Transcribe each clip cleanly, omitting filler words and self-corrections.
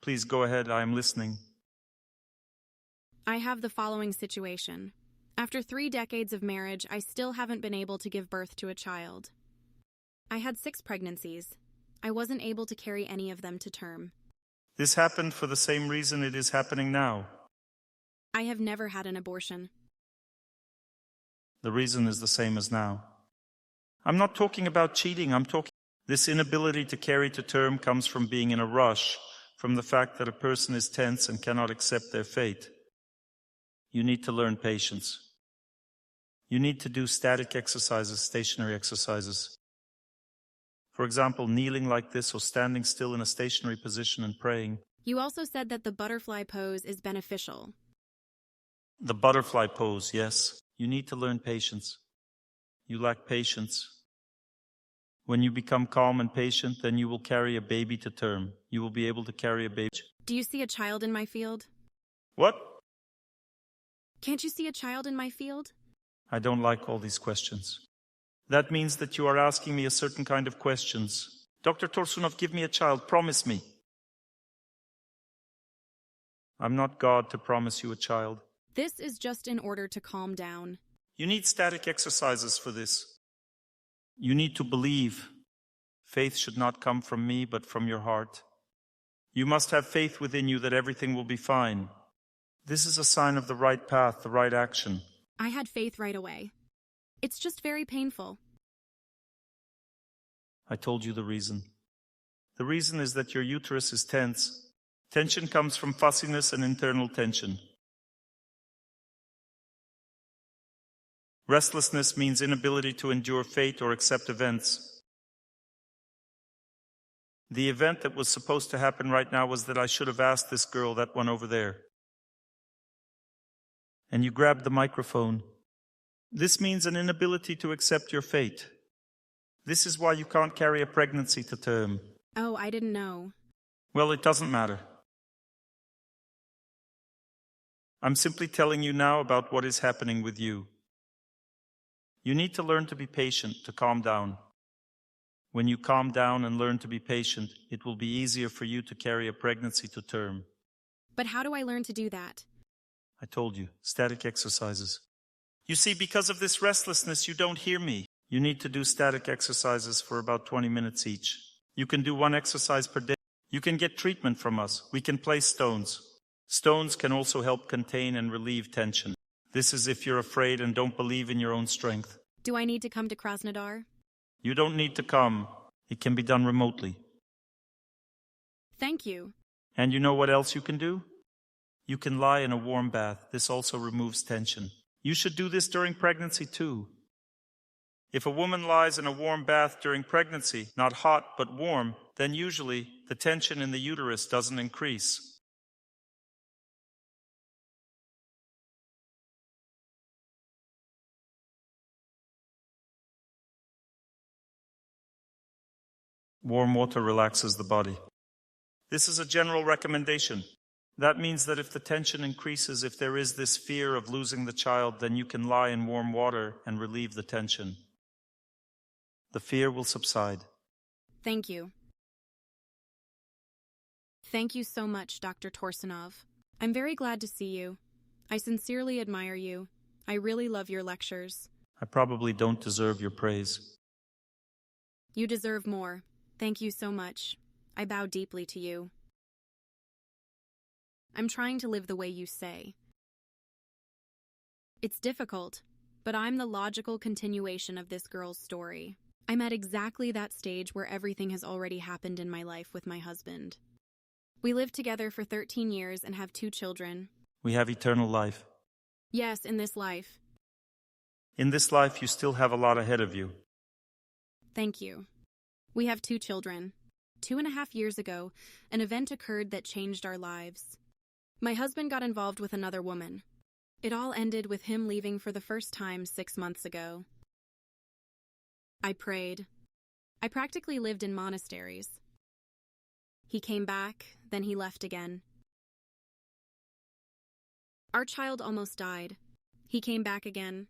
Please go ahead, I am listening. I have the following situation. After 3 decades of marriage, I still haven't been able to give birth to a child. I had 6 pregnancies. I wasn't able to carry any of them to term. This happened for the same reason it is happening now. I have never had an abortion. The reason is the same as now. I'm not talking about cheating, This inability to carry to term comes from being in a rush, from the fact that a person is tense and cannot accept their fate. You need to learn patience. You need to do static exercises, stationary exercises. For example, kneeling like this or standing still in a stationary position and praying. You also said that the butterfly pose is beneficial. The butterfly pose, yes. You need to learn patience. You lack patience. When you become calm and patient, then you will carry a baby to term. You will be able to carry a baby. Do you see a child in my field? What? Can't you see a child in my field? I don't like all these questions. That means that you are asking me a certain kind of questions. Dr. Torsunov, give me a child. Promise me. I'm not God to promise you a child. This is just in order to calm down. You need static exercises for this. You need to believe. Faith should not come from me, but from your heart. You must have faith within you that everything will be fine. This is a sign of the right path, the right action. I had faith right away. It's just very painful. I told you the reason. The reason is that your uterus is tense. Tension comes from fussiness and internal tension. Restlessness means inability to endure fate or accept events. The event that was supposed to happen right now was that I should have asked this girl, that one over there. And you grabbed the microphone. This means an inability to accept your fate. This is why you can't carry a pregnancy to term. Oh, I didn't know. Well, it doesn't matter. I'm simply telling you now about what is happening with you. You need to learn to be patient, to calm down. When you calm down and learn to be patient, it will be easier for you to carry a pregnancy to term. But how do I learn to do that? I told you, static exercises. You see, because of this restlessness, you don't hear me. You need to do static exercises for about 20 minutes each. You can do 1 exercise per day. You can get treatment from us. We can place stones. Stones can also help contain and relieve tension. This is if you're afraid and don't believe in your own strength. Do I need to come to Krasnodar? You don't need to come. It can be done remotely. Thank you. And you know what else you can do? You can lie in a warm bath. This also removes tension. You should do this during pregnancy too. If a woman lies in a warm bath during pregnancy, not hot but warm, then usually the tension in the uterus doesn't increase. Warm water relaxes the body. This is a general recommendation. That means that if the tension increases, if there is this fear of losing the child, then you can lie in warm water and relieve the tension. The fear will subside. Thank you. Thank you so much, Dr. Torsunov. I'm very glad to see you. I sincerely admire you. I really love your lectures. I probably don't deserve your praise. You deserve more. Thank you so much. I bow deeply to you. I'm trying to live the way you say. It's difficult, but I'm the logical continuation of this girl's story. I'm at exactly that stage where everything has already happened in my life with my husband. We lived together for 13 years and have 2 children. We have eternal life. Yes, in this life. In this life, you still have a lot ahead of you. Thank you. We have 2 children. 2.5 years ago, an event occurred that changed our lives. My husband got involved with another woman. It all ended with him leaving for the first time 6 months ago. I prayed. I practically lived in monasteries. He came back, then he left again. Our child almost died. He came back again.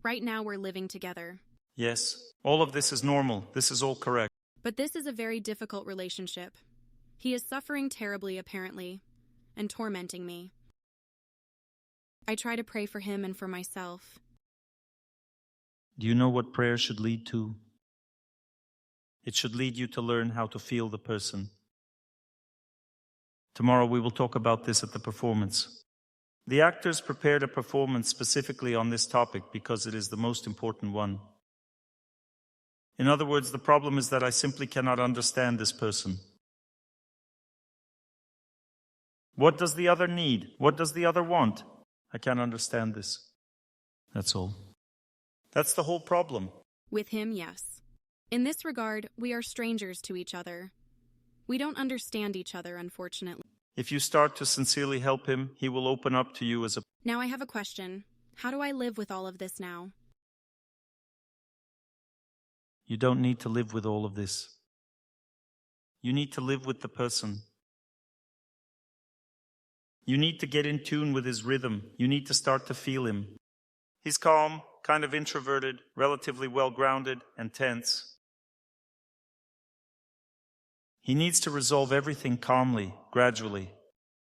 Right now we're living together. Yes, all of this is normal. This is all correct. But this is a very difficult relationship. He is suffering terribly, apparently, and tormenting me. I try to pray for him and for myself. Do you know what prayer should lead to? It should lead you to learn how to feel the person. Tomorrow we will talk about this at the performance. The actors prepared a performance specifically on this topic because it is the most important one. In other words, the problem is that I simply cannot understand this person. What does the other need? What does the other want? I can't understand this. That's all. That's the whole problem. With him, yes. In this regard, we are strangers to each other. We don't understand each other, unfortunately. If you start to sincerely help him, he will open up to you as a... Now I have a question. How do I live with all of this now? You don't need to live with all of this. You need to live with the person. You need to get in tune with his rhythm. You need to start to feel him. He's calm, kind of introverted, relatively well-grounded, and tense. He needs to resolve everything calmly, gradually.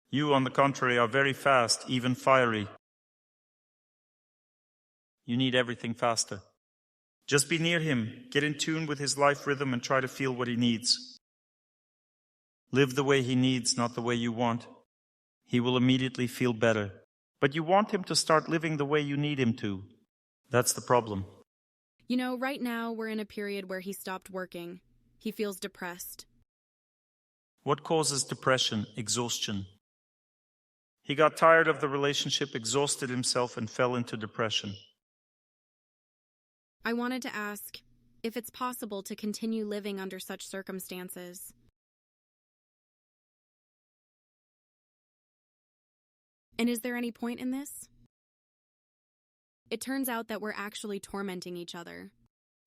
You, on the contrary, are very fast, even fiery. You need everything faster. Just be near him, get in tune with his life rhythm, and try to feel what he needs. Live the way he needs, not the way you want. He will immediately feel better. But you want him to start living the way you need him to. That's the problem. You know, right now we're in a period where he stopped working. He feels depressed. What causes depression? Exhaustion. He got tired of the relationship, exhausted himself, and fell into depression. I wanted to ask if it's possible to continue living under such circumstances. And is there any point in this? It turns out that we're actually tormenting each other.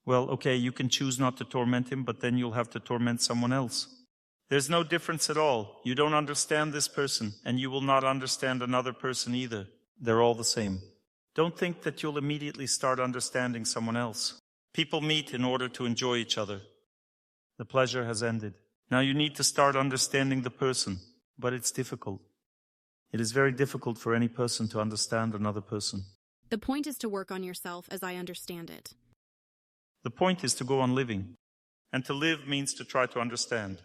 Well, okay, you can choose not to torment him, but then you'll have to torment someone else. There's no difference at all. You don't understand this person, and you will not understand another person either. They're all the same. Don't think that you'll immediately start understanding someone else. People meet in order to enjoy each other. The pleasure has ended. Now you need to start understanding the person, but it's difficult. It is very difficult for any person to understand another person. The point is to work on yourself, as I understand it. The point is to go on living. And to live means to try to understand.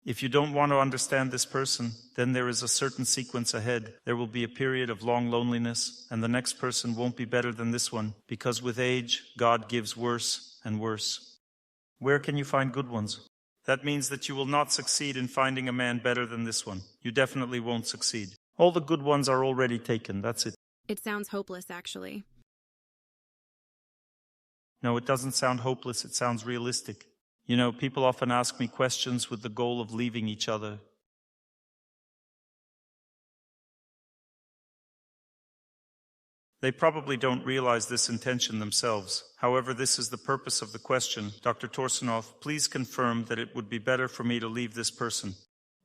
If you don't want to understand this person, then there is a certain sequence ahead. There will be a period of long loneliness, and the next person won't be better than this one, because with age, God gives worse and worse. Where can you find good ones? That means that you will not succeed in finding a man better than this one. You definitely won't succeed. All the good ones are already taken, that's it. It sounds hopeless, actually. No, it doesn't sound hopeless, it sounds realistic. You know, people often ask me questions with the goal of leaving each other. They probably don't realize this intention themselves. However, this is the purpose of the question. Dr. Torsunov, please confirm that it would be better for me to leave this person.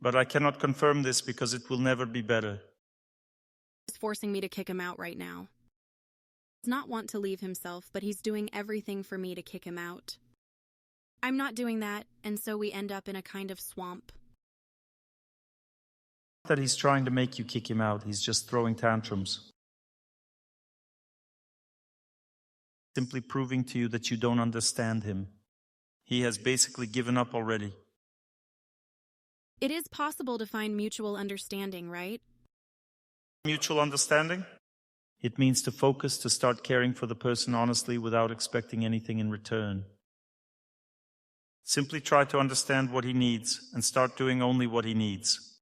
But I cannot confirm this because it will never be better. He's forcing me to kick him out right now. He does not want to leave himself, but he's doing everything for me to kick him out. I'm not doing that, and so we end up in a kind of swamp. That he's trying to make you kick him out. He's just throwing tantrums. Simply proving to you that you don't understand him. He has basically given up already. It is possible to find mutual understanding, right? Mutual understanding? It means to focus, to start caring for the person honestly without expecting anything in return. Simply try to understand what he needs and start doing only what he needs.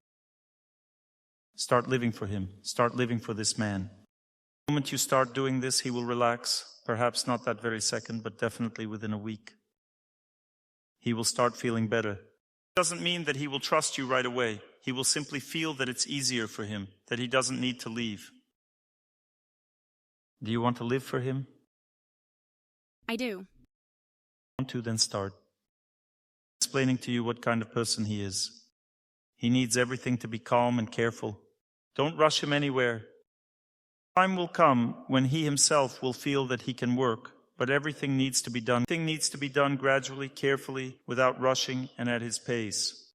Start living for him. Start living for this man. The moment you start doing this, he will relax. Perhaps not that very second, but definitely within a week. He will start feeling better. It doesn't mean that he will trust you right away. He will simply feel that it's easier for him, that he doesn't need to leave. Do you want to live for him? I do. Want to, then start. Explaining to you what kind of person he is. He needs everything to be calm and careful. Don't rush him anywhere. Time will come when he himself will feel that he can work, but everything needs to be done. Everything needs to be done gradually, carefully, without rushing and at his pace.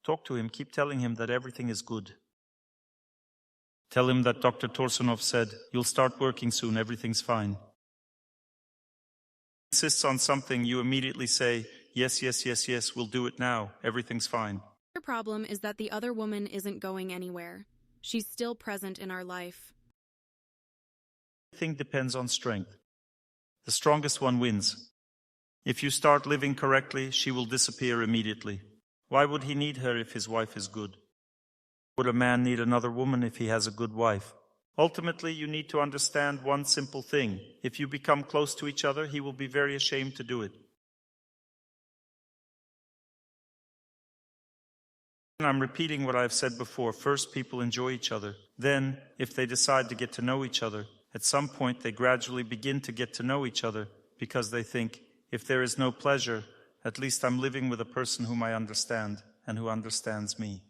Talk to him, keep telling him that everything is good. Tell him that Dr. Torsunov said, "You'll start working soon, everything's fine." Insists on something, you immediately say, "Yes, yes, yes, yes, we'll do it now, everything's fine." The problem is that the other woman isn't going anywhere. She's still present in our life. Everything depends on strength. The strongest one wins. If you start living correctly, she will disappear immediately. Why would he need her if his wife is good? Would a man need another woman if he has a good wife? Ultimately, you need to understand one simple thing. If you become close to each other, he will be very ashamed to do it. And I'm repeating what I've said before. First, people enjoy each other. Then, if they decide to get to know each other, at some point they gradually begin to get to know each other because they think, if there is no pleasure, at least I'm living with a person whom I understand and who understands me.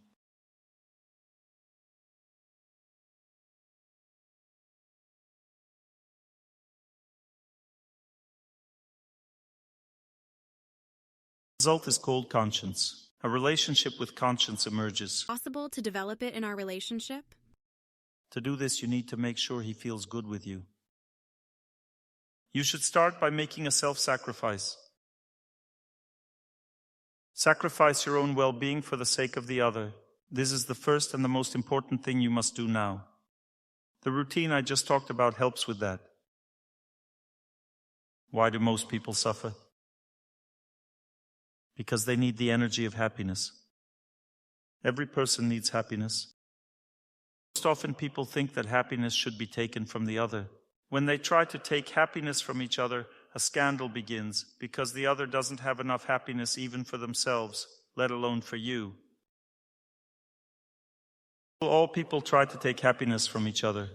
The result is called conscience. A relationship with conscience emerges. Possible to develop it in our relationship? To do this, you need to make sure he feels good with you. You should start by making a self-sacrifice. Sacrifice your own well-being for the sake of the other. This is the first and the most important thing you must do now. The routine I just talked about helps with that. Why do most people suffer? Because they need the energy of happiness. Every person needs happiness. Most often people think that happiness should be taken from the other. When they try to take happiness from each other, a scandal begins because the other doesn't have enough happiness even for themselves, let alone for you. All people try to take happiness from each other.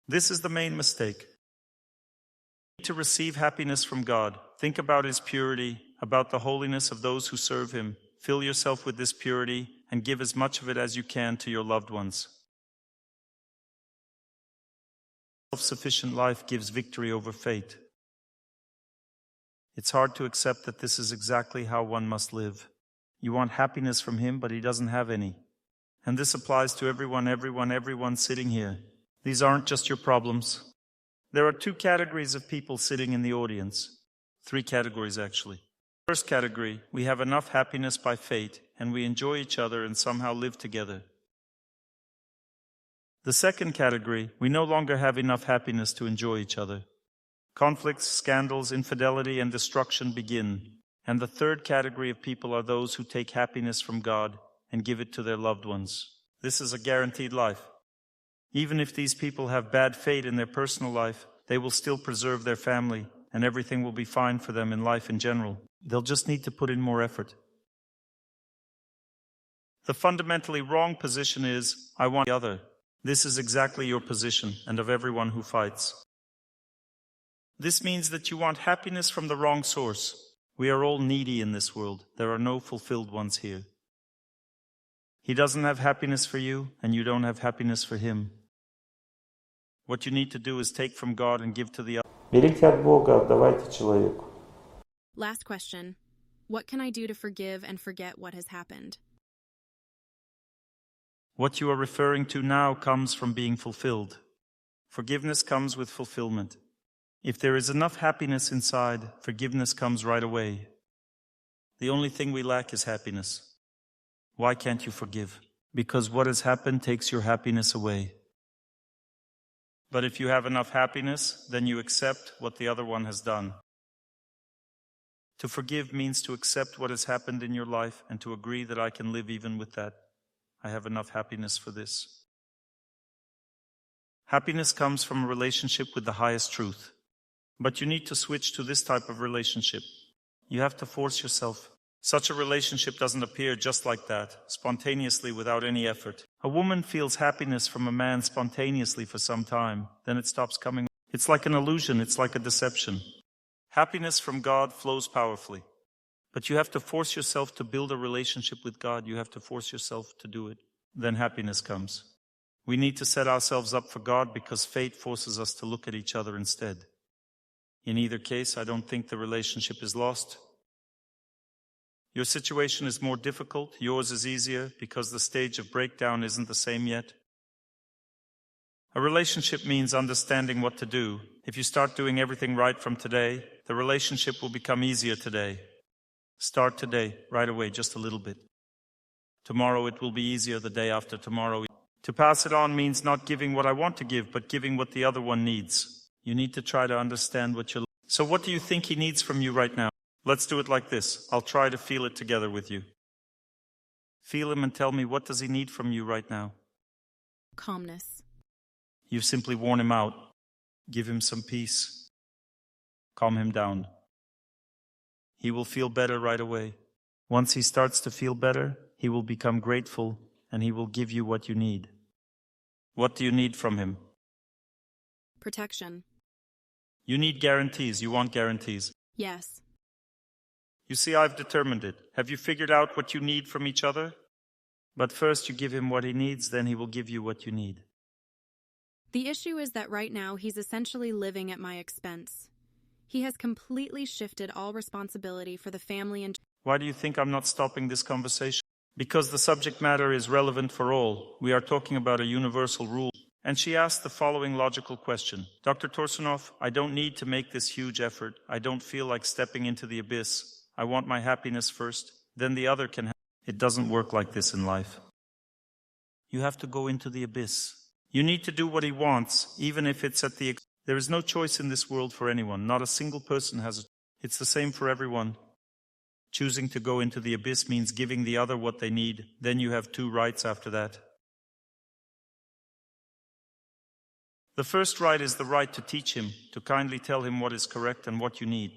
This is the main mistake. You need to receive happiness from God. Think about His purity, about the holiness of those who serve Him. Fill yourself with this purity and give as much of it as you can to your loved ones. Self-sufficient life gives victory over fate. It's hard to accept that this is exactly how one must live. You want happiness from Him, but He doesn't have any. And this applies to everyone sitting here. These aren't just your problems. There are two categories of people sitting in the audience. Three categories, actually. First category, we have enough happiness by fate, and we enjoy each other and somehow live together. The second category, we no longer have enough happiness to enjoy each other. Conflicts, scandals, infidelity, and destruction begin. And the third category of people are those who take happiness from God and give it to their loved ones. This is a guaranteed life. Even if these people have bad fate in their personal life, they will still preserve their family, and everything will be fine for them in life in general. They'll just need to put in more effort. The fundamentally wrong position is, I want the other. This is exactly your position, and of everyone who fights. This means that you want happiness from the wrong source. We are all needy in this world. There are no fulfilled ones here. He doesn't have happiness for you, and you don't have happiness for him. What you need to do is take from God and give to the other. Берите от Бога, отдавайте человеку. Last question. What can I do to forgive and forget what has happened? What you are referring to now comes from being fulfilled. Forgiveness comes with fulfillment. If there is enough happiness inside, forgiveness comes right away. The only thing we lack is happiness. Why can't you forgive? Because what has happened takes your happiness away. But if you have enough happiness, then you accept what the other one has done. To forgive means to accept what has happened in your life and to agree that I can live even with that. I have enough happiness for this. Happiness comes from a relationship with the highest truth. But you need to switch to this type of relationship. You have to force yourself. Such a relationship doesn't appear just like that, spontaneously without any effort. A woman feels happiness from a man spontaneously for some time, then it stops coming. It's like an illusion, it's like a deception. Happiness from God flows powerfully. But you have to force yourself to build a relationship with God. You have to force yourself to do it. Then happiness comes. We need to set ourselves up for God because fate forces us to look at each other instead. In either case, I don't think the relationship is lost. Your situation is more difficult, yours is easier, because the stage of breakdown isn't the same yet. A relationship means understanding what to do. If you start doing everything right from today, the relationship will become easier today. Start today, right away, just a little bit. Tomorrow it will be easier, the day after tomorrow. To pass it on means not giving what I want to give, but giving what the other one needs. You need to try to understand what you're... So what do you think he needs from you right now? Let's do it like this. I'll try to feel it together with you. Feel him and tell me, what does he need from you right now? Calmness. You've simply worn him out. Give him some peace. Calm him down. He will feel better right away. Once he starts to feel better, he will become grateful and he will give you what you need. What do you need from him? Protection. You need guarantees. You want guarantees. Yes. You see, I've determined it. Have you figured out what you need from each other? But first you give him what he needs, then he will give you what you need. The issue is that right now he's essentially living at my expense. He has completely shifted all responsibility for the family and... Why do you think I'm not stopping this conversation? Because the subject matter is relevant for all. We are talking about a universal rule. And she asked the following logical question. Dr. Torsunov, I don't need to make this huge effort. I don't feel like stepping into the abyss. I want my happiness first, then the other can have. It doesn't work like this in life. You have to go into the abyss. You need to do what he wants, even if it's at the... There is no choice in this world for anyone. Not a single person has a... It's the same for everyone. Choosing to go into the abyss means giving the other what they need. Then you have two rights after that. The first right is the right to teach him, to kindly tell him what is correct and what you need.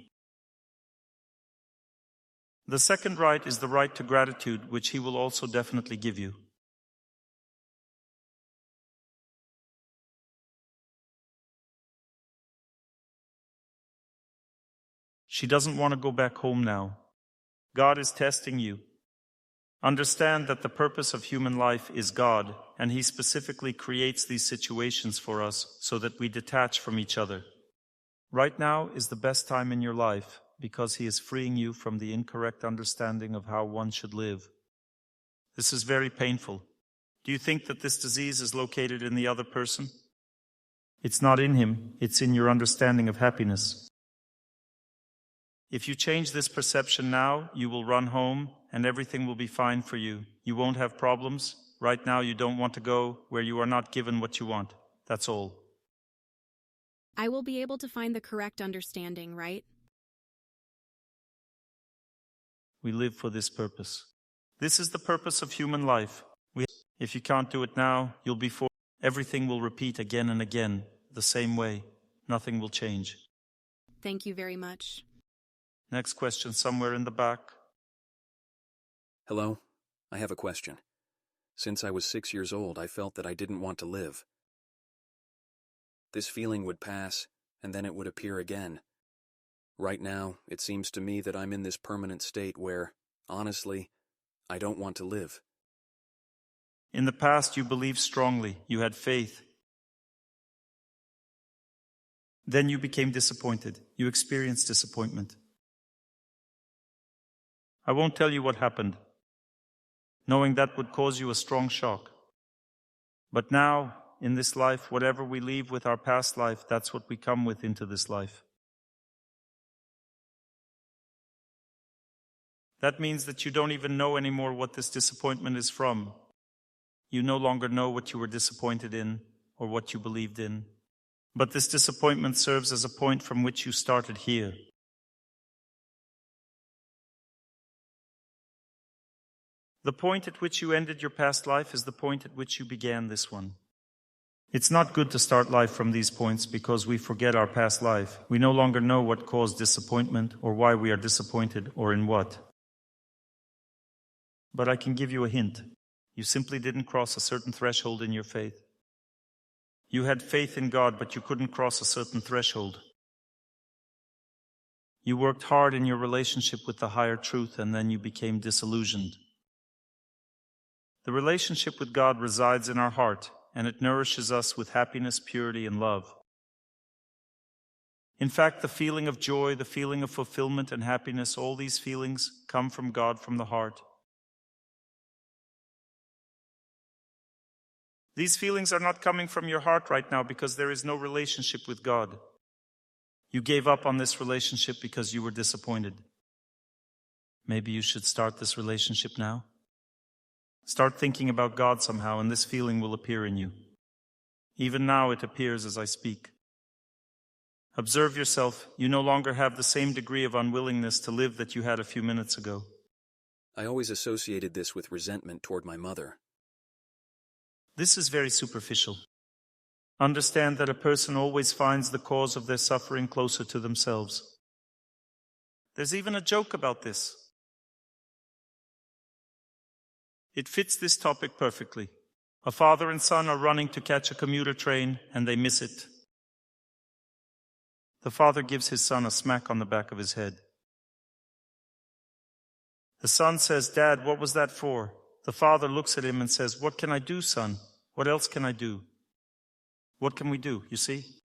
The second right is the right to gratitude, which he will also definitely give you. She doesn't want to go back home now. God is testing you. Understand that the purpose of human life is God, and He specifically creates these situations for us so that we detach from each other. Right now is the best time in your life because He is freeing you from the incorrect understanding of how one should live. This is very painful. Do you think that this disease is located in the other person? It's not in him, it's in your understanding of happiness. If you change this perception now, you will run home and everything will be fine for you. You won't have problems. Right now you don't want to go where you are not given what you want. That's all. I will be able to find the correct understanding, right? We live for this purpose. This is the purpose of human life. If you can't do it now, you'll be forced. Everything will repeat again and again, the same way. Nothing will change. Thank you very much. Next question, somewhere in the back. Hello, I have a question. Since I was 6 years old, I felt that I didn't want to live. This feeling would pass, and then it would appear again. Right now, it seems to me that I'm in this permanent state where, honestly, I don't want to live. In the past, you believed strongly. You had faith. Then you became disappointed. You experienced disappointment. I won't tell you what happened, knowing that would cause you a strong shock. But now, in this life, whatever we leave with our past life, that's what we come with into this life. That means that you don't even know anymore what this disappointment is from. You no longer know what you were disappointed in or what you believed in. But this disappointment serves as a point from which you started here. The point at which you ended your past life is the point at which you began this one. It's not good to start life from these points because we forget our past life. We no longer know what caused disappointment or why we are disappointed or in what. But I can give you a hint. You simply didn't cross a certain threshold in your faith. You had faith in God, but you couldn't cross a certain threshold. You worked hard in your relationship with the higher truth, and then you became disillusioned. The relationship with God resides in our heart, and it nourishes us with happiness, purity, and love. In fact, the feeling of joy, the feeling of fulfillment and happiness, all these feelings come from God, from the heart. These feelings are not coming from your heart right now because there is no relationship with God. You gave up on this relationship because you were disappointed. Maybe you should start this relationship now. Start thinking about God somehow, and this feeling will appear in you. Even now it appears as I speak. Observe yourself. You no longer have the same degree of unwillingness to live that you had a few minutes ago. I always associated this with resentment toward my mother. This is very superficial. Understand that a person always finds the cause of their suffering closer to themselves. There's even a joke about this. It fits this topic perfectly. A father and son are running to catch a commuter train and they miss it. The father gives his son a smack on the back of his head. The son says, "Dad, what was that for?" The father looks at him and says, "What can I do, son? What else can I do?" What can we do, you see?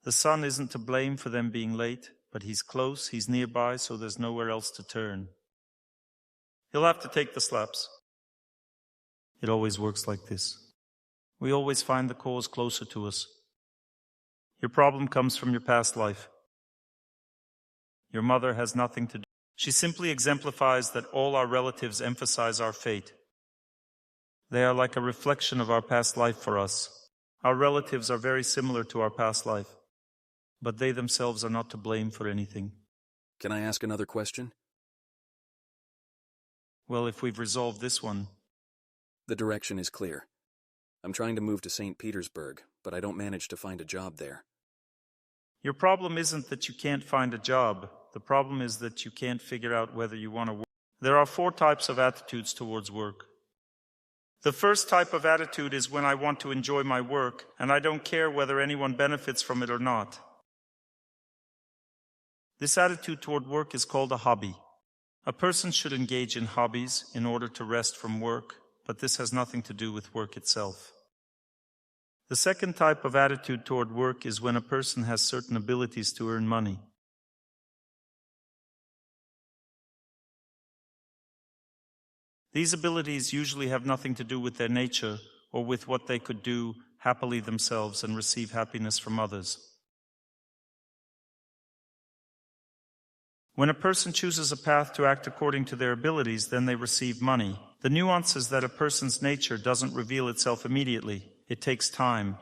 The son isn't to blame for them being late, but he's close, he's nearby, so there's nowhere else to turn. He'll have to take the slaps. It always works like this. We always find the cause closer to us. Your problem comes from your past life. Your mother has nothing to do. She simply exemplifies that all our relatives emphasize our fate. They are like a reflection of our past life for us. Our relatives are very similar to our past life, but they themselves are not to blame for anything. Can I ask another question? Well, if we've resolved this one. The direction is clear. I'm trying to move to St. Petersburg, but I don't manage to find a job there. Your problem isn't that you can't find a job. The problem is that you can't figure out whether you want to work. There are 4 types of attitudes towards work. The first type of attitude is when I want to enjoy my work, and I don't care whether anyone benefits from it or not. This attitude toward work is called a hobby. A person should engage in hobbies in order to rest from work, but this has nothing to do with work itself. The second type of attitude toward work is when a person has certain abilities to earn money. These abilities usually have nothing to do with their nature or with what they could do happily themselves and receive happiness from others. When a person chooses a path to act according to their abilities, then they receive money. The nuance is that a person's nature doesn't reveal itself immediately. It takes time.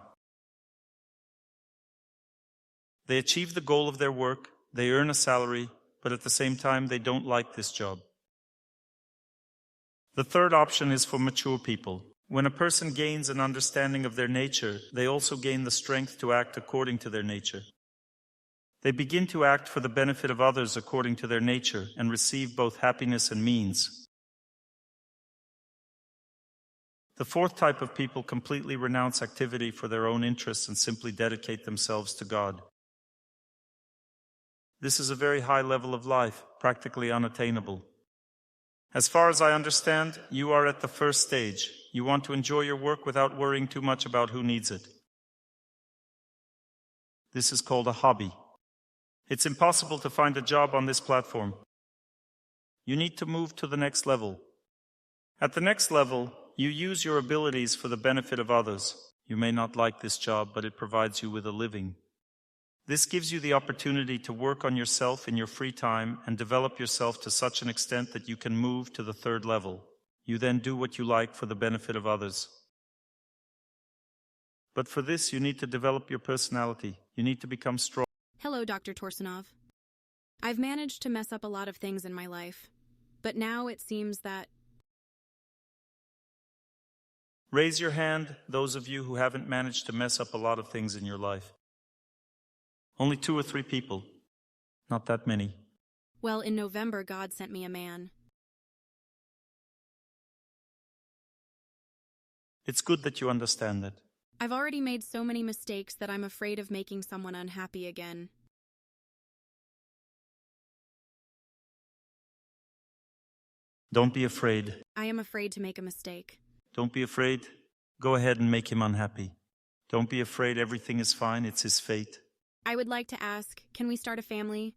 They achieve the goal of their work, they earn a salary, but at the same time they don't like this job. The third option is for mature people. When a person gains an understanding of their nature, they also gain the strength to act according to their nature. They begin to act for the benefit of others according to their nature and receive both happiness and means. The fourth type of people completely renounce activity for their own interests and simply dedicate themselves to God. This is a very high level of life, practically unattainable. As far as I understand, you are at the first stage. You want to enjoy your work without worrying too much about who needs it. This is called a hobby. It's impossible to find a job on this platform. You need to move to the next level. At the next level, you use your abilities for the benefit of others. You may not like this job, but it provides you with a living. This gives you the opportunity to work on yourself in your free time and develop yourself to such an extent that you can move to the third level. You then do what you like for the benefit of others. But for this, you need to develop your personality. You need to become strong. Hello, Dr. Torsunov. I've managed to mess up a lot of things in my life, but now it seems that... Raise your hand, those of you who haven't managed to mess up a lot of things in your life. Only 2 or 3 people. Not that many. Well, in November, God sent me a man. It's good that you understand that. I've already made so many mistakes that I'm afraid of making someone unhappy again. Don't be afraid. I am afraid to make a mistake. Don't be afraid. Go ahead and make him unhappy. Don't be afraid, everything is fine, it's his fate. I would like to ask, can we start a family?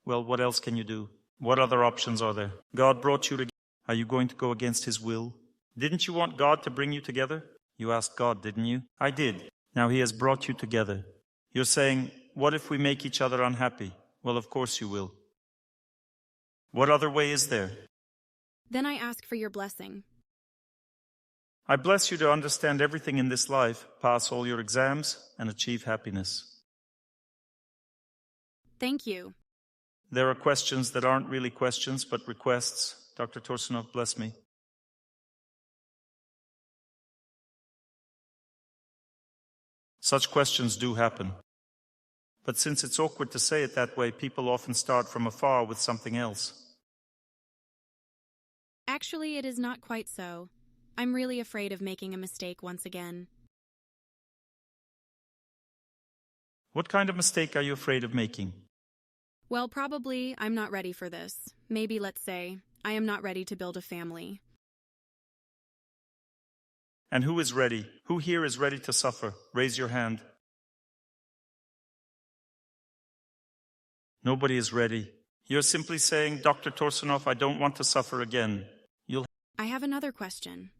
Well, what else can you do? What other options are there? God brought you together. Are you going to go against his will? Didn't you want God to bring you together? You asked God, didn't you? I did. Now he has brought you together. You're saying, what if we make each other unhappy? Well, of course you will. What other way is there? Then I ask for your blessing. I bless you to understand everything in this life, pass all your exams, and achieve happiness. Thank you. There are questions that aren't really questions, but requests. Dr. Torsunov, bless me. Such questions do happen. But since it's awkward to say it that way, people often start from afar with something else. Actually, it is not quite so. I'm really afraid of making a mistake once again. What kind of mistake are you afraid of making? Well, probably I'm not ready for this. Maybe, let's say, I am not ready to build a family. And who is ready? Who here is ready to suffer? Raise your hand. Nobody is ready. You're simply saying, Dr. Torsunov, I don't want to suffer again. I have another question.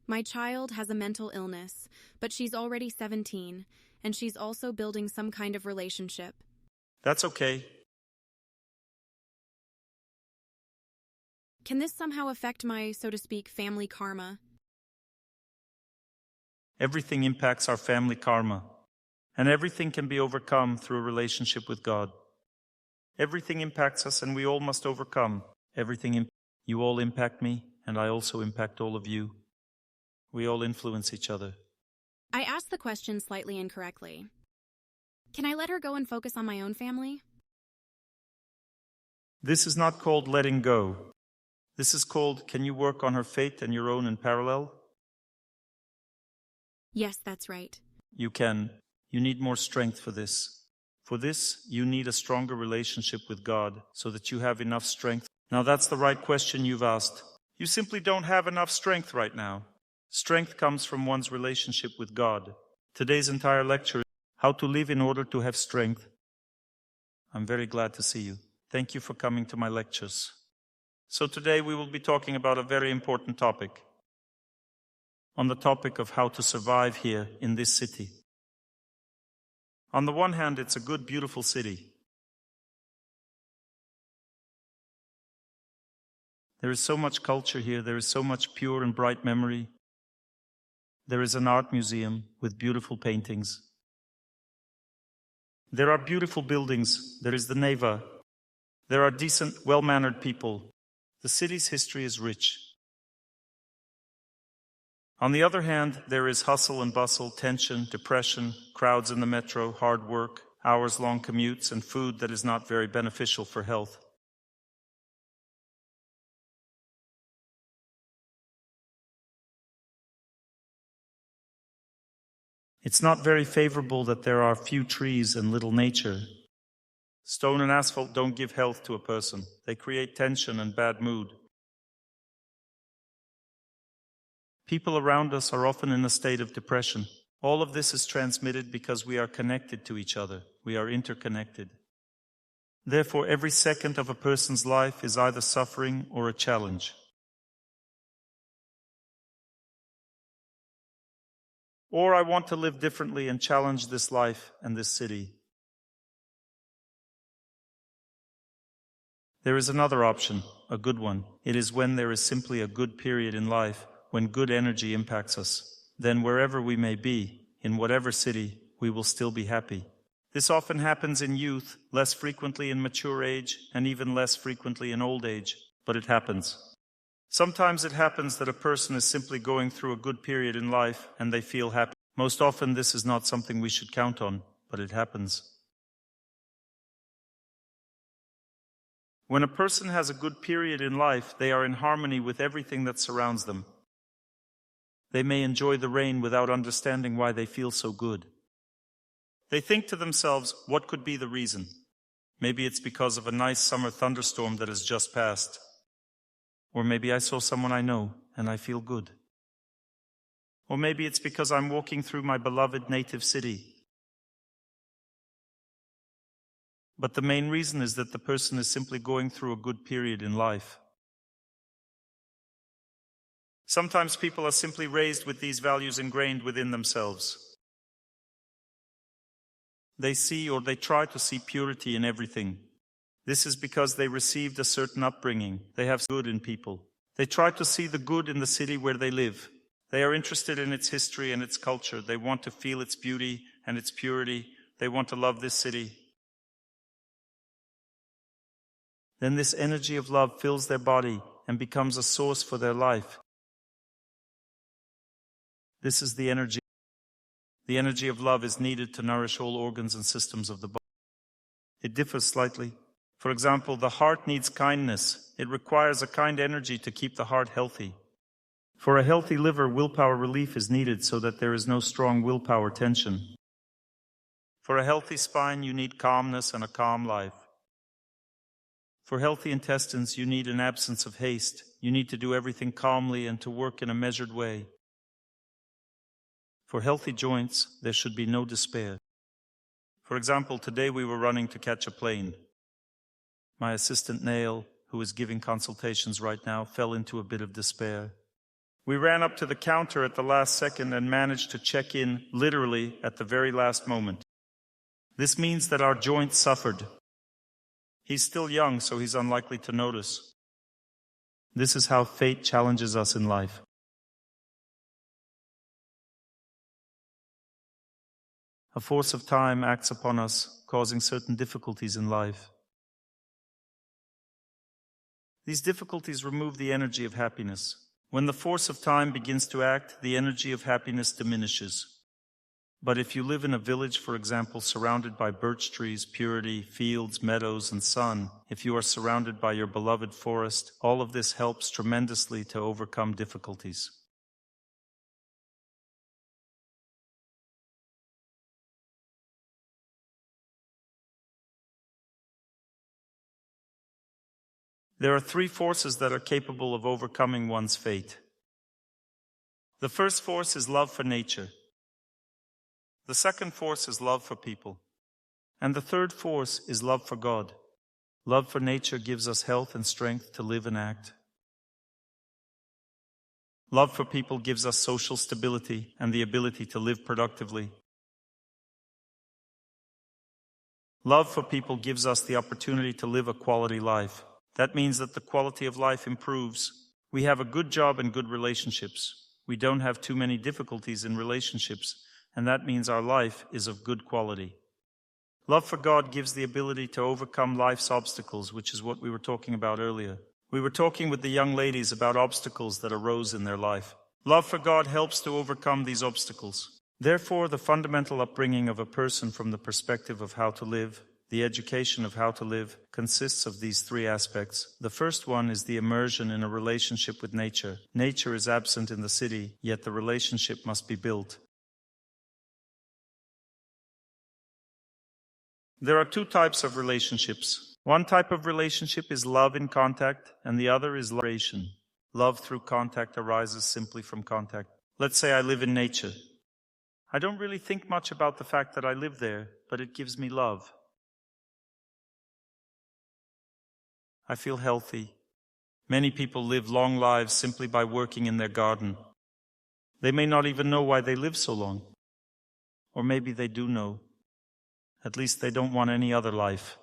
My child has a mental illness, but she's already 17, and she's also building some kind of relationship. That's okay. Can this somehow affect my, so to speak, family karma? Everything impacts our family karma, and everything can be overcome through a relationship with God. Everything impacts us, and we all must overcome. You all impact me, and I also impact all of you. We all influence each other. I asked the question slightly incorrectly. Can I let her go and focus on my own family? This is not called letting go. This is called, can you work on her fate and your own in parallel? Yes, that's right. You can. You need more strength for this. For this, you need a stronger relationship with God so that you have enough strength. Now that's the right question you've asked. You simply don't have enough strength right now. Strength comes from one's relationship with God. Today's entire lecture is how to live in order to have strength. I'm very glad to see you. Thank you for coming to my lectures. So today we will be talking about a very important topic. On the topic of how to survive here in this city. On the one hand, it's a good, beautiful city. There is so much culture here. There is so much pure and bright memory. There is an art museum with beautiful paintings. There are beautiful buildings. There is the Neva. There are decent, well-mannered people. The city's history is rich. On the other hand, there is hustle and bustle, tension, depression, crowds in the metro, hard work, hours-long commutes, and food that is not very beneficial for health. It's not very favorable that there are few trees and little nature. Stone and asphalt don't give health to a person. They create tension and bad mood. People around us are often in a state of depression. All of this is transmitted because we are connected to each other. We are interconnected. Therefore, every second of a person's life is either suffering or a challenge. Or I want to live differently and challenge this life and this city. There is another option, a good one. It is when there is simply a good period in life, when good energy impacts us. Then wherever we may be, in whatever city, we will still be happy. This often happens in youth, less frequently in mature age, and even less frequently in old age, but it happens. Sometimes it happens that a person is simply going through a good period in life and they feel happy. Most often this is not something we should count on, but it happens. When a person has a good period in life, they are in harmony with everything that surrounds them. They may enjoy the rain without understanding why they feel so good. They think to themselves, what could be the reason? Maybe it's because of a nice summer thunderstorm that has just passed. Or maybe I saw someone I know and I feel good. Or maybe it's because I'm walking through my beloved native city. But the main reason is that the person is simply going through a good period in life. Sometimes people are simply raised with these values ingrained within themselves. They see or they try to see purity in everything. This is because they received a certain upbringing. They have good in people. They try to see the good in the city where they live. They are interested in its history and its culture. They want to feel its beauty and its purity. They want to love this city. Then this energy of love fills their body and becomes a source for their life. This is the energy. The energy of love is needed to nourish all organs and systems of the body. It differs slightly. For example, the heart needs kindness. It requires a kind energy to keep the heart healthy. For a healthy liver, willpower relief is needed so that there is no strong willpower tension. For a healthy spine, you need calmness and a calm life. For healthy intestines, you need an absence of haste. You need to do everything calmly and to work in a measured way. For healthy joints, there should be no despair. For example, today we were running to catch a plane. My assistant Nail, who is giving consultations right now, fell into a bit of despair. We ran up to the counter at the last second and managed to check in literally at the very last moment. This means that our joints suffered. He's still young, so he's unlikely to notice. This is how fate challenges us in life. A force of time acts upon us, causing certain difficulties in life. These difficulties remove the energy of happiness. When the force of time begins to act, the energy of happiness diminishes. But if you live in a village, for example, surrounded by birch trees, purity, fields, meadows, and sun, if you are surrounded by your beloved forest, all of this helps tremendously to overcome difficulties. There are three forces that are capable of overcoming one's fate. The first force is love for nature. The second force is love for people. And the third force is love for God. Love for nature gives us health and strength to live and act. Love for people gives us social stability and the ability to live productively. Love for people gives us the opportunity to live a quality life. That means that the quality of life improves. We have a good job and good relationships. We don't have too many difficulties in relationships, and that means our life is of good quality. Love for God gives the ability to overcome life's obstacles, which is what we were talking about earlier. We were talking with the young ladies about obstacles that arose in their life. Love for God helps to overcome these obstacles. Therefore, the fundamental upbringing of a person from the perspective of how to live, the education of how to live, consists of these three aspects. The first one is the immersion in a relationship with nature. Nature is absent in the city, yet the relationship must be built. There are two types of relationships. One type of relationship is love in contact, and the other is liberation. Love through contact arises simply from contact. Let's say I live in nature. I don't really think much about the fact that I live there, but it gives me love. I feel healthy. Many people live long lives simply by working in their garden. They may not even know why they live so long. Or maybe they do know. At least they don't want any other life.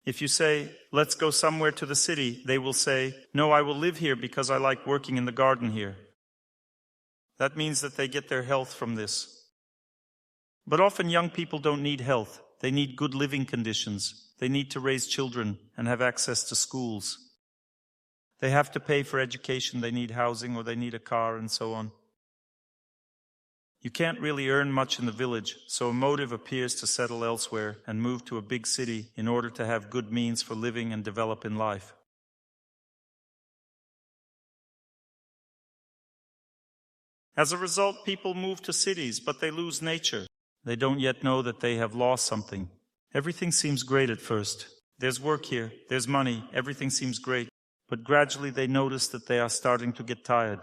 If you say, let's go somewhere to the city, they will say, no, I will live here because I like working in the garden here. That means that they get their health from this. But often young people don't need health. They need good living conditions. They need to raise children and have access to schools. They have to pay for education, they need housing, or they need a car, and so on. You can't really earn much in the village, so a motive appears to settle elsewhere and move to a big city in order to have good means for living and develop in life. As a result, people move to cities, but they lose nature. They don't yet know that they have lost something. Everything seems great at first. There's work here, there's money, everything seems great. But gradually they notice that they are starting to get tired.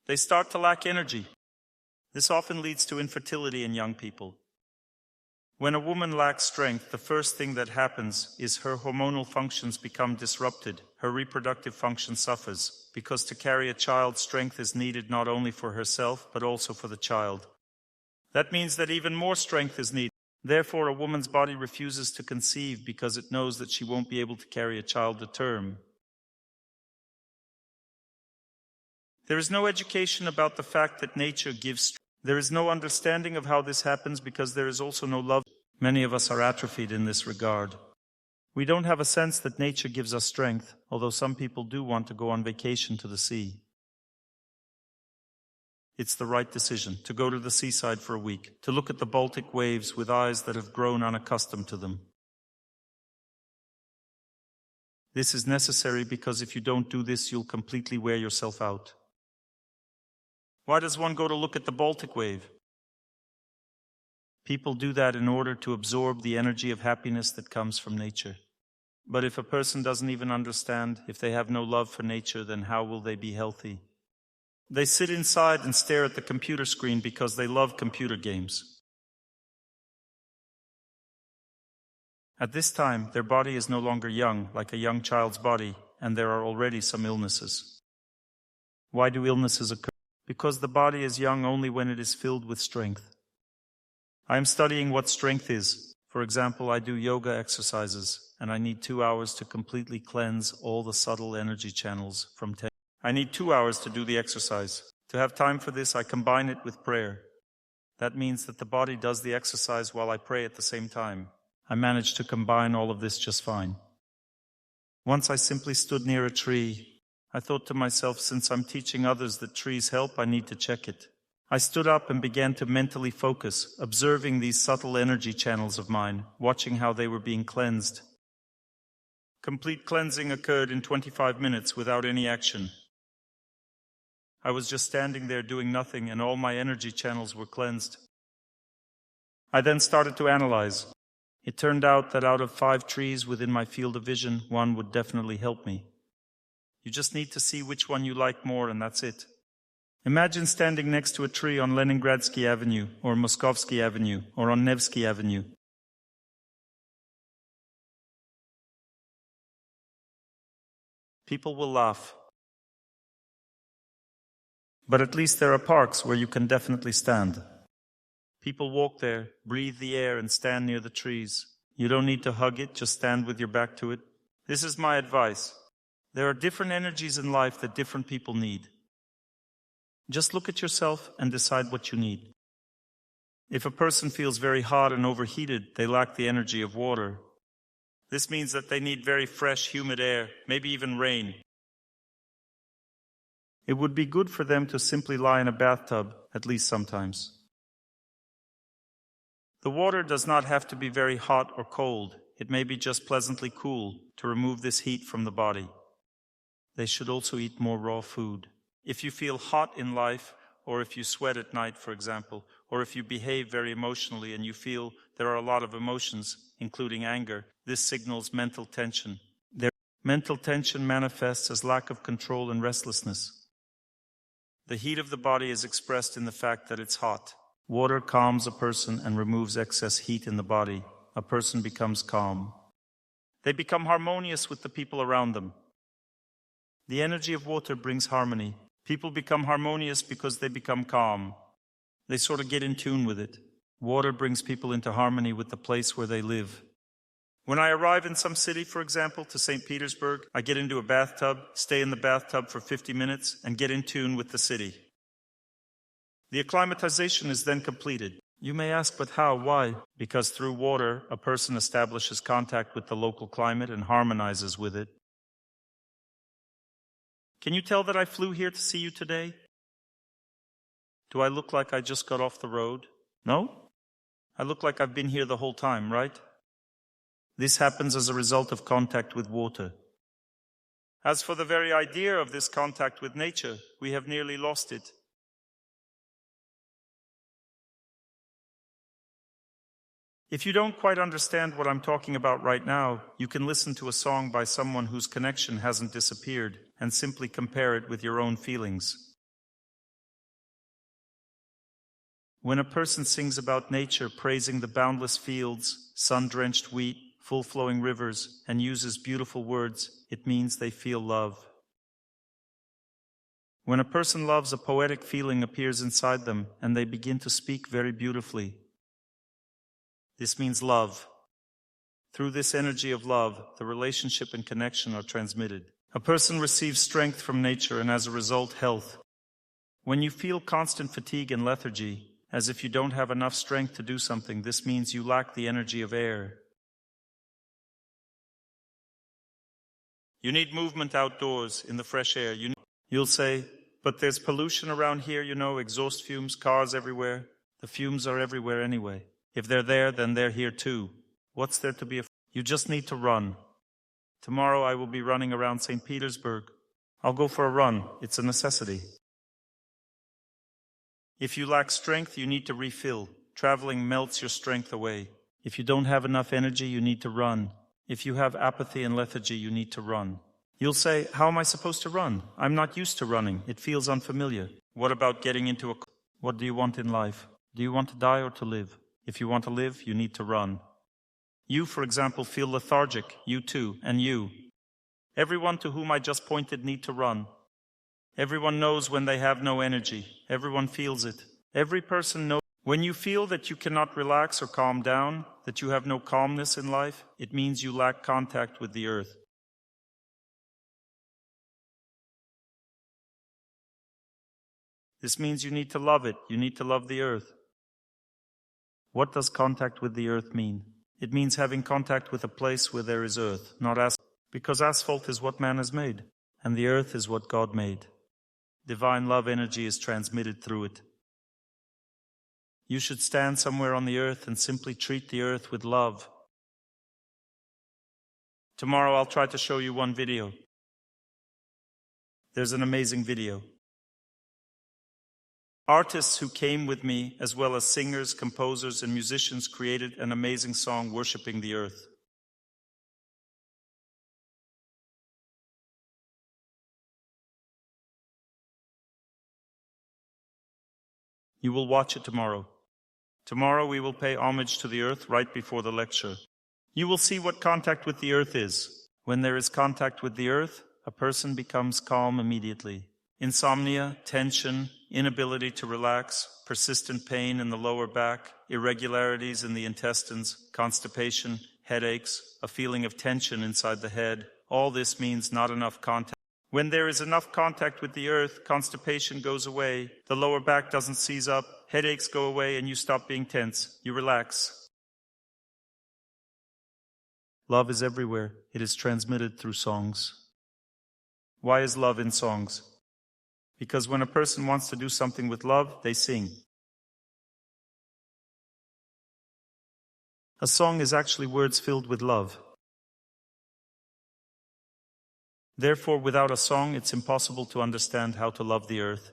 They start to lack energy. This often leads to infertility in young people. When a woman lacks strength, the first thing that happens is her hormonal functions become disrupted, her reproductive function suffers, because to carry a child, strength is needed not only for herself, but also for the child. That means that even more strength is needed. Therefore, a woman's body refuses to conceive because it knows that she won't be able to carry a child to term. There is no education about the fact that nature gives strength. There is no understanding of how this happens because there is also no love. Many of us are atrophied in this regard. We don't have a sense that nature gives us strength, although some people do want to go on vacation to the sea. It's the right decision to go to the seaside for a week, to look at the Baltic waves with eyes that have grown unaccustomed to them. This is necessary because if you don't do this, you'll completely wear yourself out. Why does one go to look at the Baltic wave? People do that in order to absorb the energy of happiness that comes from nature. But if a person doesn't even understand, if they have no love for nature, then how will they be healthy? They sit inside and stare at the computer screen because they love computer games. At this time, their body is no longer young, like a young child's body, and there are already some illnesses. Why do illnesses occur? Because the body is young only when it is filled with strength. I am studying what strength is. For example, I do yoga exercises, and I need 2 hours to completely cleanse all the subtle energy channels from 10. I need 2 hours to do the exercise. To have time for this, I combine it with prayer. That means that the body does the exercise while I pray at the same time. I managed to combine all of this just fine. Once I simply stood near a tree. I thought to myself, since I'm teaching others that trees help, I need to check it. I stood up and began to mentally focus, observing these subtle energy channels of mine, watching how they were being cleansed. Complete cleansing occurred in 25 minutes without any action. I was just standing there doing nothing, and all my energy channels were cleansed. I then started to analyze. It turned out that out of 5 trees within my field of vision, one would definitely help me. You just need to see which one you like more, and that's it. Imagine standing next to a tree on Leningradsky Avenue, or Moskovsky Avenue, or on Nevsky Avenue. People will laugh. But at least there are parks where you can definitely stand. People walk there, breathe the air, and stand near the trees. You don't need to hug it, just stand with your back to it. This is my advice. There are different energies in life that different people need. Just look at yourself and decide what you need. If a person feels very hot and overheated, they lack the energy of water. This means that they need very fresh, humid air, maybe even rain. It would be good for them to simply lie in a bathtub, at least sometimes. The water does not have to be very hot or cold. It may be just pleasantly cool to remove this heat from the body. They should also eat more raw food. If you feel hot in life, or if you sweat at night, for example, or if you behave very emotionally and you feel there are a lot of emotions, including anger, this signals mental tension. Mental tension manifests as lack of control and restlessness. The heat of the body is expressed in the fact that it's hot. Water calms a person and removes excess heat in the body. A person becomes calm. They become harmonious with the people around them. The energy of water brings harmony. People become harmonious because they become calm. They sort of get in tune with it. Water brings people into harmony with the place where they live. When I arrive in some city, for example, to St. Petersburg, I get into a bathtub, stay in the bathtub for 50 minutes, and get in tune with the city. The acclimatization is then completed. You may ask, but how? Why? Because through water, a person establishes contact with the local climate and harmonizes with it. Can you tell that I flew here to see you today? Do I look like I just got off the road? No? I look like I've been here the whole time, right? This happens as a result of contact with water. As for the very idea of this contact with nature, we have nearly lost it. If you don't quite understand what I'm talking about right now, you can listen to a song by someone whose connection hasn't disappeared and simply compare it with your own feelings. When a person sings about nature, praising the boundless fields, sun-drenched wheat, full-flowing rivers, and uses beautiful words, it means they feel love. When a person loves, a poetic feeling appears inside them, and they begin to speak very beautifully. This means love. Through this energy of love, the relationship and connection are transmitted. A person receives strength from nature and as a result, health. When you feel constant fatigue and lethargy, as if you don't have enough strength to do something, this means you lack the energy of air. You need movement outdoors, in the fresh air. You'll say, but there's pollution around here, exhaust fumes, cars everywhere. The fumes are everywhere anyway. If they're there, then they're here too. What's there to be afraid? You just need to run. Tomorrow I will be running around St. Petersburg. I'll go for a run. It's a necessity. If you lack strength, you need to refill. Traveling melts your strength away. If you don't have enough energy, you need to run. If you have apathy and lethargy, you need to run. You'll say, how am I supposed to run? I'm not used to running. It feels unfamiliar. What about getting into What do you want in life? Do you want to die or to live? If you want to live, you need to run. You, for example, feel lethargic. You too, and you. Everyone to whom I just pointed need to run. Everyone knows when they have no energy. Everyone feels it. Every person knows. When you feel that you cannot relax or calm down, that you have no calmness in life, it means you lack contact with the earth. This means you need to love it. You need to love the earth. What does contact with the earth mean? It means having contact with a place where there is earth, not asphalt. Because asphalt is what man has made, and the earth is what God made. Divine love energy is transmitted through it. You should stand somewhere on the earth and simply treat the earth with love. Tomorrow I'll try to show you one video. There's an amazing video. Artists who came with me, as well as singers, composers, and musicians, created an amazing song worshiping the earth. You will watch it tomorrow. Tomorrow we will pay homage to the earth right before the lecture. You will see what contact with the earth is. When there is contact with the earth, a person becomes calm immediately. Insomnia, tension, inability to relax, persistent pain in the lower back, irregularities in the intestines, constipation, headaches, a feeling of tension inside the head. All this means not enough contact. When there is enough contact with the earth, constipation goes away, the lower back doesn't seize up, headaches go away, and you stop being tense. You relax. Love is everywhere. It is transmitted through songs. Why is love in songs? Because when a person wants to do something with love, they sing. A song is actually words filled with love. Therefore, without a song, it's impossible to understand how to love the earth.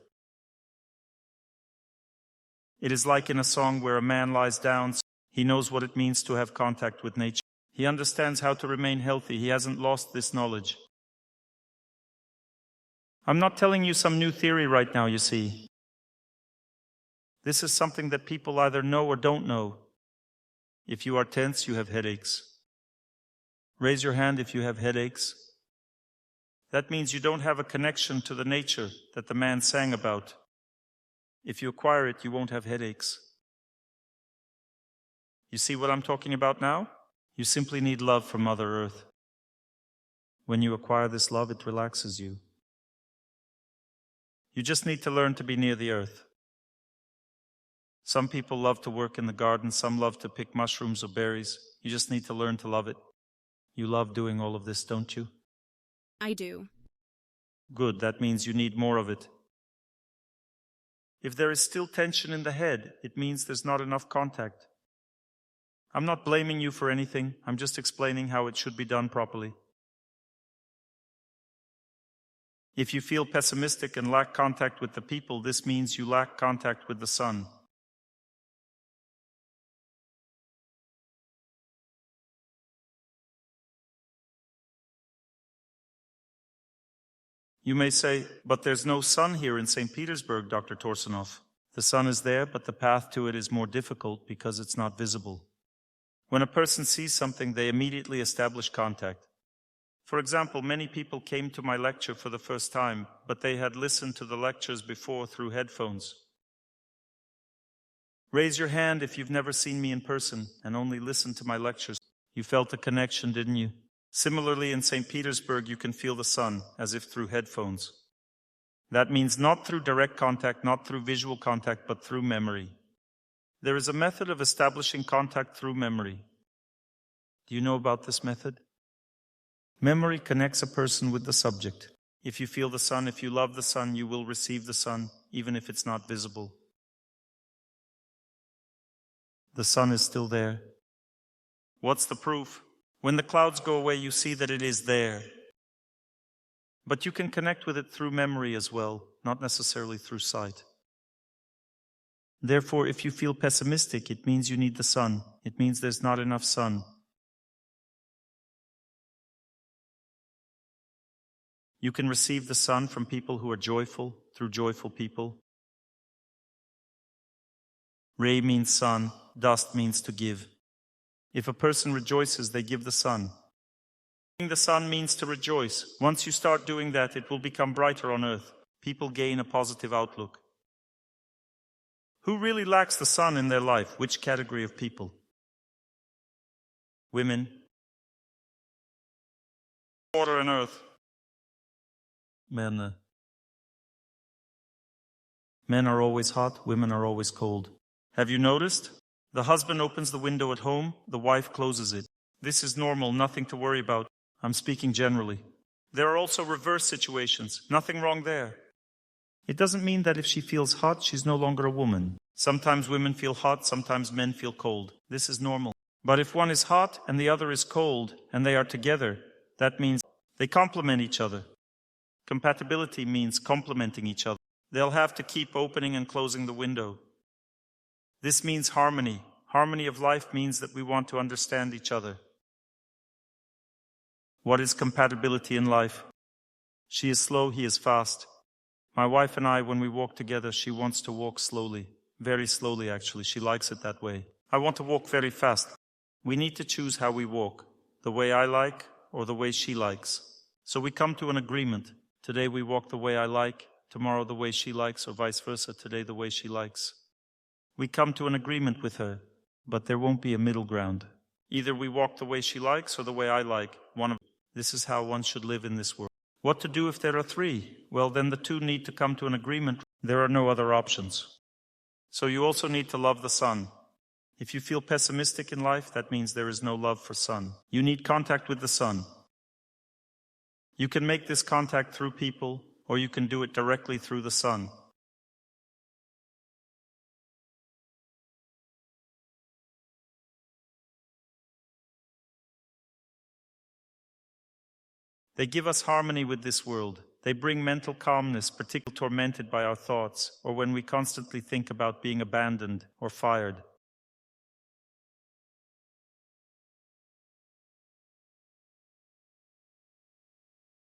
It is like in a song where a man lies down, he knows what it means to have contact with nature. He understands how to remain healthy. He hasn't lost this knowledge. I'm not telling you some new theory right now, you see. This is something that people either know or don't know. If you are tense, you have headaches. Raise your hand if you have headaches. That means you don't have a connection to the nature that the man sang about. If you acquire it, you won't have headaches. You see what I'm talking about now? You simply need love from Mother Earth. When you acquire this love, it relaxes you. You just need to learn to be near the earth. Some people love to work in the garden, some love to pick mushrooms or berries. You just need to learn to love it. You love doing all of this, don't you? I do. Good, that means you need more of it. If there is still tension in the head, it means there's not enough contact. I'm not blaming you for anything, I'm just explaining how it should be done properly. If you feel pessimistic and lack contact with the people, this means you lack contact with the sun. You may say, but there's no sun here in St. Petersburg, Dr. Torsunov. The sun is there, but the path to it is more difficult because it's not visible. When a person sees something, they immediately establish contact. For example, many people came to my lecture for the first time, but they had listened to the lectures before through headphones. Raise your hand if you've never seen me in person and only listened to my lectures. You felt a connection, didn't you? Similarly, in St. Petersburg, you can feel the sun, as if through headphones. That means not through direct contact, not through visual contact, but through memory. There is a method of establishing contact through memory. Do you know about this method? Memory connects a person with the subject. If you feel the sun, if you love the sun, you will receive the sun, even if it's not visible. The sun is still there. What's the proof? When the clouds go away, you see that it is there. But you can connect with it through memory as well, not necessarily through sight. Therefore, if you feel pessimistic, it means you need the sun. It means there's not enough sun. You can receive the sun from people who are joyful, through joyful people. Ray means sun, dust means to give. If a person rejoices, they give the sun. Giving the sun means to rejoice. Once you start doing that, it will become brighter on earth. People gain a positive outlook. Who really lacks the sun in their life? Which category of people? Women. Water and earth. Men. Men are always hot, women are always cold. Have you noticed? The husband opens the window at home, the wife closes it. This is normal, nothing to worry about. I'm speaking generally. There are also reverse situations. Nothing wrong there. It doesn't mean that if she feels hot, she's no longer a woman. Sometimes women feel hot, sometimes men feel cold. This is normal. But if one is hot and the other is cold, and they are together, that means they complement each other. Compatibility means complementing each other. They'll have to keep opening and closing the window. This means harmony. Harmony of life means that we want to understand each other. What is compatibility in life? She is slow, he is fast. My wife and I, when we walk together, she wants to walk slowly. Very slowly, actually. She likes it that way. I want to walk very fast. We need to choose how we walk. The way I like or the way she likes. So we come to an agreement. Today we walk the way I like. Tomorrow the way she likes, or vice versa. Today the way she likes. We come to an agreement with her, but there won't be a middle ground. Either we walk the way she likes or the way I like. This is how one should live in this world. What to do if there are three? Well, then the two need to come to an agreement. There are no other options. So you also need to love the sun. If you feel pessimistic in life, that means there is no love for sun. You need contact with the sun. You can make this contact through people, or you can do it directly through the sun. They give us harmony with this world. They bring mental calmness, particularly tormented by our thoughts, or when we constantly think about being abandoned or fired.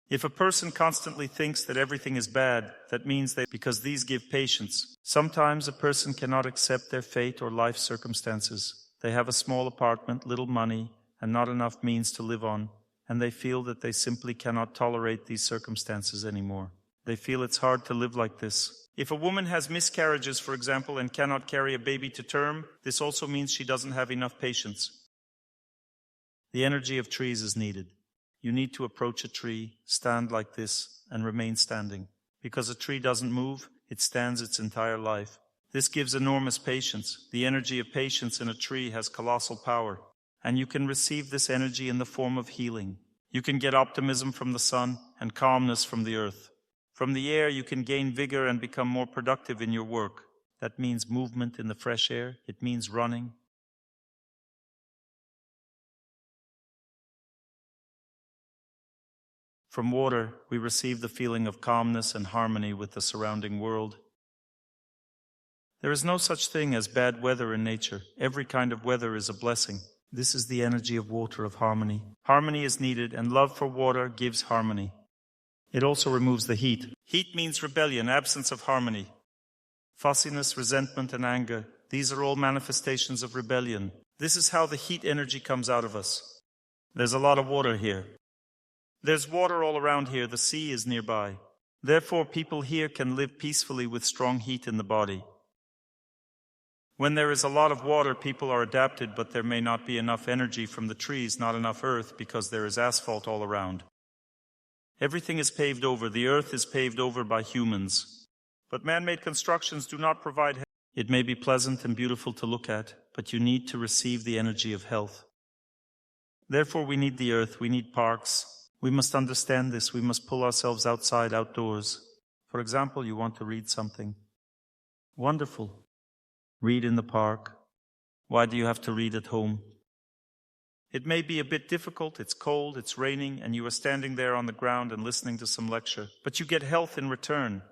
If a person constantly thinks that everything is bad, that means because these give patience. Sometimes a person cannot accept their fate or life circumstances. They have a small apartment, little money, and not enough means to live on. And they feel that they simply cannot tolerate these circumstances anymore. They feel it's hard to live like this. If a woman has miscarriages, for example, and cannot carry a baby to term, this also means she doesn't have enough patience. The energy of trees is needed. You need to approach a tree, stand like this, and remain standing. Because a tree doesn't move, it stands its entire life. This gives enormous patience. The energy of patience in a tree has colossal power. And you can receive this energy in the form of healing. You can get optimism from the sun and calmness from the earth. From the air, you can gain vigor and become more productive in your work. That means movement in the fresh air. It means running. From water, we receive the feeling of calmness and harmony with the surrounding world. There is no such thing as bad weather in nature. Every kind of weather is a blessing. This is the energy of water, of harmony. Harmony is needed, and love for water gives harmony. It also removes the heat. Heat means rebellion, absence of harmony. Fussiness, resentment, and anger. These are all manifestations of rebellion. This is how the heat energy comes out of us. There's a lot of water here. There's water all around here. The sea is nearby. Therefore, people here can live peacefully with strong heat in the body. When there is a lot of water, people are adapted, but there may not be enough energy from the trees, not enough earth, because there is asphalt all around. Everything is paved over. The earth is paved over by humans. But man-made constructions do not provide health. It may be pleasant and beautiful to look at, but you need to receive the energy of health. Therefore, we need the earth. We need parks. We must understand this. We must pull ourselves outside, outdoors. For example, you want to read something. Wonderful. Read in the park. Why do you have to read at home? It may be a bit difficult, it's cold, it's raining, and you are standing there on the ground and listening to some lecture, but you get health in return.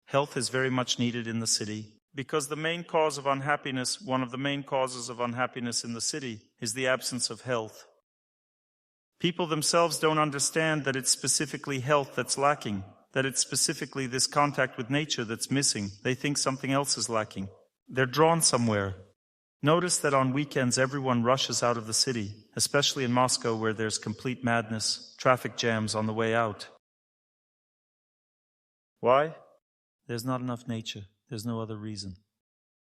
Health is very much needed in the city, because the main cause of unhappiness, one of the main causes of unhappiness in the city, is the absence of health. People themselves don't understand that it's specifically health that's lacking, that it's specifically this contact with nature that's missing. They think something else is lacking. They're drawn somewhere. Notice that on weekends everyone rushes out of the city, especially in Moscow where there's complete madness, traffic jams on the way out. Why? There's not enough nature. There's no other reason.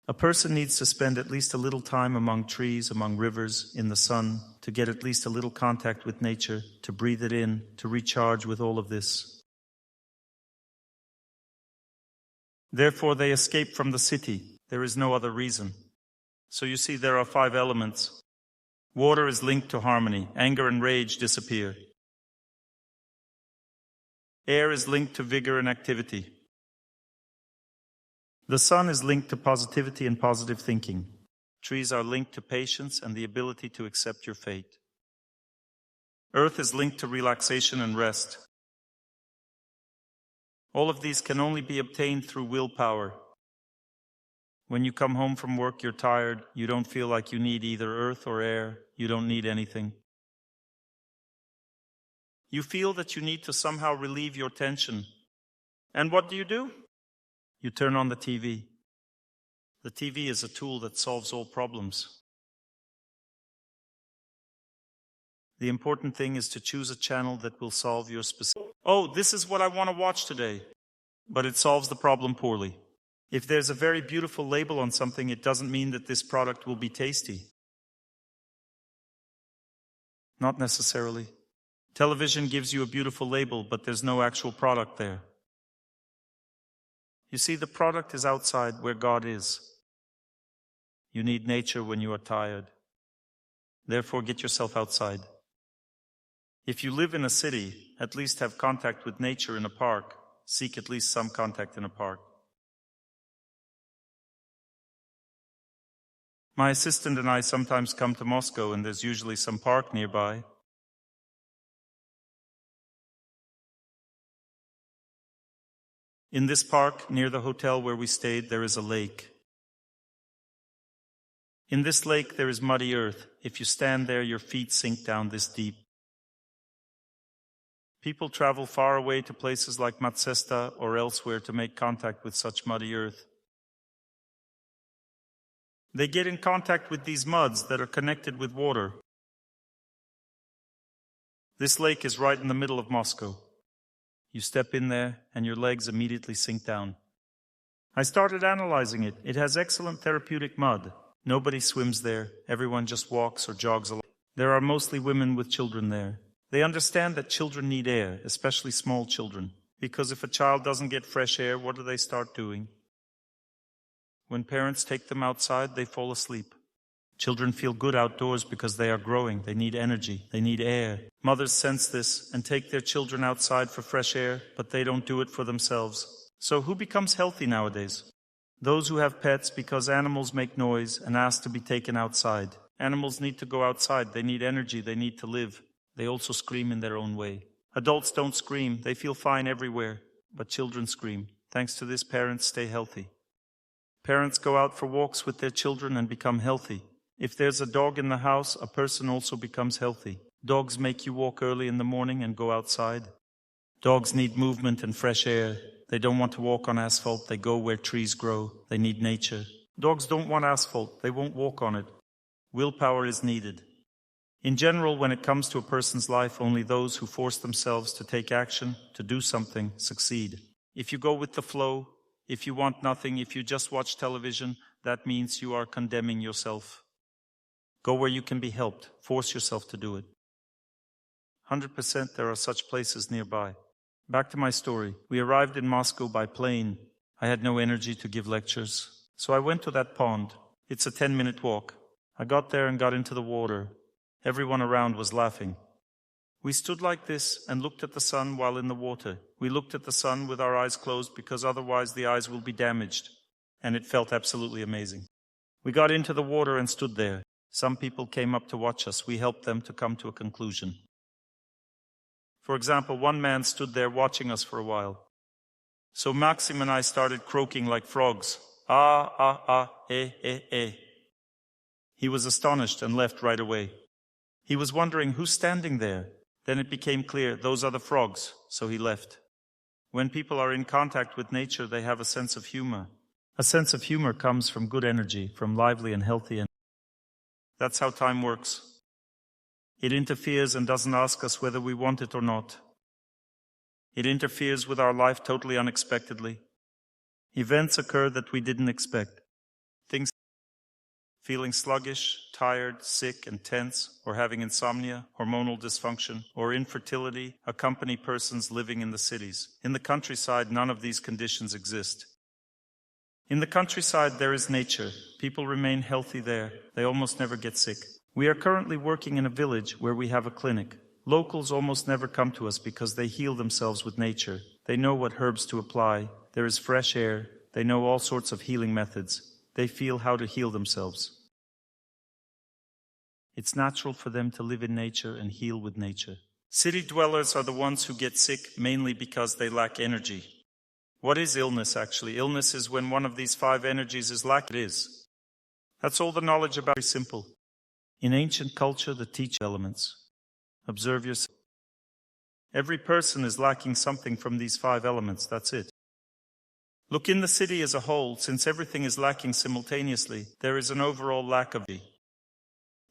A person needs to spend at least a little time among trees, among rivers, in the sun, to get at least a little contact with nature, to breathe it in, to recharge with all of this. Therefore, they escape from the city. There is no other reason. So you see, there are 5 elements. Water is linked to harmony. Anger and rage disappear. Air is linked to vigor and activity. The sun is linked to positivity and positive thinking. Trees are linked to patience and the ability to accept your fate. Earth is linked to relaxation and rest. All of these can only be obtained through willpower. When you come home from work, you're tired. You don't feel like you need either earth or air. You don't need anything. You feel that you need to somehow relieve your tension. And what do? You turn on the TV. The TV is a tool that solves all problems. The important thing is to choose a channel that will solve your specific... Oh, this is what I want to watch today. But it solves the problem poorly. If there's a very beautiful label on something, it doesn't mean that this product will be tasty. Not necessarily. Television gives you a beautiful label, but there's no actual product there. You see, the product is outside where God is. You need nature when you are tired. Therefore, get yourself outside. If you live in a city, at least have contact with nature in a park. Seek at least some contact in a park. My assistant and I sometimes come to Moscow, and there's usually some park nearby. In this park, near the hotel where we stayed, there is a lake. In this lake, there is muddy earth. If you stand there, your feet sink down this deep. People travel far away to places like Matsesta or elsewhere to make contact with such muddy earth. They get in contact with these muds that are connected with water. This lake is right in the middle of Moscow. You step in there and your legs immediately sink down. I started analyzing it. It has excellent therapeutic mud. Nobody swims there. Everyone just walks or jogs along. There are mostly women with children there. They understand that children need air, especially small children. Because if a child doesn't get fresh air, what do they start doing? When parents take them outside, they fall asleep. Children feel good outdoors because they are growing. They need energy. They need air. Mothers sense this and take their children outside for fresh air, but they don't do it for themselves. So who becomes healthy nowadays? Those who have pets, because animals make noise and ask to be taken outside. Animals need to go outside. They need energy. They need to live. They also scream in their own way. Adults don't scream. They feel fine everywhere. But children scream. Thanks to this, parents stay healthy. Parents go out for walks with their children and become healthy. If there's a dog in the house, a person also becomes healthy. Dogs make you walk early in the morning and go outside. Dogs need movement and fresh air. They don't want to walk on asphalt. They go where trees grow. They need nature. Dogs don't want asphalt. They won't walk on it. Willpower is needed. In general, when it comes to a person's life, only those who force themselves to take action, to do something, succeed. If you go with the flow, if you want nothing, if you just watch television, that means you are condemning yourself. Go where you can be helped. Force yourself to do it. 100% there are such places nearby. Back to my story. We arrived in Moscow by plane. I had no energy to give lectures. So I went to that pond. It's a 10-minute walk. I got there and got into the water. Everyone around was laughing. We stood like this and looked at the sun while in the water. We looked at the sun with our eyes closed because otherwise the eyes will be damaged. And it felt absolutely amazing. We got into the water and stood there. Some people came up to watch us. We helped them to come to a conclusion. For example, one man stood there watching us for a while. So Maxim and I started croaking like frogs. Ah, ah, ah, eh, eh, eh. He was astonished and left right away. He was wondering who's standing there. Then it became clear, those are the frogs, so he left. When people are in contact with nature, they have a sense of humor. A sense of humor comes from good energy, from lively and healthy energy. That's how time works. It interferes and doesn't ask us whether we want it or not. It interferes with our life totally unexpectedly. Events occur that we didn't expect. Things feeling sluggish, tired, sick, and tense, or having insomnia, hormonal dysfunction, or infertility accompany persons living in the cities. In the countryside, none of these conditions exist. In the countryside, there is nature. People remain healthy there. They almost never get sick. We are currently working in a village where we have a clinic. Locals almost never come to us because they heal themselves with nature. They know what herbs to apply. There is fresh air. They know all sorts of healing methods. They feel how to heal themselves. It's natural for them to live in nature and heal with nature. City dwellers are the ones who get sick mainly because they lack energy. What is illness actually? Illness is when one of these 5 energies is lacking. It is. That's all the knowledge about. Very simple. In ancient culture, the teach elements. Observe yourself. Every person is lacking something from these 5 elements. That's it. Look in the city as a whole. Since everything is lacking simultaneously, there is an overall lack of.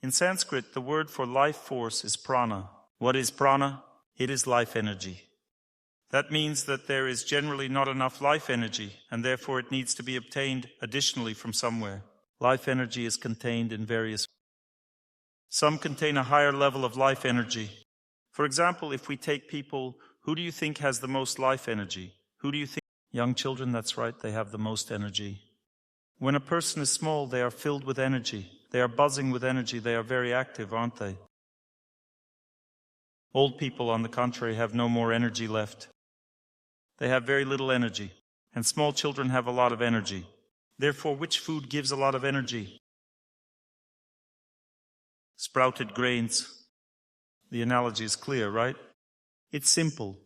In Sanskrit, the word for life force is prana. What is prana? It is life energy. That means that there is generally not enough life energy, and therefore it needs to be obtained additionally from somewhere. Life energy is contained in various. Some contain a higher level of life energy. For example, if we take people, who do you think has the most life energy? Who do you think? Young children, that's right, they have the most energy. When a person is small, they are filled with energy. They are buzzing with energy. They are very active, aren't they? Old people, on the contrary, have no more energy left. They have very little energy. And small children have a lot of energy. Therefore, which food gives a lot of energy? Sprouted grains. The analogy is clear, right? It's simple.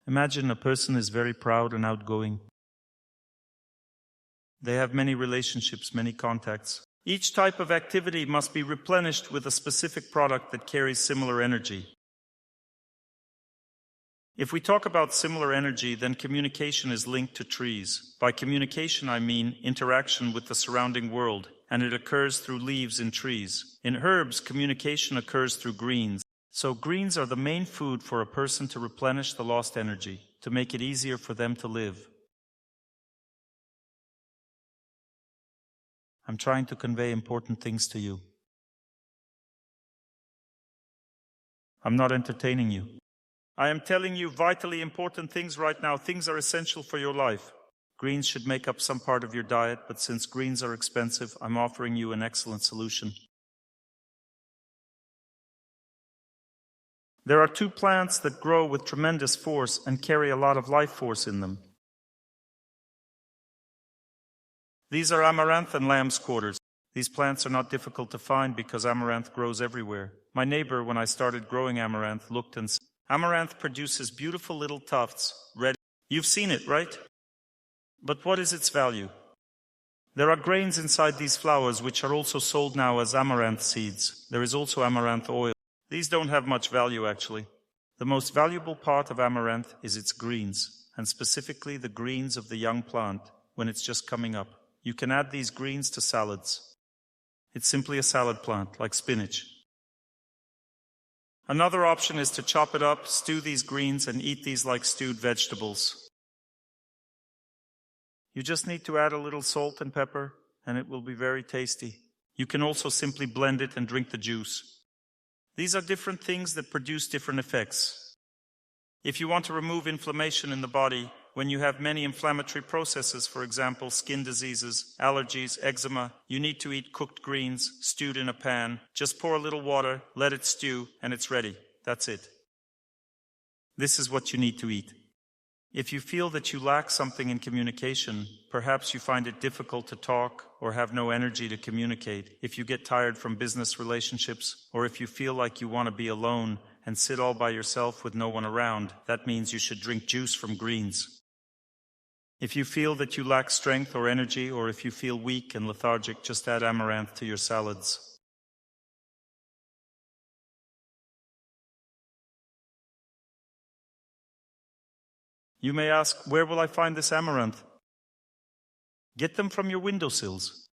Imagine a person is very proud and outgoing. They have many relationships, many contacts. Each type of activity must be replenished with a specific product that carries similar energy. If we talk about similar energy, then communication is linked to trees. By communication, I mean interaction with the surrounding world, and it occurs through leaves in trees. In herbs, communication occurs through greens. So greens are the main food for a person to replenish the lost energy, to make it easier for them to live. I'm trying to convey important things to you. I'm not entertaining you. I am telling you vitally important things right now. Things are essential for your life. Greens should make up some part of your diet, but since greens are expensive, I'm offering you an excellent solution. There are 2 plants that grow with tremendous force and carry a lot of life force in them. These are amaranth and lamb's quarters. These plants are not difficult to find because amaranth grows everywhere. My neighbor, when I started growing amaranth, looked and said, "Amaranth produces beautiful little tufts, red." You've seen it, right? But what is its value? There are grains inside these flowers which are also sold now as amaranth seeds. There is also amaranth oil. These don't have much value, actually. The most valuable part of amaranth is its greens, and specifically the greens of the young plant when it's just coming up. You can add these greens to salads. It's simply a salad plant, like spinach. Another option is to chop it up, stew these greens, and eat these like stewed vegetables. You just need to add a little salt and pepper, and it will be very tasty. You can also simply blend it and drink the juice. These are different things that produce different effects. If you want to remove inflammation in the body, when you have many inflammatory processes, for example, skin diseases, allergies, eczema, you need to eat cooked greens, stewed in a pan. Just pour a little water, let it stew, and it's ready. That's it. This is what you need to eat. If you feel that you lack something in communication, perhaps you find it difficult to talk or have no energy to communicate, if you get tired from business relationships, or if you feel like you want to be alone and sit all by yourself with no one around, that means you should drink juice from greens. If you feel that you lack strength or energy, or if you feel weak and lethargic, just add amaranth to your salads. You may ask, where will I find this amaranth? Get them from your windowsills.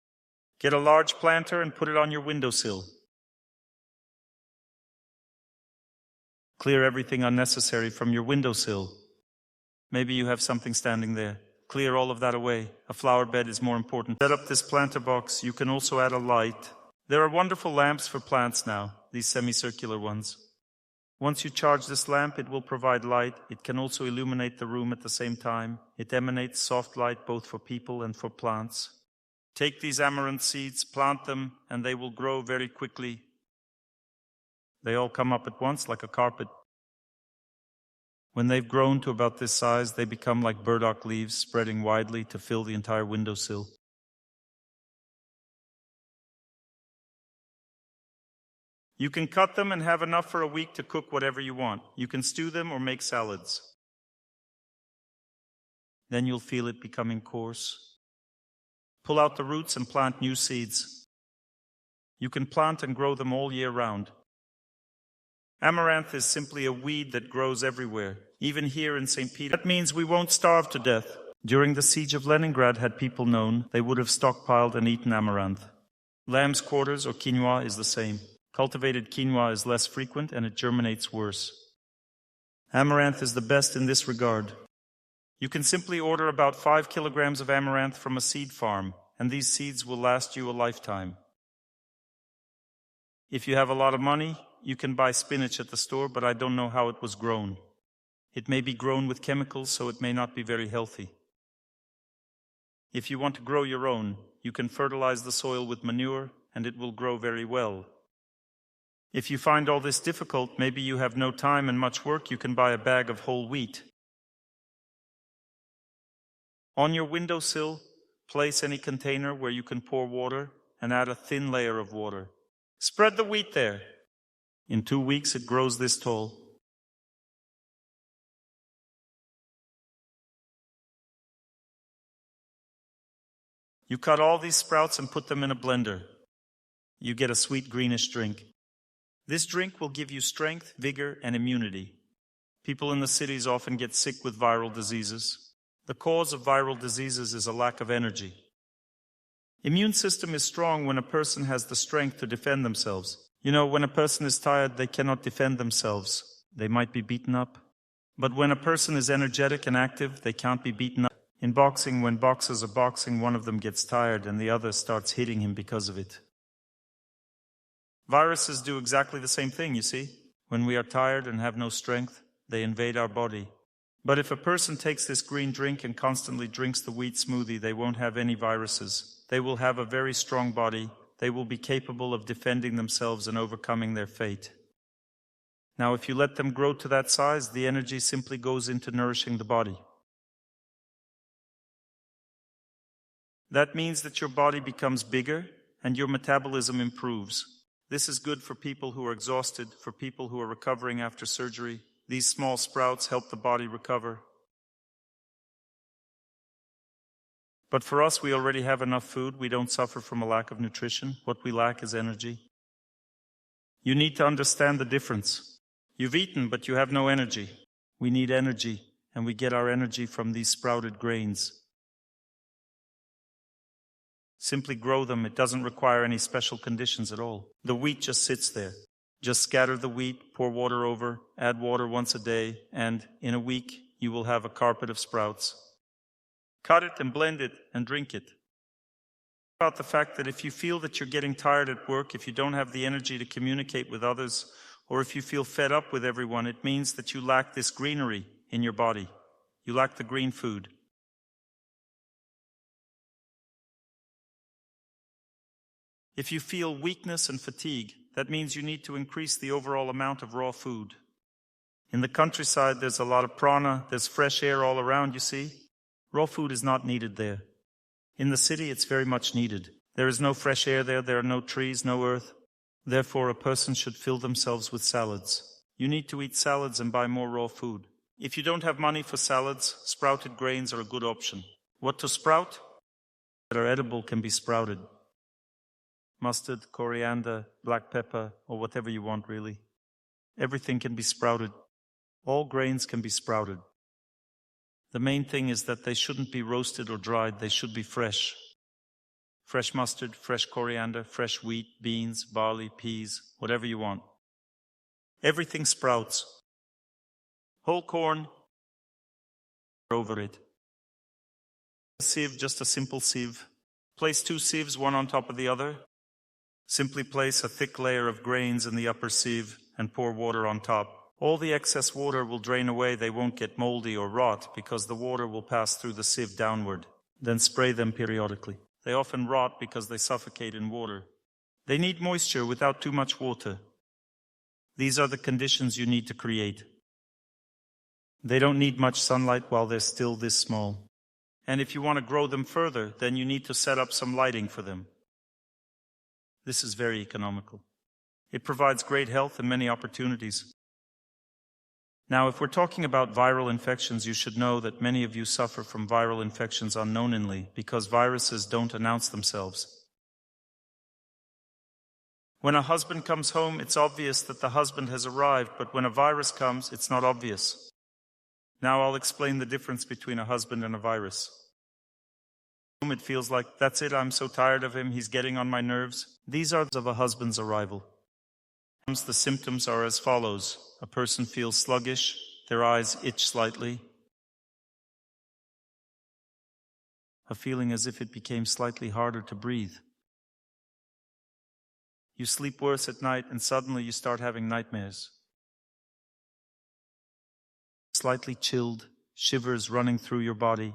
Get a large planter and put it on your windowsill. Clear everything unnecessary from your windowsill. Maybe you have something standing there. Clear all of that away. A flower bed is more important. Set up this planter box. You can also add a light. There are wonderful lamps for plants now, these semicircular ones. Once you charge this lamp, it will provide light. It can also illuminate the room at the same time. It emanates soft light both for people and for plants. Take these amaranth seeds, plant them, and they will grow very quickly. They all come up at once like a carpet. When they've grown to about this size, they become like burdock leaves spreading widely to fill the entire windowsill. You can cut them and have enough for a week to cook whatever you want. You can stew them or make salads. Then you'll feel it becoming coarse. Pull out the roots and plant new seeds. You can plant and grow them all year round. Amaranth is simply a weed that grows everywhere, even here in St. Peter. That means we won't starve to death. During the siege of Leningrad, had people known, they would have stockpiled and eaten amaranth. Lamb's quarters or quinoa is the same. Cultivated quinoa is less frequent and it germinates worse. Amaranth is the best in this regard. You can simply order about 5 kilograms of amaranth from a seed farm, and these seeds will last you a lifetime. If you have a lot of money, you can buy spinach at the store, but I don't know how it was grown. It may be grown with chemicals, so it may not be very healthy. If you want to grow your own, you can fertilize the soil with manure, and it will grow very well. If you find all this difficult, maybe you have no time and much work, you can buy a bag of whole wheat. On your windowsill, place any container where you can pour water and add a thin layer of water. Spread the wheat there. In 2 weeks, it grows this tall. You cut all these sprouts and put them in a blender. You get a sweet greenish drink. This drink will give you strength, vigor, and immunity. People in the cities often get sick with viral diseases. The cause of viral diseases is a lack of energy. Immune system is strong when a person has the strength to defend themselves. You know, when a person is tired, they cannot defend themselves. They might be beaten up. But when a person is energetic and active, they can't be beaten up. In boxing, when boxers are boxing, one of them gets tired and the other starts hitting him because of it. Viruses do exactly the same thing, you see. When we are tired and have no strength, they invade our body. But if a person takes this green drink and constantly drinks the wheat smoothie, they won't have any viruses. They will have a very strong body. They will be capable of defending themselves and overcoming their fate. Now, if you let them grow to that size, the energy simply goes into nourishing the body. That means that your body becomes bigger and your metabolism improves. This is good for people who are exhausted, for people who are recovering after surgery. These small sprouts help the body recover. But for us, we already have enough food. We don't suffer from a lack of nutrition. What we lack is energy. You need to understand the difference. You've eaten, but you have no energy. We need energy, and we get our energy from these sprouted grains. Simply grow them. It doesn't require any special conditions at all. The wheat just sits there. Just scatter the wheat, pour water over, add water once a day, and in a week you will have a carpet of sprouts. Cut it and blend it and drink it. About the fact that if you feel that you're getting tired at work, if you don't have the energy to communicate with others, or if you feel fed up with everyone, it means that you lack this greenery in your body. You lack the green food. If you feel weakness and fatigue, that means you need to increase the overall amount of raw food. In the countryside, there's a lot of prana, there's fresh air all around, you see. Raw food is not needed there. In the city, it's very much needed. There is no fresh air there are no trees, no earth. Therefore, a person should fill themselves with salads. You need to eat salads and buy more raw food. If you don't have money for salads, sprouted grains are a good option. What to sprout? That are edible can be sprouted. Mustard, coriander, black pepper, or whatever you want really. Everything can be sprouted. All grains can be sprouted. The main thing is that they shouldn't be roasted or dried, they should be fresh. Fresh mustard, fresh coriander, fresh wheat, beans, barley, peas, whatever you want. Everything sprouts. Whole corn, over it. A sieve, just a simple sieve. Place 2 sieves, one on top of the other. Simply place a thick layer of grains in the upper sieve and pour water on top. All the excess water will drain away. They won't get moldy or rot because the water will pass through the sieve downward. Then spray them periodically. They often rot because they suffocate in water. They need moisture without too much water. These are the conditions you need to create. They don't need much sunlight while they're still this small. And if you want to grow them further, then you need to set up some lighting for them. This is very economical. It provides great health and many opportunities. Now, if we're talking about viral infections, you should know that many of you suffer from viral infections unknowingly because viruses don't announce themselves. When a husband comes home, it's obvious that the husband has arrived, but when a virus comes, it's not obvious. Now I'll explain the difference between a husband and a virus. It feels like, that's it, I'm so tired of him, he's getting on my nerves. These are of a husband's arrival. The symptoms are as follows. A person feels sluggish, their eyes itch slightly, a feeling as if it became slightly harder to breathe. You sleep worse at night and suddenly you start having nightmares. Slightly chilled, shivers running through your body.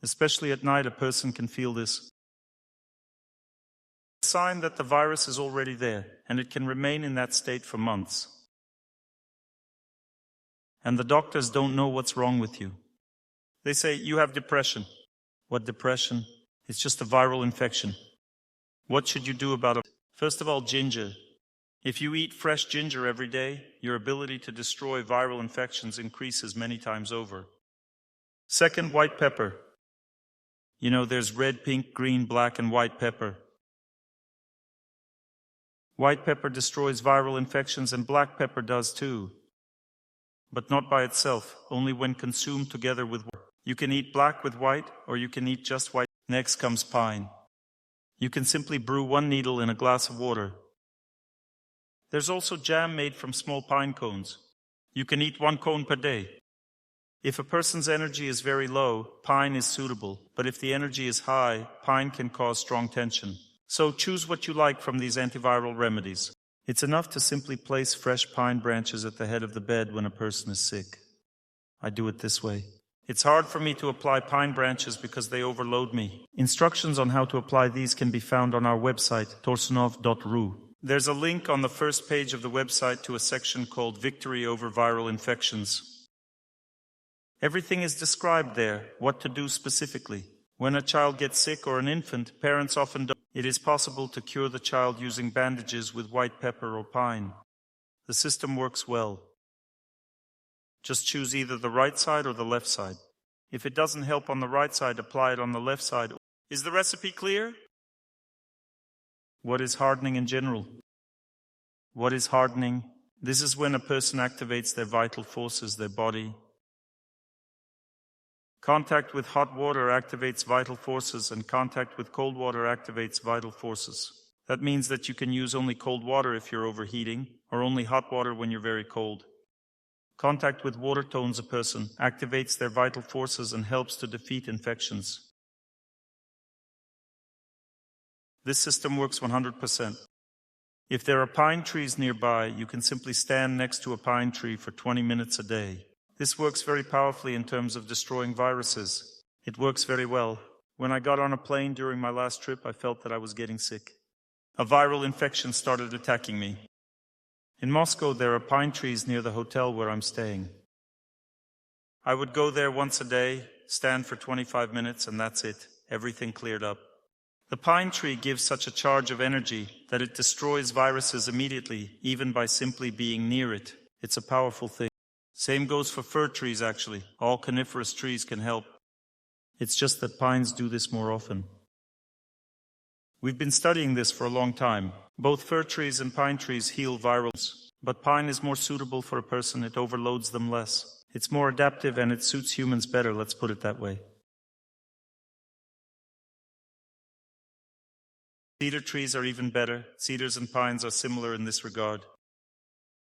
Especially at night, a person can feel this. A sign that the virus is already there, and it can remain in that state for months. And the doctors don't know what's wrong with you. They say, you have depression. What depression? It's just a viral infection. What should you do about it? First of all, ginger. If you eat fresh ginger every day, your ability to destroy viral infections increases many times over. Second, white pepper. You know, there's red, pink, green, black, and white pepper. White pepper destroys viral infections and black pepper does too. But not by itself, only when consumed together with white. You can eat black with white, or you can eat just white. Next comes pine. You can simply brew 1 needle in a glass of water. There's also jam made from small pine cones. You can eat 1 cone per day. If a person's energy is very low, pine is suitable, but if the energy is high, pine can cause strong tension. So choose what you like from these antiviral remedies. It's enough to simply place fresh pine branches at the head of the bed when a person is sick. I do it this way. It's hard for me to apply pine branches because they overload me. Instructions on how to apply these can be found on our website, torsunov.ru. There's a link on the first page of the website to a section called Victory Over Viral Infections. Everything is described there, what to do specifically. When a child gets sick or an infant, parents often don't. It is possible to cure the child using bandages with white pepper or pine. The system works well. Just choose either the right side or the left side. If it doesn't help on the right side, apply it on the left side. Is the recipe clear? What is hardening in general? What is hardening? This is when a person activates their vital forces, their body. Contact with hot water activates vital forces, and contact with cold water activates vital forces. That means that you can use only cold water if you're overheating, or only hot water when you're very cold. Contact with water tones a person, activates their vital forces, and helps to defeat infections. This system works 100%. If there are pine trees nearby, you can simply stand next to a pine tree for 20 minutes a day. This works very powerfully in terms of destroying viruses. It works very well. When I got on a plane during my last trip, I felt that I was getting sick. A viral infection started attacking me. In Moscow, there are pine trees near the hotel where I'm staying. I would go there once a day, stand for 25 minutes, and that's it. Everything cleared up. The pine tree gives such a charge of energy that it destroys viruses immediately, even by simply being near it. It's a powerful thing. Same goes for fir trees, actually. All coniferous trees can help. It's just that pines do this more often. We've been studying this for a long time. Both fir trees and pine trees heal virals, but pine is more suitable for a person. It overloads them less. It's more adaptive and it suits humans better, let's put it that way. Cedar trees are even better. Cedars and pines are similar in this regard.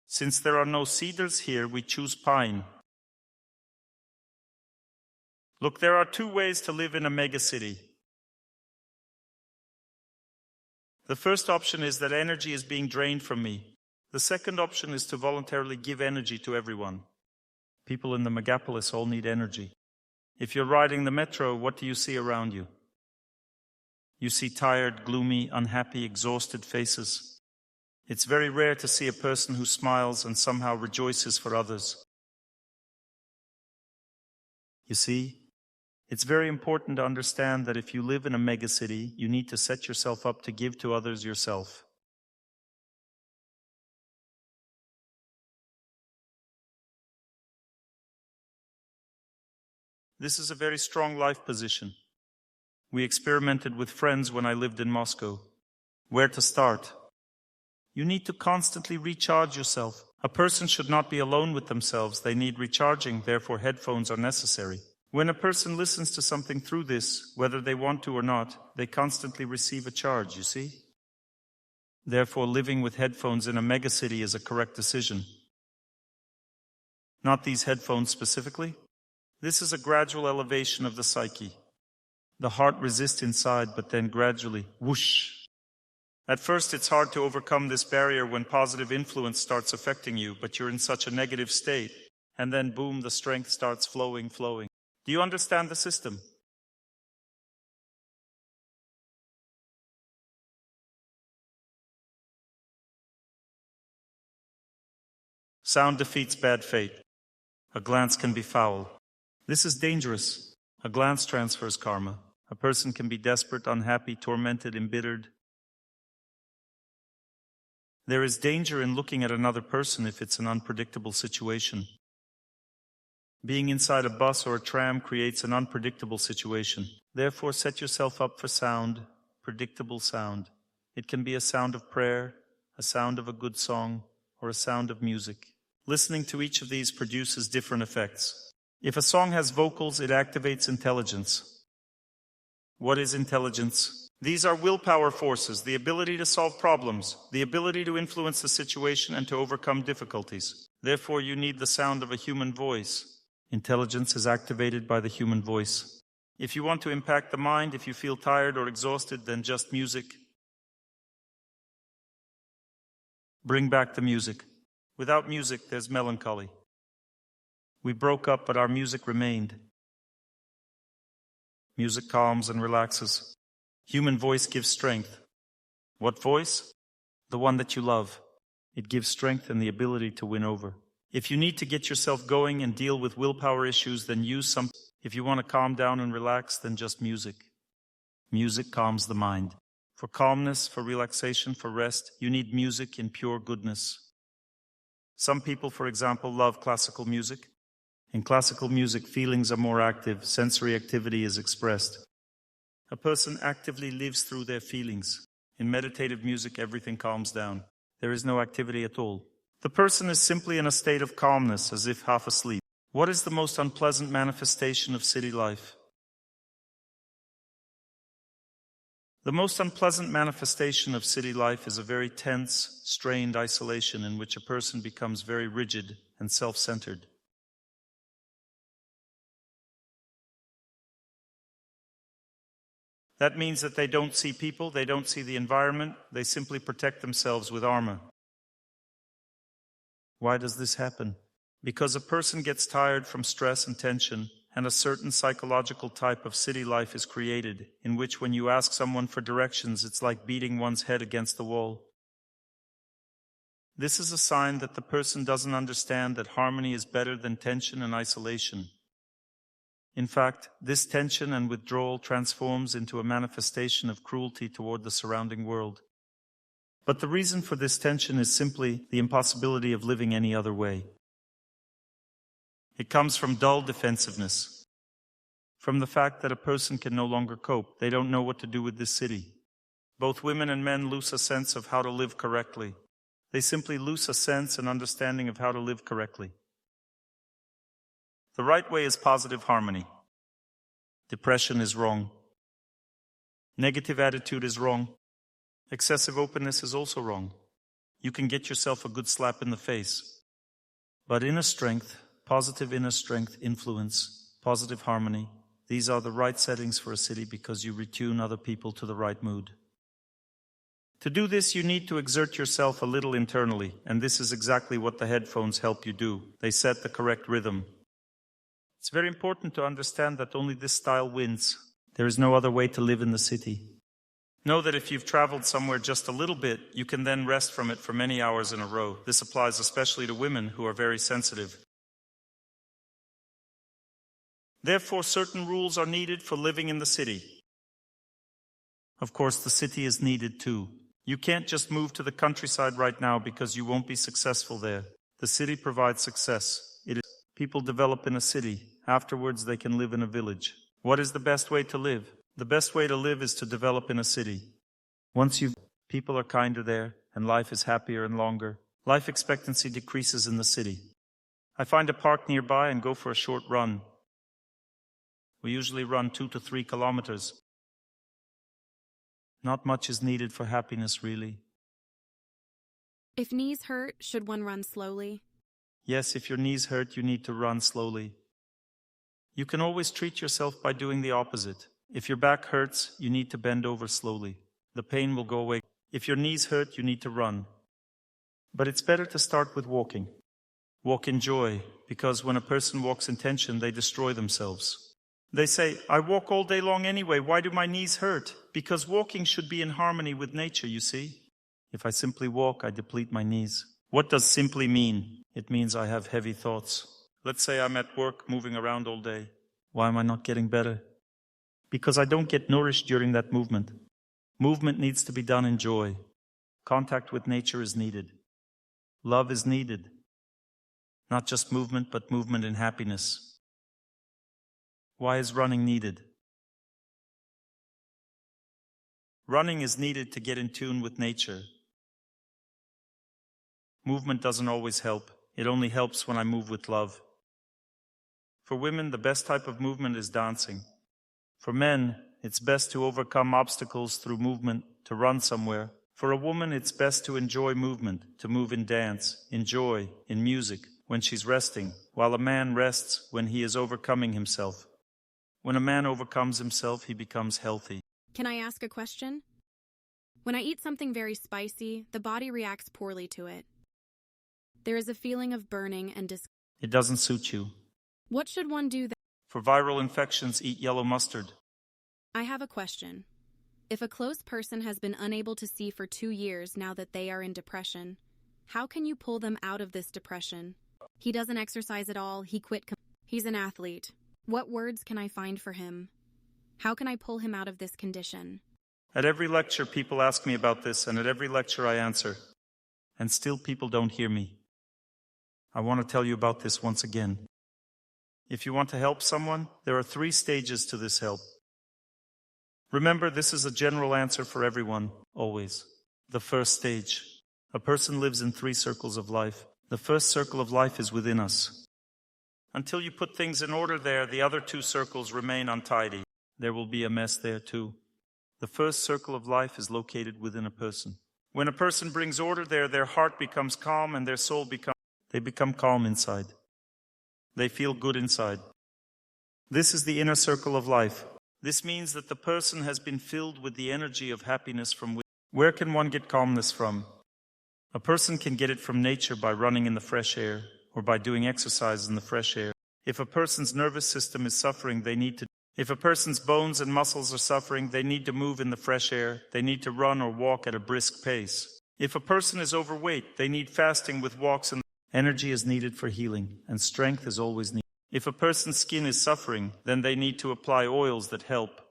Since there are no cedars here, we choose pine. Look, there are two ways to live in a megacity. The first option is that energy is being drained from me. The second option is to voluntarily give energy to everyone. People in the megapolis all need energy. If you're riding the metro, what do you see around you? You see tired, gloomy, unhappy, exhausted faces. It's very rare to see a person who smiles and somehow rejoices for others. You see, it's very important to understand that if you live in a megacity, you need to set yourself up to give to others yourself. This is a very strong life position. We experimented with friends when I lived in Moscow. Where to start? You need to constantly recharge yourself. A person should not be alone with themselves. They need recharging, therefore headphones are necessary. When a person listens to something through this, whether they want to or not, they constantly receive a charge, you see? Therefore, living with headphones in a megacity is a correct decision. Not these headphones specifically. This is a gradual elevation of the psyche. The heart resists inside, but then gradually, whoosh. At first, it's hard to overcome this barrier when positive influence starts affecting you, but you're in such a negative state, and then boom, the strength starts flowing. Do you understand the system? Sound defeats bad fate. A glance can be foul. This is dangerous. A glance transfers karma. A person can be desperate, unhappy, tormented, embittered. There is danger in looking at another person if it's an unpredictable situation. Being inside a bus or a tram creates an unpredictable situation. Therefore, set yourself up for sound, predictable sound. It can be a sound of prayer, a sound of a good song, or a sound of music. Listening to each of these produces different effects. If a song has vocals, it activates intelligence. What is intelligence? These are willpower forces, the ability to solve problems, the ability to influence the situation and to overcome difficulties. Therefore, you need the sound of a human voice. Intelligence is activated by the human voice. If you want to impact the mind, if you feel tired or exhausted, then just music. Bring back the music. Without music, there's melancholy. We broke up, but our music remained. Music calms and relaxes. Human voice gives strength. What voice? The one that you love. It gives strength and the ability to win over. If you need to get yourself going and deal with willpower issues, then use some. If you want to calm down and relax, then just music. Music calms the mind. For calmness, for relaxation, for rest, you need music in pure goodness. Some people, for example, love classical music. In classical music, feelings are more active, sensory activity is expressed. A person actively lives through their feelings. In meditative music, everything calms down. There is no activity at all. The person is simply in a state of calmness, as if half asleep. What is the most unpleasant manifestation of city life? The most unpleasant manifestation of city life is a very tense, strained isolation in which a person becomes very rigid and self-centered. That means that they don't see people, they don't see the environment, they simply protect themselves with armor. Why does this happen? Because a person gets tired from stress and tension, and a certain psychological type of city life is created, in which when you ask someone for directions, it's like beating one's head against the wall. This is a sign that the person doesn't understand that harmony is better than tension and isolation. In fact, this tension and withdrawal transforms into a manifestation of cruelty toward the surrounding world. But the reason for this tension is simply the impossibility of living any other way. It comes from dull defensiveness, from the fact that a person can no longer cope. They don't know what to do with this city. Both women and men lose a sense of how to live correctly. They simply lose a sense and understanding of how to live correctly. The right way is positive harmony. Depression is wrong. Negative attitude is wrong. Excessive openness is also wrong. You can get yourself a good slap in the face. But inner strength, positive inner strength, influence, positive harmony, these are the right settings for a city because you retune other people to the right mood. To do this, you need to exert yourself a little internally, and this is exactly what the headphones help you do. They set the correct rhythm. It's very important to understand that only this style wins. There is no other way to live in the city. Know that if you've traveled somewhere just a little bit, you can then rest from it for many hours in a row. This applies especially to women who are very sensitive. Therefore, certain rules are needed for living in the city. Of course, the city is needed too. You can't just move to the countryside right now because you won't be successful there. The city provides success. People develop in a city. Afterwards, they can live in a village. What is the best way to live? The best way to live is to develop in a city. People are kinder there, and life is happier and longer. Life expectancy decreases in the city. I find a park nearby and go for a short run. We usually run 2 to 3 kilometers. Not much is needed for happiness, really. If knees hurt, should one run slowly? Yes, if your knees hurt, you need to run slowly. You can always treat yourself by doing the opposite. If your back hurts, you need to bend over slowly. The pain will go away. If your knees hurt, you need to run. But it's better to start with walking. Walk in joy, because when a person walks in tension, they destroy themselves. They say, I walk all day long anyway, why do my knees hurt? Because walking should be in harmony with nature, you see. If I simply walk, I deplete my knees. What does simply mean? It means I have heavy thoughts. Let's say I'm at work, moving around all day. Why am I not getting better? Because I don't get nourished during that movement. Movement needs to be done in joy. Contact with nature is needed. Love is needed. Not just movement, but movement in happiness. Why is running needed? Running is needed to get in tune with nature. Movement doesn't always help. It only helps when I move with love. For women, the best type of movement is dancing. For men, it's best to overcome obstacles through movement, to run somewhere. For a woman, it's best to enjoy movement, to move in dance, in joy, in music, when she's resting, while a man rests when he is overcoming himself. When a man overcomes himself, he becomes healthy. Can I ask a question? When I eat something very spicy, the body reacts poorly to it. There is a feeling of burning and discomfort. It doesn't suit you. What should one do then? For viral infections, eat yellow mustard. I have a question. If a close person has been unable to see for 2 years now that they are in depression, how can you pull them out of this depression? He doesn't exercise at all. He quit. He's an athlete. What words can I find for him? How can I pull him out of this condition? At every lecture, people ask me about this, and at every lecture I answer. And still people don't hear me. I want to tell you about this once again. If you want to help someone, there are 3 stages to this help. Remember, this is a general answer for everyone, always. The first stage. A person lives in 3 circles of life. The first circle of life is within us. Until you put things in order there, the other 2 circles remain untidy. There will be a mess there too. The first circle of life is located within a person. When a person brings order there, their heart becomes calm and their soul they become calm inside. They feel good inside. This is the inner circle of life. This means that the person has been filled with the energy of happiness from within. Where can one get calmness from? A person can get it from nature by running in the fresh air or by doing exercise in the fresh air. If a person's nervous system is suffering, if a person's bones and muscles are suffering, they need to move in the fresh air. They need to run or walk at a brisk pace. If a person is overweight, they need fasting with walks and energy is needed for healing, and strength is always needed. If a person's skin is suffering, then they need to apply oils that help.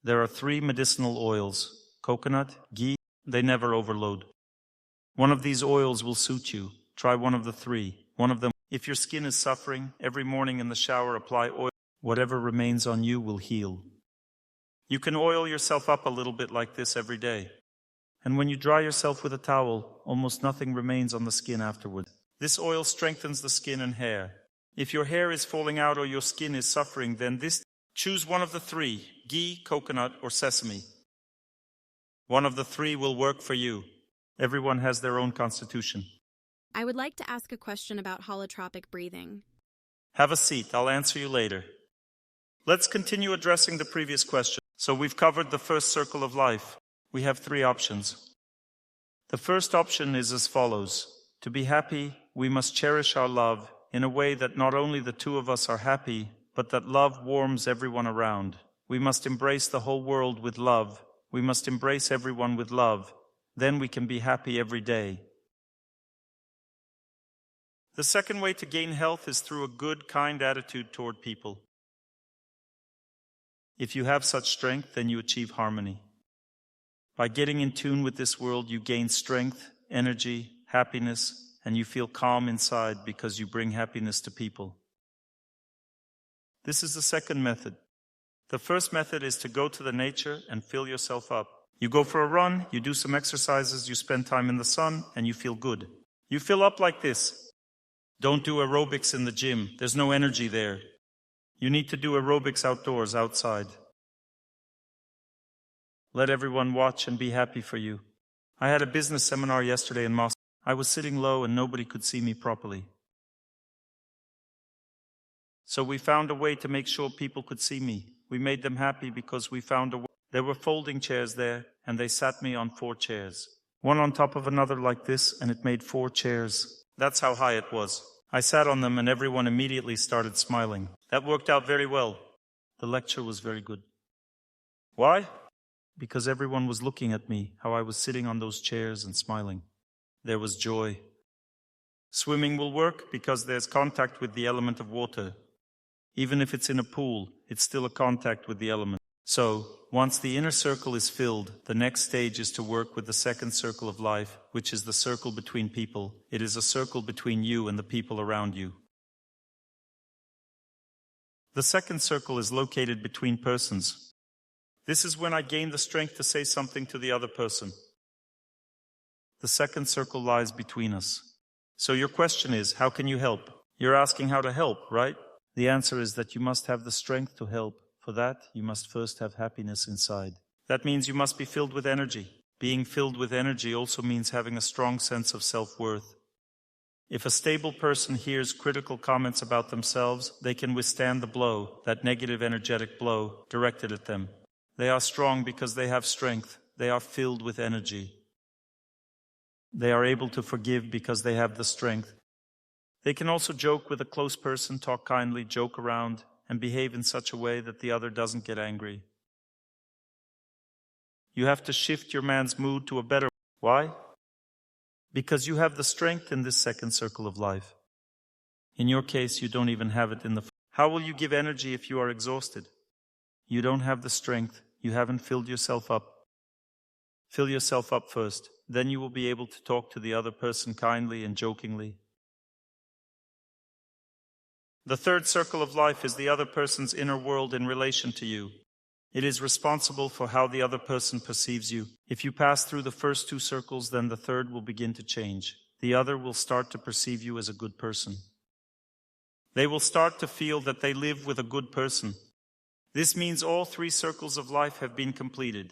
There are 3 medicinal oils: coconut, ghee. They never overload. One of these oils will suit you. Try one of the 3. One of them. If your skin is suffering, every morning in the shower apply oil. Whatever remains on you will heal. You can oil yourself up a little bit like this every day. And when you dry yourself with a towel, almost nothing remains on the skin afterward. This oil strengthens the skin and hair. If your hair is falling out or your skin is suffering, then choose one of the 3, ghee, coconut, or sesame. One of the 3 will work for you. Everyone has their own constitution. I would like to ask a question about holotropic breathing. Have a seat. I'll answer you later. Let's continue addressing the previous question. So we've covered the first circle of life. We have 3 options. The first option is as follows. To be happy, we must cherish our love in a way that not only the 2 of us are happy, but that love warms everyone around. We must embrace the whole world with love. We must embrace everyone with love. Then we can be happy every day. The second way to gain health is through a good, kind attitude toward people. If you have such strength, then you achieve harmony. By getting in tune with this world, you gain strength, energy, happiness, and you feel calm inside because you bring happiness to people. This is the second method. The first method is to go to the nature and fill yourself up. You go for a run, you do some exercises, you spend time in the sun, and you feel good. You fill up like this. Don't do aerobics in the gym. There's no energy there. You need to do aerobics outdoors, outside. Let everyone watch and be happy for you. I had a business seminar yesterday in Moscow. I was sitting low and nobody could see me properly. So we found a way to make sure people could see me. We made them happy because we found a way. There were folding chairs there, and they sat me on 4 chairs. One on top of another like this, and it made 4 chairs. That's how high it was. I sat on them and everyone immediately started smiling. That worked out very well. The lecture was very good. Why? Because everyone was looking at me, how I was sitting on those chairs and smiling. There was joy. Swimming will work because there's contact with the element of water. Even if it's in a pool, it's still a contact with the element. So, once the inner circle is filled, the next stage is to work with the second circle of life, which is the circle between people. It is a circle between you and the people around you. The second circle is located between persons. This is when I gain the strength to say something to the other person. The second circle lies between us. So your question is, how can you help? You're asking how to help, right? The answer is that you must have the strength to help. For that, you must first have happiness inside. That means you must be filled with energy. Being filled with energy also means having a strong sense of self-worth. If a stable person hears critical comments about themselves, they can withstand the blow, that negative energetic blow directed at them. They are strong because they have strength. They are filled with energy. They are able to forgive because they have the strength. They can also joke with a close person, talk kindly, joke around, and behave in such a way that the other doesn't get angry. You have to shift your man's mood to a better. Why? Because you have the strength in this second circle of life. In your case, you don't even have it in the. How will you give energy if you are exhausted? You don't have the strength. You haven't filled yourself up. Fill yourself up first. Then you will be able to talk to the other person kindly and jokingly. The third circle of life is the other person's inner world in relation to you. It is responsible for how the other person perceives you. If you pass through the first two circles, then the third will begin to change. The other will start to perceive you as a good person. They will start to feel that they live with a good person. This means all three circles of life have been completed.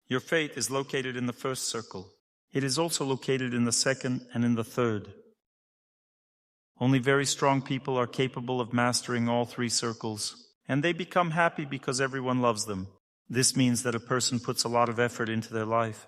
Your fate is located in the first circle. It is also located in the second and in the third. Only very strong people are capable of mastering all three circles, and they become happy because everyone loves them. This means that a person puts a lot of effort into their life.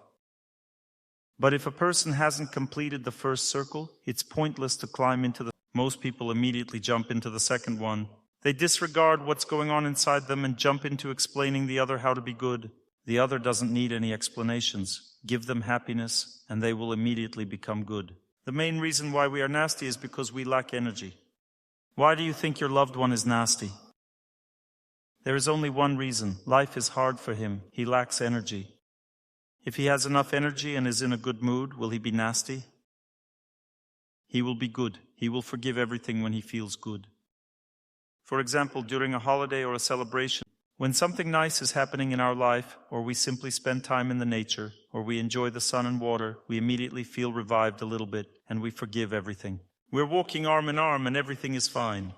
But if a person hasn't completed the first circle, it's pointless to climb into the... Most people immediately jump into the second one. They disregard what's going on inside them and jump into explaining the other how to be good. The other doesn't need any explanations. Give them happiness, and they will immediately become good. The main reason why we are nasty is because we lack energy. Why do you think your loved one is nasty? There is only one reason. Life is hard for him. He lacks energy. If he has enough energy and is in a good mood, will he be nasty? He will be good. He will forgive everything when he feels good. For example, during a holiday or a celebration, when something nice is happening in our life, or we simply spend time in the nature, or we enjoy the sun and water, we immediately feel revived a little bit, and we forgive everything. We're walking arm in arm and everything is fine.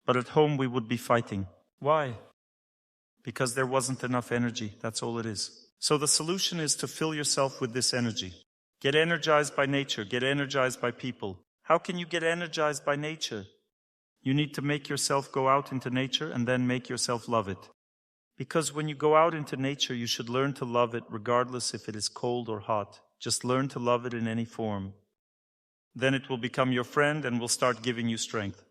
But at home we would be fighting. Why? Because there wasn't enough energy. That's all it is. So the solution is to fill yourself with this energy. Get energized by nature. Get energized by people. How can you get energized by nature? You need to make yourself go out into nature and then make yourself love it. Because when you go out into nature, you should learn to love it regardless if it is cold or hot. Just learn to love it in any form. Then it will become your friend and will start giving you strength.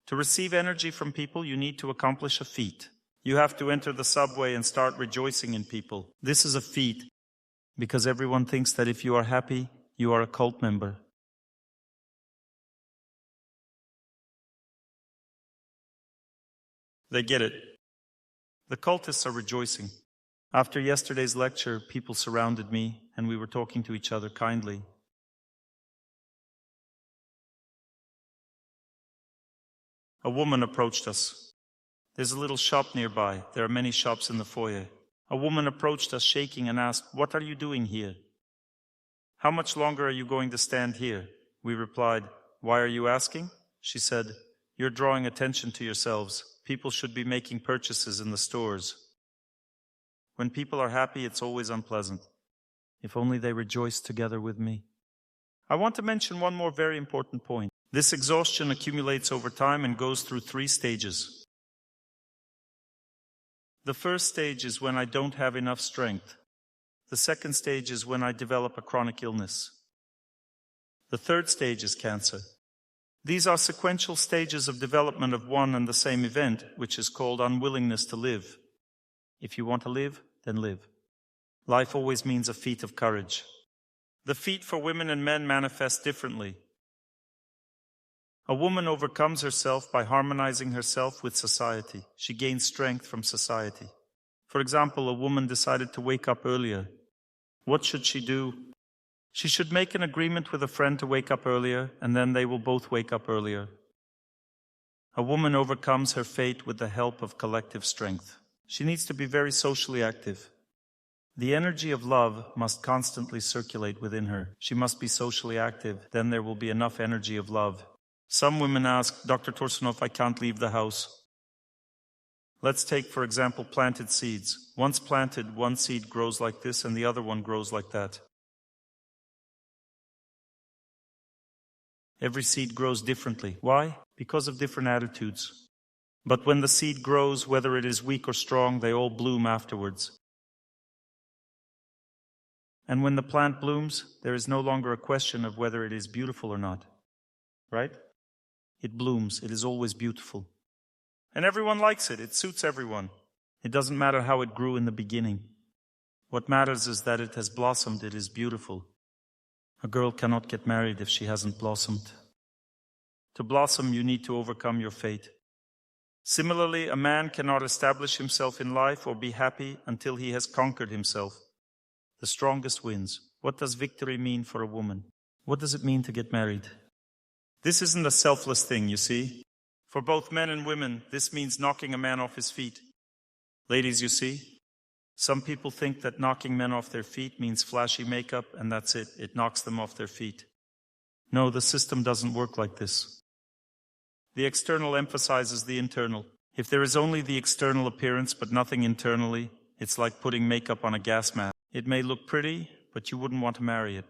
To receive energy from people, you need to accomplish a feat. You have to enter the subway and start rejoicing in people. This is a feat because everyone thinks that if you are happy, you are a cult member. They get it. The cultists are rejoicing. After yesterday's lecture, people surrounded me and we were talking to each other kindly. A woman approached us. There's a little shop nearby. There are many shops in the foyer. A woman approached us shaking and asked, "What are you doing here? How much longer are you going to stand here?" We replied, "Why are you asking?" She said, "You're drawing attention to yourselves. People should be making purchases in the stores." When people are happy, it's always unpleasant. If only they rejoice together with me. I want to mention one more very important point. This exhaustion accumulates over time and goes through 3 stages. The first stage is when I don't have enough strength. The second stage is when I develop a chronic illness. The third stage is cancer. These are sequential stages of development of one and the same event, which is called unwillingness to live. If you want to live, then live. Life always means a feat of courage. The feat for women and men manifests differently. A woman overcomes herself by harmonizing herself with society. She gains strength from society. For example, a woman decided to wake up earlier. What should she do? She should make an agreement with a friend to wake up earlier, and then they will both wake up earlier. A woman overcomes her fate with the help of collective strength. She needs to be very socially active. The energy of love must constantly circulate within her. She must be socially active, then there will be enough energy of love. Some women ask, "Dr. Torsunov, I can't leave the house." Let's take, for example, planted seeds. Once planted, one seed grows like this and the other one grows like that. Every seed grows differently. Why? Because of different attitudes. But when the seed grows, whether it is weak or strong, they all bloom afterwards. And when the plant blooms, there is no longer a question of whether it is beautiful or not. Right? It blooms. It is always beautiful. And everyone likes it. It suits everyone. It doesn't matter how it grew in the beginning. What matters is that it has blossomed. It is beautiful. A girl cannot get married if she hasn't blossomed. To blossom, you need to overcome your fate. Similarly, a man cannot establish himself in life or be happy until he has conquered himself. The strongest wins. What does victory mean for a woman? What does it mean to get married? This isn't a selfless thing, you see. For both men and women, this means knocking a man off his feet. Ladies, you see, some people think that knocking men off their feet means flashy makeup and that's it. It knocks them off their feet. No, the system doesn't work like this. The external emphasizes the internal. If there is only the external appearance but nothing internally, it's like putting makeup on a gas mask. It may look pretty, but you wouldn't want to marry it.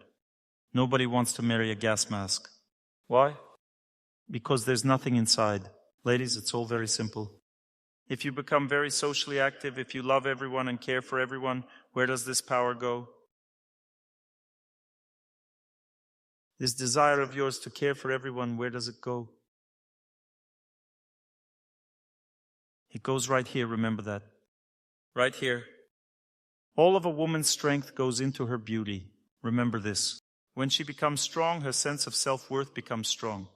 Nobody wants to marry a gas mask. Why? Because there's nothing inside. Ladies, it's all very simple. If you become very socially active, if you love everyone and care for everyone, where does this power go? This desire of yours to care for everyone, where does it go? It goes right here, remember that. Right here. All of a woman's strength goes into her beauty. Remember this. When she becomes strong, her sense of self-worth becomes strong.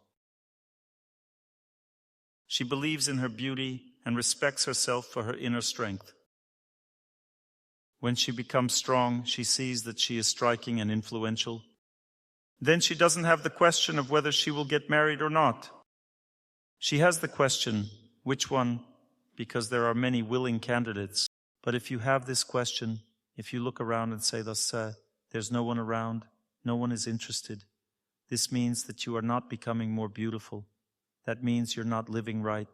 She believes in her beauty and respects herself for her inner strength. When she becomes strong, she sees that she is striking and influential. Then she doesn't have the question of whether she will get married or not. She has the question, which one? Because there are many willing candidates. But if you have this question, if you look around and say, thus, there's no one around, no one is interested, this means that you are not becoming more beautiful. That means you're not living right.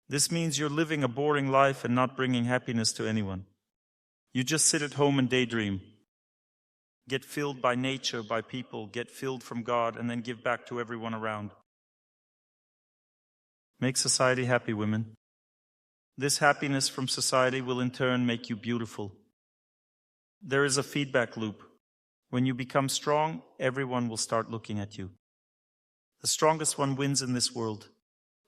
This means you're living a boring life and not bringing happiness to anyone. You just sit at home and daydream. Get filled by nature, by people, get filled from God, and then give back to everyone around. Make society happy, women. This happiness from society will in turn make you beautiful. There is a feedback loop. When you become strong, everyone will start looking at you. The strongest one wins in this world.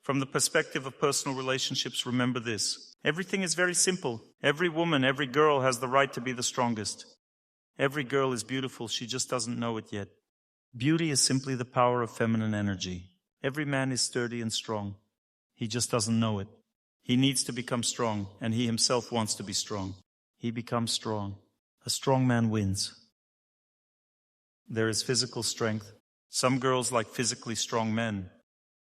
From the perspective of personal relationships, remember this. Everything is very simple. Every woman, every girl has the right to be the strongest. Every girl is beautiful, she just doesn't know it yet. Beauty is simply the power of feminine energy. Every man is sturdy and strong. He just doesn't know it. He needs to become strong, and he himself wants to be strong. He becomes strong. A strong man wins. There is physical strength. Some girls like physically strong men.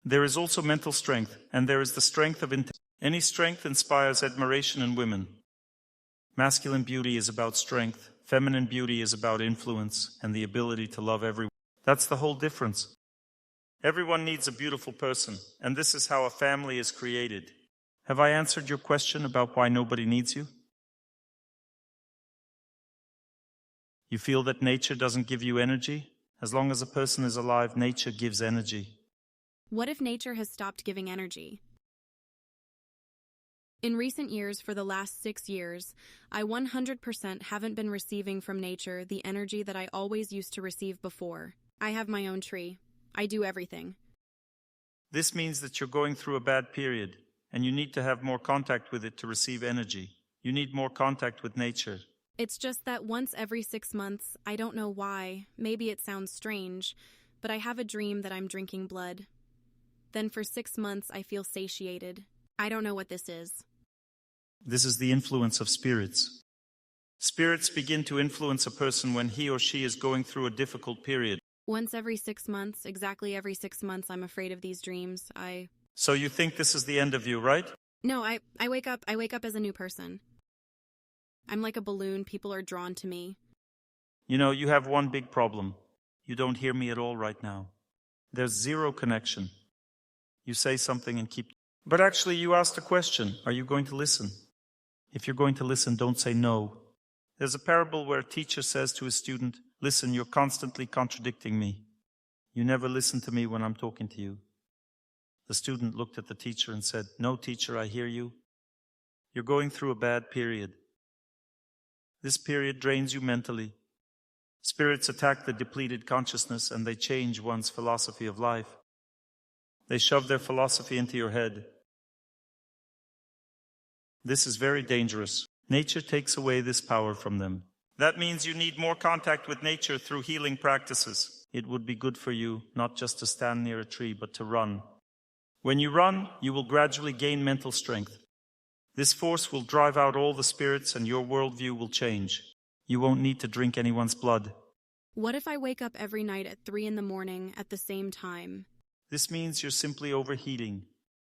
There is also mental strength, and there is the strength of intent. Any strength inspires admiration in women. Masculine beauty is about strength. Feminine beauty is about influence and the ability to love everyone. That's the whole difference. Everyone needs a beautiful person, and this is how a family is created. Have I answered your question about why nobody needs you? You feel that nature doesn't give you energy? As long as a person is alive, nature gives energy. What if nature has stopped giving energy? In recent years, for the last 6 years, I 100% haven't been receiving from nature the energy that I always used to receive before. I have my own tree. I do everything. This means that you're going through a bad period, and you need to have more contact with it to receive energy. You need more contact with nature. It's just that once every 6 months, I don't know why, maybe it sounds strange, but I have a dream that I'm drinking blood. Then for 6 months, I feel satiated. I don't know what this is. This is the influence of spirits. Spirits begin to influence a person when he or she is going through a difficult period. Once every 6 months, exactly every 6 months, I'm afraid of these dreams. So you think this is the end of you, right? No, I wake up as a new person. I'm like a balloon, people are drawn to me. You know, you have one big problem. You don't hear me at all right now. There's zero connection. You say something and keep... But actually, you asked a question. Are you going to listen? If you're going to listen, don't say no. There's a parable where a teacher says to a student, listen, you're constantly contradicting me. You never listen to me when I'm talking to you. The student looked at the teacher and said, no, teacher, I hear you. You're going through a bad period. This period drains you mentally. Spirits attack the depleted consciousness and they change one's philosophy of life. They shove their philosophy into your head. This is very dangerous. Nature takes away this power from them. That means you need more contact with nature through healing practices. It would be good for you not just to stand near a tree, but to run. When you run, you will gradually gain mental strength. This force will drive out all the spirits and your worldview will change. You won't need to drink anyone's blood. What if I wake up every night at 3 a.m. at the same time? This means you're simply overheating.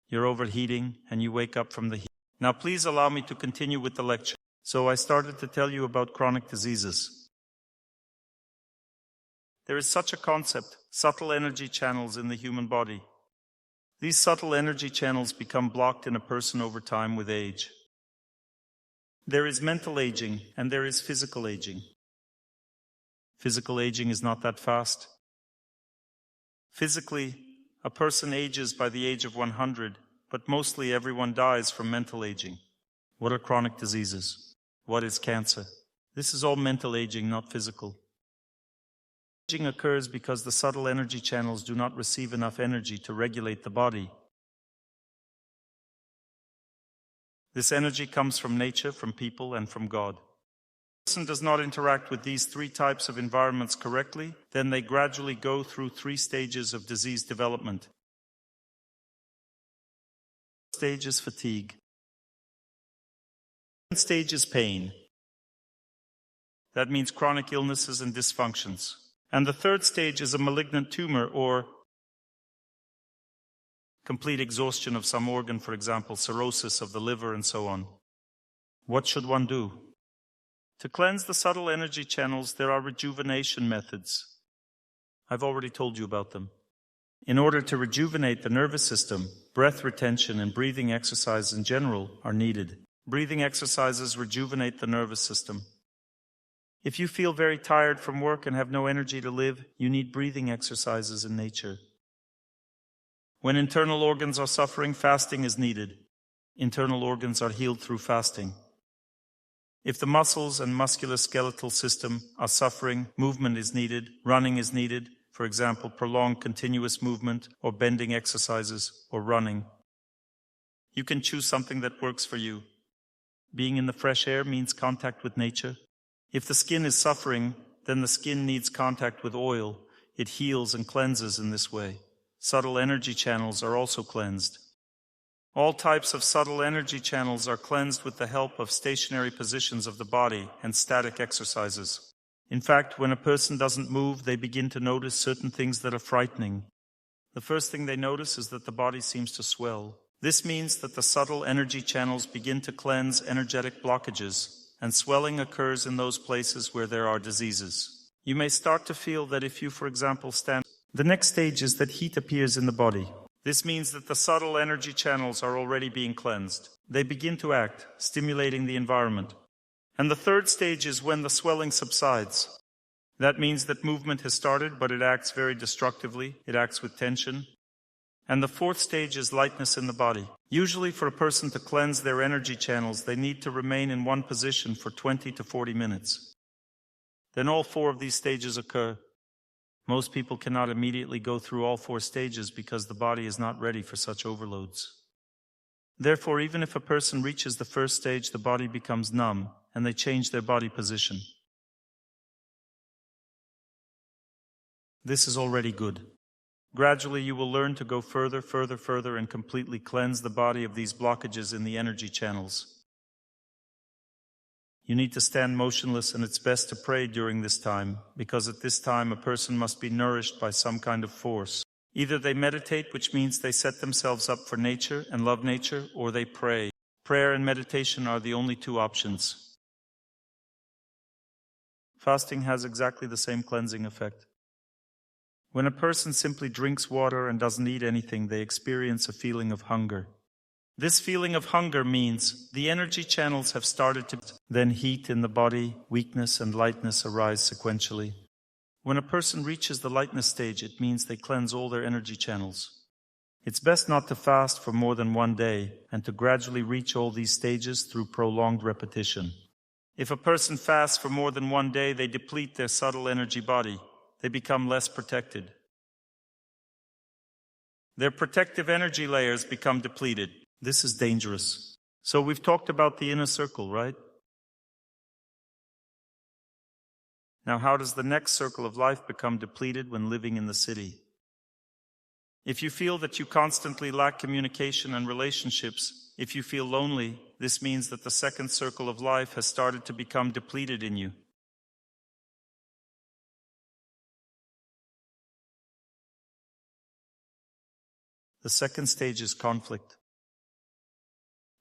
You're overheating and you wake up from the heat. Now please allow me to continue with the lecture. So I started to tell you about chronic diseases. There is such a concept, subtle energy channels in the human body. These subtle energy channels become blocked in a person over time with age. There is mental aging and there is physical aging. Physical aging is not that fast. Physically, a person ages by the age of 100, but mostly everyone dies from mental aging. What are chronic diseases? What is cancer? This is all mental aging, not physical. Aging occurs because the subtle energy channels do not receive enough energy to regulate the body. This energy comes from nature, from people, and from God. If a person does not interact with these three types of environments correctly, then they gradually go through 3 stages of disease development. The first stage is fatigue. The second stage is pain. That means chronic illnesses and dysfunctions. And the third stage is a malignant tumor or complete exhaustion of some organ, for example, cirrhosis of the liver and so on. What should one do? To cleanse the subtle energy channels, there are rejuvenation methods. I've already told you about them. In order to rejuvenate the nervous system, breath retention and breathing exercises in general are needed. Breathing exercises rejuvenate the nervous system. If you feel very tired from work and have no energy to live, you need breathing exercises in nature. When internal organs are suffering, fasting is needed. Internal organs are healed through fasting. If the muscles and musculoskeletal system are suffering, movement is needed, running is needed, for example, prolonged continuous movement or bending exercises or running. You can choose something that works for you. Being in the fresh air means contact with nature. If the skin is suffering, then the skin needs contact with oil. It heals and cleanses in this way. Subtle energy channels are also cleansed. All types of subtle energy channels are cleansed with the help of stationary positions of the body and static exercises. In fact, when a person doesn't move, they begin to notice certain things that are frightening. The first thing they notice is that the body seems to swell. This means that the subtle energy channels begin to cleanse energetic blockages, and swelling occurs in those places where there are diseases. You may start to feel that if you, for example, stand. The next stage is that heat appears in the body. This means that the subtle energy channels are already being cleansed. They begin to act, stimulating the environment. And the third stage is when the swelling subsides. That means that movement has started, but it acts very destructively. It acts with tension. And the fourth stage is lightness in the body. Usually for a person to cleanse their energy channels, they need to remain in one position for 20 to 40 minutes. Then all 4 of these stages occur. Most people cannot immediately go through all 4 stages because the body is not ready for such overloads. Therefore, even if a person reaches the first stage, the body becomes numb and they change their body position. This is already good. Gradually, you will learn to go further, and completely cleanse the body of these blockages in the energy channels. You need to stand motionless, and it's best to pray during this time, because at this time a person must be nourished by some kind of force. Either they meditate, which means they set themselves up for nature and love nature, or they pray. Prayer and meditation are the only 2 options. Fasting has exactly the same cleansing effect. When a person simply drinks water and doesn't eat anything, they experience a feeling of hunger. This feeling of hunger means the energy channels have started to, then heat in the body, weakness and lightness arise sequentially. When a person reaches the lightness stage, it means they cleanse all their energy channels. It's best not to fast for more than 1 day and to gradually reach all these stages through prolonged repetition. If a person fasts for more than 1 day, they deplete their subtle energy body. They become less protected. Their protective energy layers become depleted. This is dangerous. So we've talked about the inner circle, right? Now, how does the next circle of life become depleted when living in the city? If you feel that you constantly lack communication and relationships, if you feel lonely, this means that the second circle of life has started to become depleted in you. The second stage is conflict.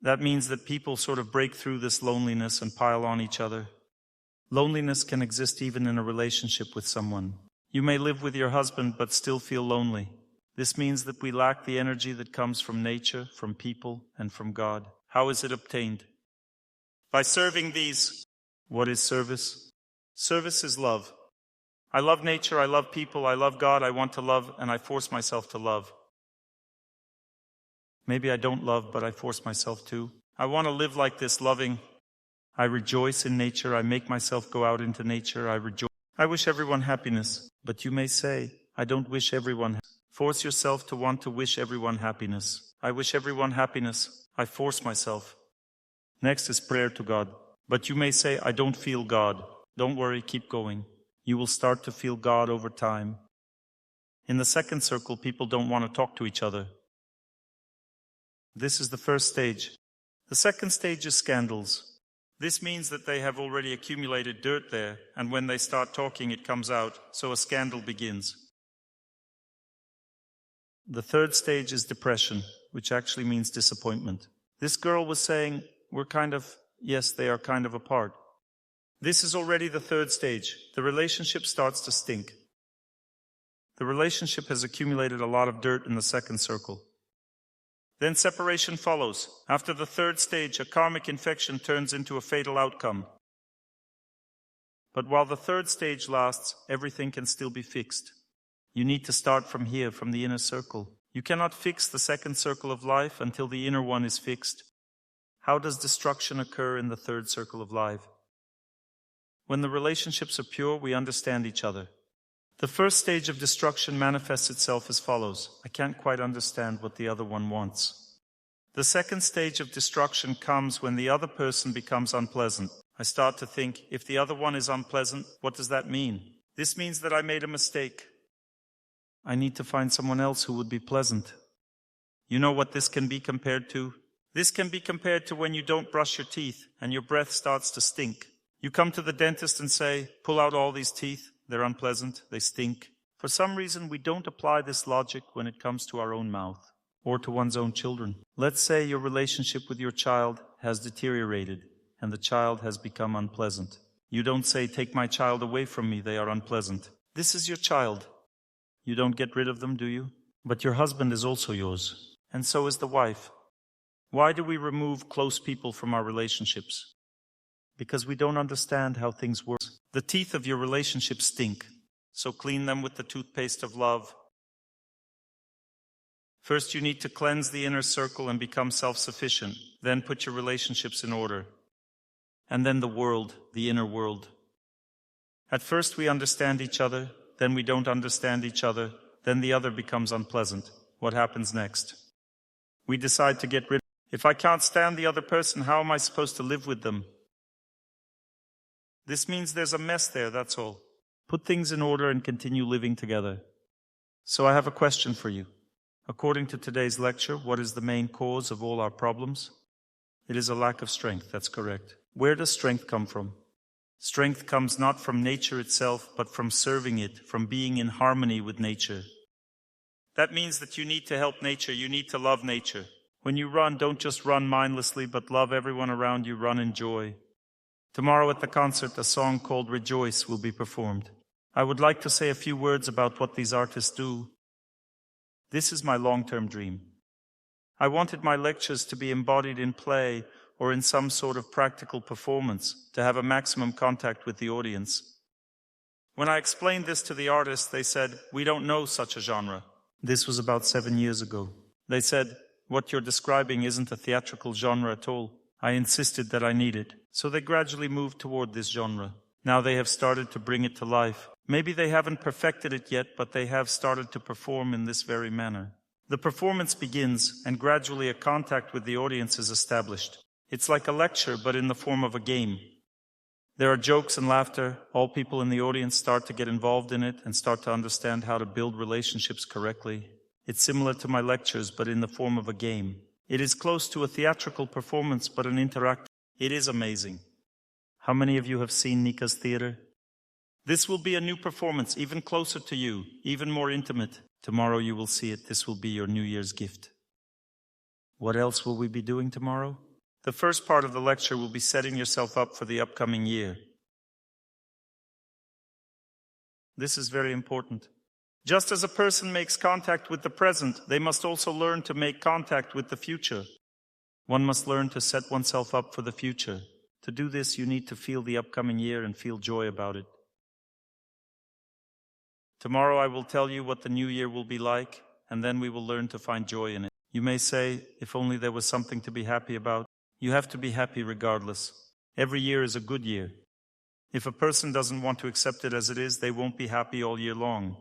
That means that people sort of break through this loneliness and pile on each other. Loneliness can exist even in a relationship with someone. You may live with your husband but still feel lonely. This means that we lack the energy that comes from nature, from people, and from God. How is it obtained? By serving these. What is service? Service is love. I love nature, I love people, I love God, I want to love, and I force myself to love. Maybe I don't love, but I force myself to. I want to live like this, loving. I rejoice in nature, I make myself go out into nature, I rejoice. I wish everyone happiness, but you may say, I don't wish everyone. Force yourself to want to wish everyone happiness. I wish everyone happiness, I force myself. Next is prayer to God. But you may say, I don't feel God. Don't worry, keep going. You will start to feel God over time. In the second circle, people don't want to talk to each other. This is the first stage. The second stage is scandals. This means that they have already accumulated dirt there, and when they start talking, it comes out, so a scandal begins. The third stage is depression, which actually means disappointment. This girl was saying, yes, they are kind of apart. This is already the third stage. The relationship starts to stink. The relationship has accumulated a lot of dirt in the second circle. Then separation follows. After the third stage, a karmic infection turns into a fatal outcome. But while the third stage lasts, everything can still be fixed. You need to start from here, from the inner circle. You cannot fix the second circle of life until the inner one is fixed. How does destruction occur in the third circle of life? When the relationships are pure, we understand each other. The first stage of destruction manifests itself as follows. I can't quite understand what the other one wants. The second stage of destruction comes when the other person becomes unpleasant. I start to think, if the other one is unpleasant, what does that mean? This means that I made a mistake. I need to find someone else who would be pleasant. You know what this can be compared to? This can be compared to when you don't brush your teeth and your breath starts to stink. You come to the dentist and say, pull out all these teeth. They're unpleasant, they stink. For some reason, we don't apply this logic when it comes to our own mouth or to one's own children. Let's say your relationship with your child has deteriorated and the child has become unpleasant. You don't say, take my child away from me, they are unpleasant. This is your child. You don't get rid of them, do you? But your husband is also yours, and so is the wife. Why do we remove close people from our relationships? Because we don't understand how things work. The teeth of your relationship stink, so clean them with the toothpaste of love. First, you need to cleanse the inner circle and become self-sufficient. Then put your relationships in order. And then the world, the inner world. At first we understand each other, then we don't understand each other, then the other becomes unpleasant. What happens next? We decide to get rid of it. If I can't stand the other person, how am I supposed to live with them? This means there's a mess there, that's all. Put things in order and continue living together. So I have a question for you. According to today's lecture, what is the main cause of all our problems? It is a lack of strength, that's correct. Where does strength come from? Strength comes not from nature itself, but from serving it, from being in harmony with nature. That means that you need to help nature, you need to love nature. When you run, don't just run mindlessly, but love everyone around you, run in joy. Tomorrow at the concert, a song called Rejoice will be performed. I would like to say a few words about what these artists do. This is my long-term dream. I wanted my lectures to be embodied in play or in some sort of practical performance, to have a maximum contact with the audience. When I explained this to the artists, they said, we don't know such a genre. This was about 7 years ago. They said, what you're describing isn't a theatrical genre at all. I insisted that I need it. So they gradually moved toward this genre. Now they have started to bring it to life. Maybe they haven't perfected it yet, but they have started to perform in this very manner. The performance begins, and gradually a contact with the audience is established. It's like a lecture, but in the form of a game. There are jokes and laughter. All people in the audience start to get involved in it and start to understand how to build relationships correctly. It's similar to my lectures, but in the form of a game. It is close to a theatrical performance, but an interactive. It is amazing. How many of you have seen Nika's theater? This will be a new performance, even closer to you, even more intimate. Tomorrow you will see it. This will be your New Year's gift. What else will we be doing tomorrow? The first part of the lecture will be setting yourself up for the upcoming year. This is very important. Just as a person makes contact with the present, they must also learn to make contact with the future. One must learn to set oneself up for the future. To do this, you need to feel the upcoming year and feel joy about it. Tomorrow I will tell you what the new year will be like, and then we will learn to find joy in it. You may say, if only there was something to be happy about. You have to be happy regardless. Every year is a good year. If a person doesn't want to accept it as it is, they won't be happy all year long.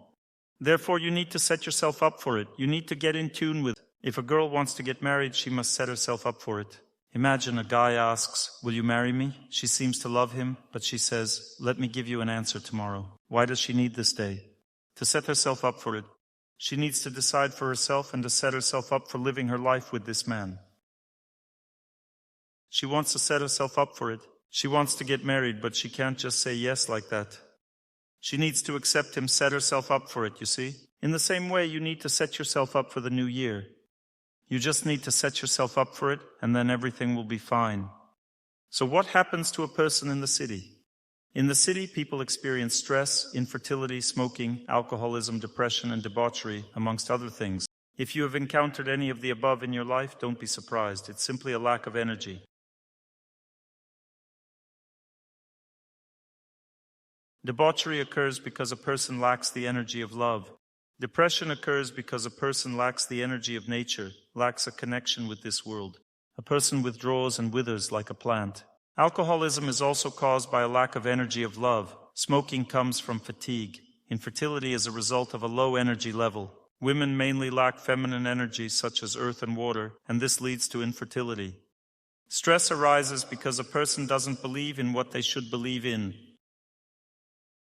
Therefore, you need to set yourself up for it. You need to get in tune with it. If a girl wants to get married, she must set herself up for it. Imagine a guy asks, "Will you marry me?" She seems to love him, but she says, "Let me give you an answer tomorrow." Why does she need this day? To set herself up for it. She needs to decide for herself and to set herself up for living her life with this man. She wants to set herself up for it. She wants to get married, but she can't just say yes like that. She needs to accept him, set herself up for it, you see? In the same way, you need to set yourself up for the new year. You just need to set yourself up for it, and then everything will be fine. So what happens to a person in the city? In the city, people experience stress, infertility, smoking, alcoholism, depression, and debauchery, amongst other things. If you have encountered any of the above in your life, don't be surprised. It's simply a lack of energy. Debauchery occurs because a person lacks the energy of love. Depression occurs because a person lacks the energy of nature, lacks a connection with this world. A person withdraws and withers like a plant. Alcoholism is also caused by a lack of energy of love. Smoking comes from fatigue. Infertility is a result of a low energy level. Women mainly lack feminine energy such as earth and water, and this leads to infertility. Stress arises because a person doesn't believe in what they should believe in.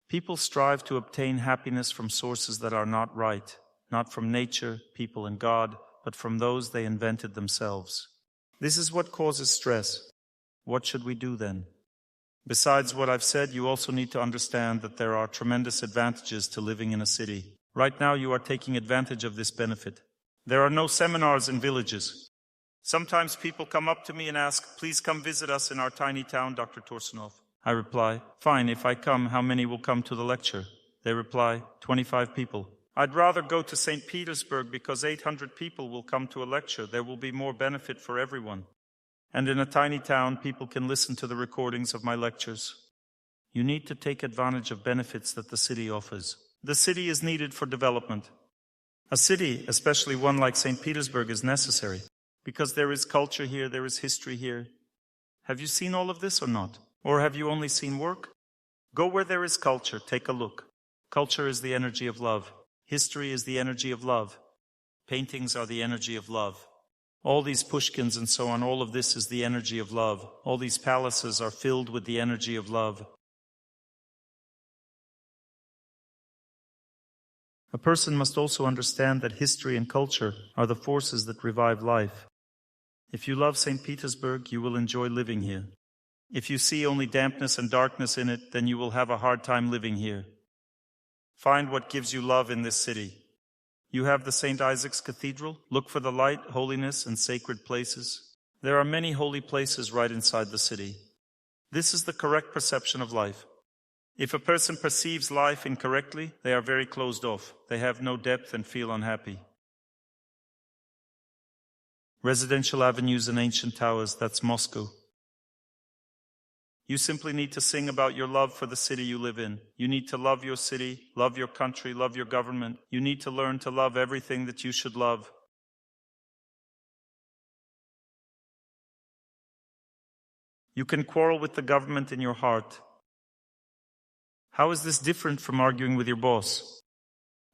People strive to obtain happiness from sources that are not right, not from nature, people, and God, but from those they invented themselves. This is what causes stress. What should we do then? Besides what I've said, you also need to understand that there are tremendous advantages to living in a city. Right now you are taking advantage of this benefit. There are no seminars in villages. Sometimes people come up to me and ask, "Please come visit us in our tiny town, Dr. Torsunov." I reply, "Fine, if I come, how many will come to the lecture?" They reply, 25 people. "I'd rather go to St. Petersburg because 800 people will come to a lecture. There will be more benefit for everyone. And in a tiny town, people can listen to the recordings of my lectures." You need to take advantage of benefits that the city offers. The city is needed for development. A city, especially one like St. Petersburg, is necessary because there is culture here, there is history here. Have you seen all of this or not? Or have you only seen work? Go where there is culture, take a look. Culture is the energy of love. History is the energy of love. Paintings are the energy of love. All these Pushkins and so on, all of this is the energy of love. All these palaces are filled with the energy of love. A person must also understand that history and culture are the forces that revive life. If you love St. Petersburg, you will enjoy living here. If you see only dampness and darkness in it, then you will have a hard time living here. Find what gives you love in this city. You have the St. Isaac's Cathedral. Look for the light, holiness, and sacred places. There are many holy places right inside the city. This is the correct perception of life. If a person perceives life incorrectly, they are very closed off. They have no depth and feel unhappy. Residential avenues and ancient towers, that's Moscow. You simply need to sing about your love for the city you live in. You need to love your city, love your country, love your government. You need to learn to love everything that you should love. You can quarrel with the government in your heart. How is this different from arguing with your boss?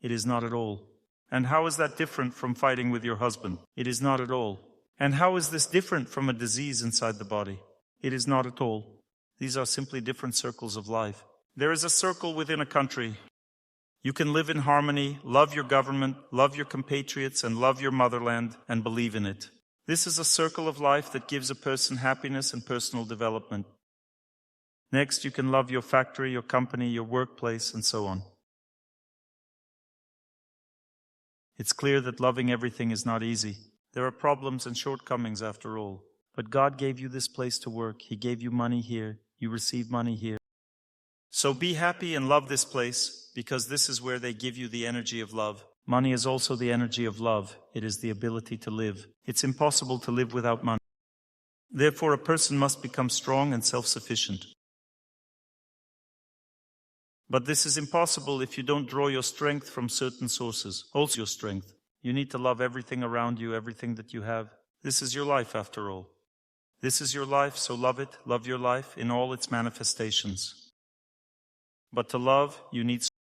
It is not at all. And how is that different from fighting with your husband? It is not at all. And how is this different from a disease inside the body? It is not at all. These are simply different circles of life. There is a circle within a country. You can live in harmony, love your government, love your compatriots, and love your motherland, and believe in it. This is a circle of life that gives a person happiness and personal development. Next, you can love your factory, your company, your workplace, and so on. It's clear that loving everything is not easy. There are problems and shortcomings after all. But God gave you this place to work. He gave you money here. You receive money here. So be happy and love this place, because this is where they give you the energy of love. Money is also the energy of love. It is the ability to live. It's impossible to live without money. Therefore, a person must become strong and self-sufficient. But this is impossible if you don't draw your strength from certain sources. Also your strength. You need to love everything around you, everything that you have. This is your life, after all. This is your life, so love it. Love your life in all its manifestations. But to love, you need strength.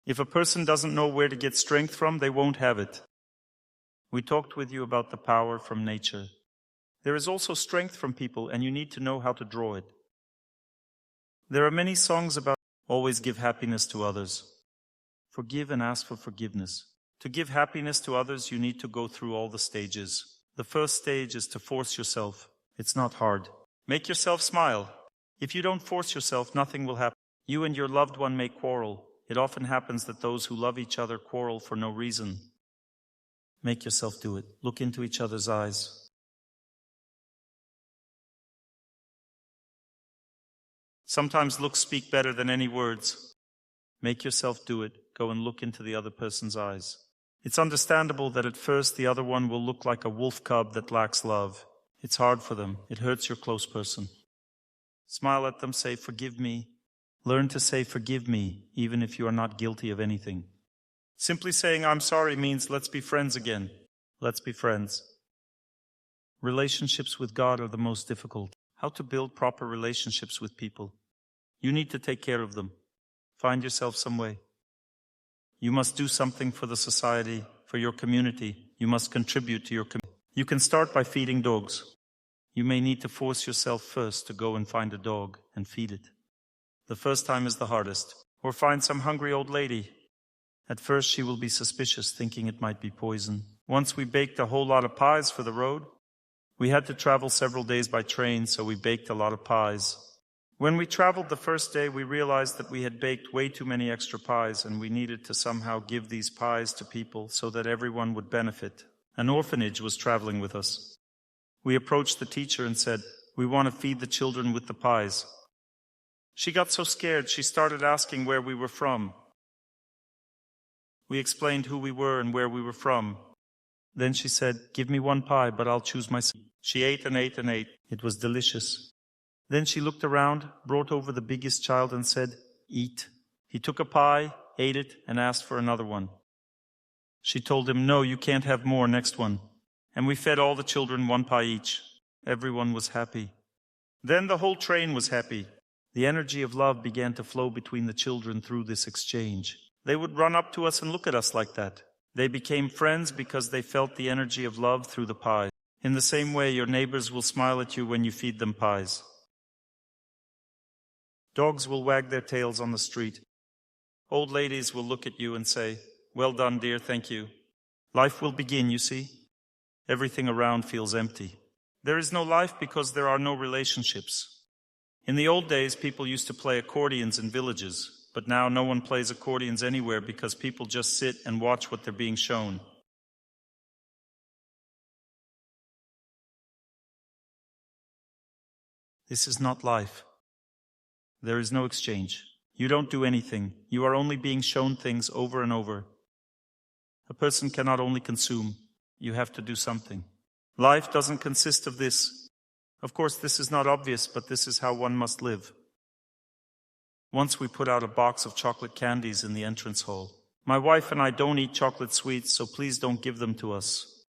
If a person doesn't know where to get strength from, they won't have it. We talked with you about the power from nature. There is also strength from people, and you need to know how to draw it. There are many songs about always give happiness to others. Forgive and ask for forgiveness. To give happiness to others, you need to go through all the stages. The first stage is to force yourself. It's not hard. Make yourself smile. If you don't force yourself, nothing will happen. You and your loved one may quarrel. It often happens that those who love each other quarrel for no reason. Make yourself do it. Look into each other's eyes. Sometimes looks speak better than any words. Make yourself do it. Go and look into the other person's eyes. It's understandable that at first the other one will look like a wolf cub that lacks love. It's hard for them. It hurts your close person. Smile at them, say, forgive me. Learn to say, forgive me, even if you are not guilty of anything. Simply saying, I'm sorry means let's be friends again. Let's be friends. Relationships with God are the most difficult. How to build proper relationships with people. You need to take care of them. Find yourself some way. You must do something for the society, for your community. You must contribute to your community. You can start by feeding dogs. You may need to force yourself first to go and find a dog and feed it. The first time is the hardest. Or find some hungry old lady. At first she will be suspicious, thinking it might be poison. Once we baked a whole lot of pies for the road. We had to travel several days by train, so we baked a lot of pies. When we traveled the first day, we realized that we had baked way too many extra pies, and we needed to somehow give these pies to people so that everyone would benefit. An orphanage was traveling with us. We approached the teacher and said, we want to feed the children with the pies. She got so scared, she started asking where we were from. We explained who we were and where we were from. Then she said, give me one pie, but I'll choose myself. She ate and ate and ate. It was delicious. Then she looked around, brought over the biggest child and said, eat. He took a pie, ate it, and asked for another one. She told him, no, you can't have more, next one. And we fed all the children one pie each. Everyone was happy. Then the whole train was happy. The energy of love began to flow between the children through this exchange. They would run up to us and look at us like that. They became friends because they felt the energy of love through the pies. In the same way, your neighbors will smile at you when you feed them pies. Dogs will wag their tails on the street. Old ladies will look at you and say, well done, dear, thank you. Life will begin, you see. Everything around feels empty. There is no life because there are no relationships. In the old days, people used to play accordions in villages. But now no one plays accordions anywhere because people just sit and watch what they're being shown. This is not life. There is no exchange. You don't do anything. You are only being shown things over and over. A person cannot only consume. You have to do something. Life doesn't consist of this. Of course, this is not obvious, but this is how one must live. Once we put out a box of chocolate candies in the entrance hall. My wife and I don't eat chocolate sweets, so please don't give them to us.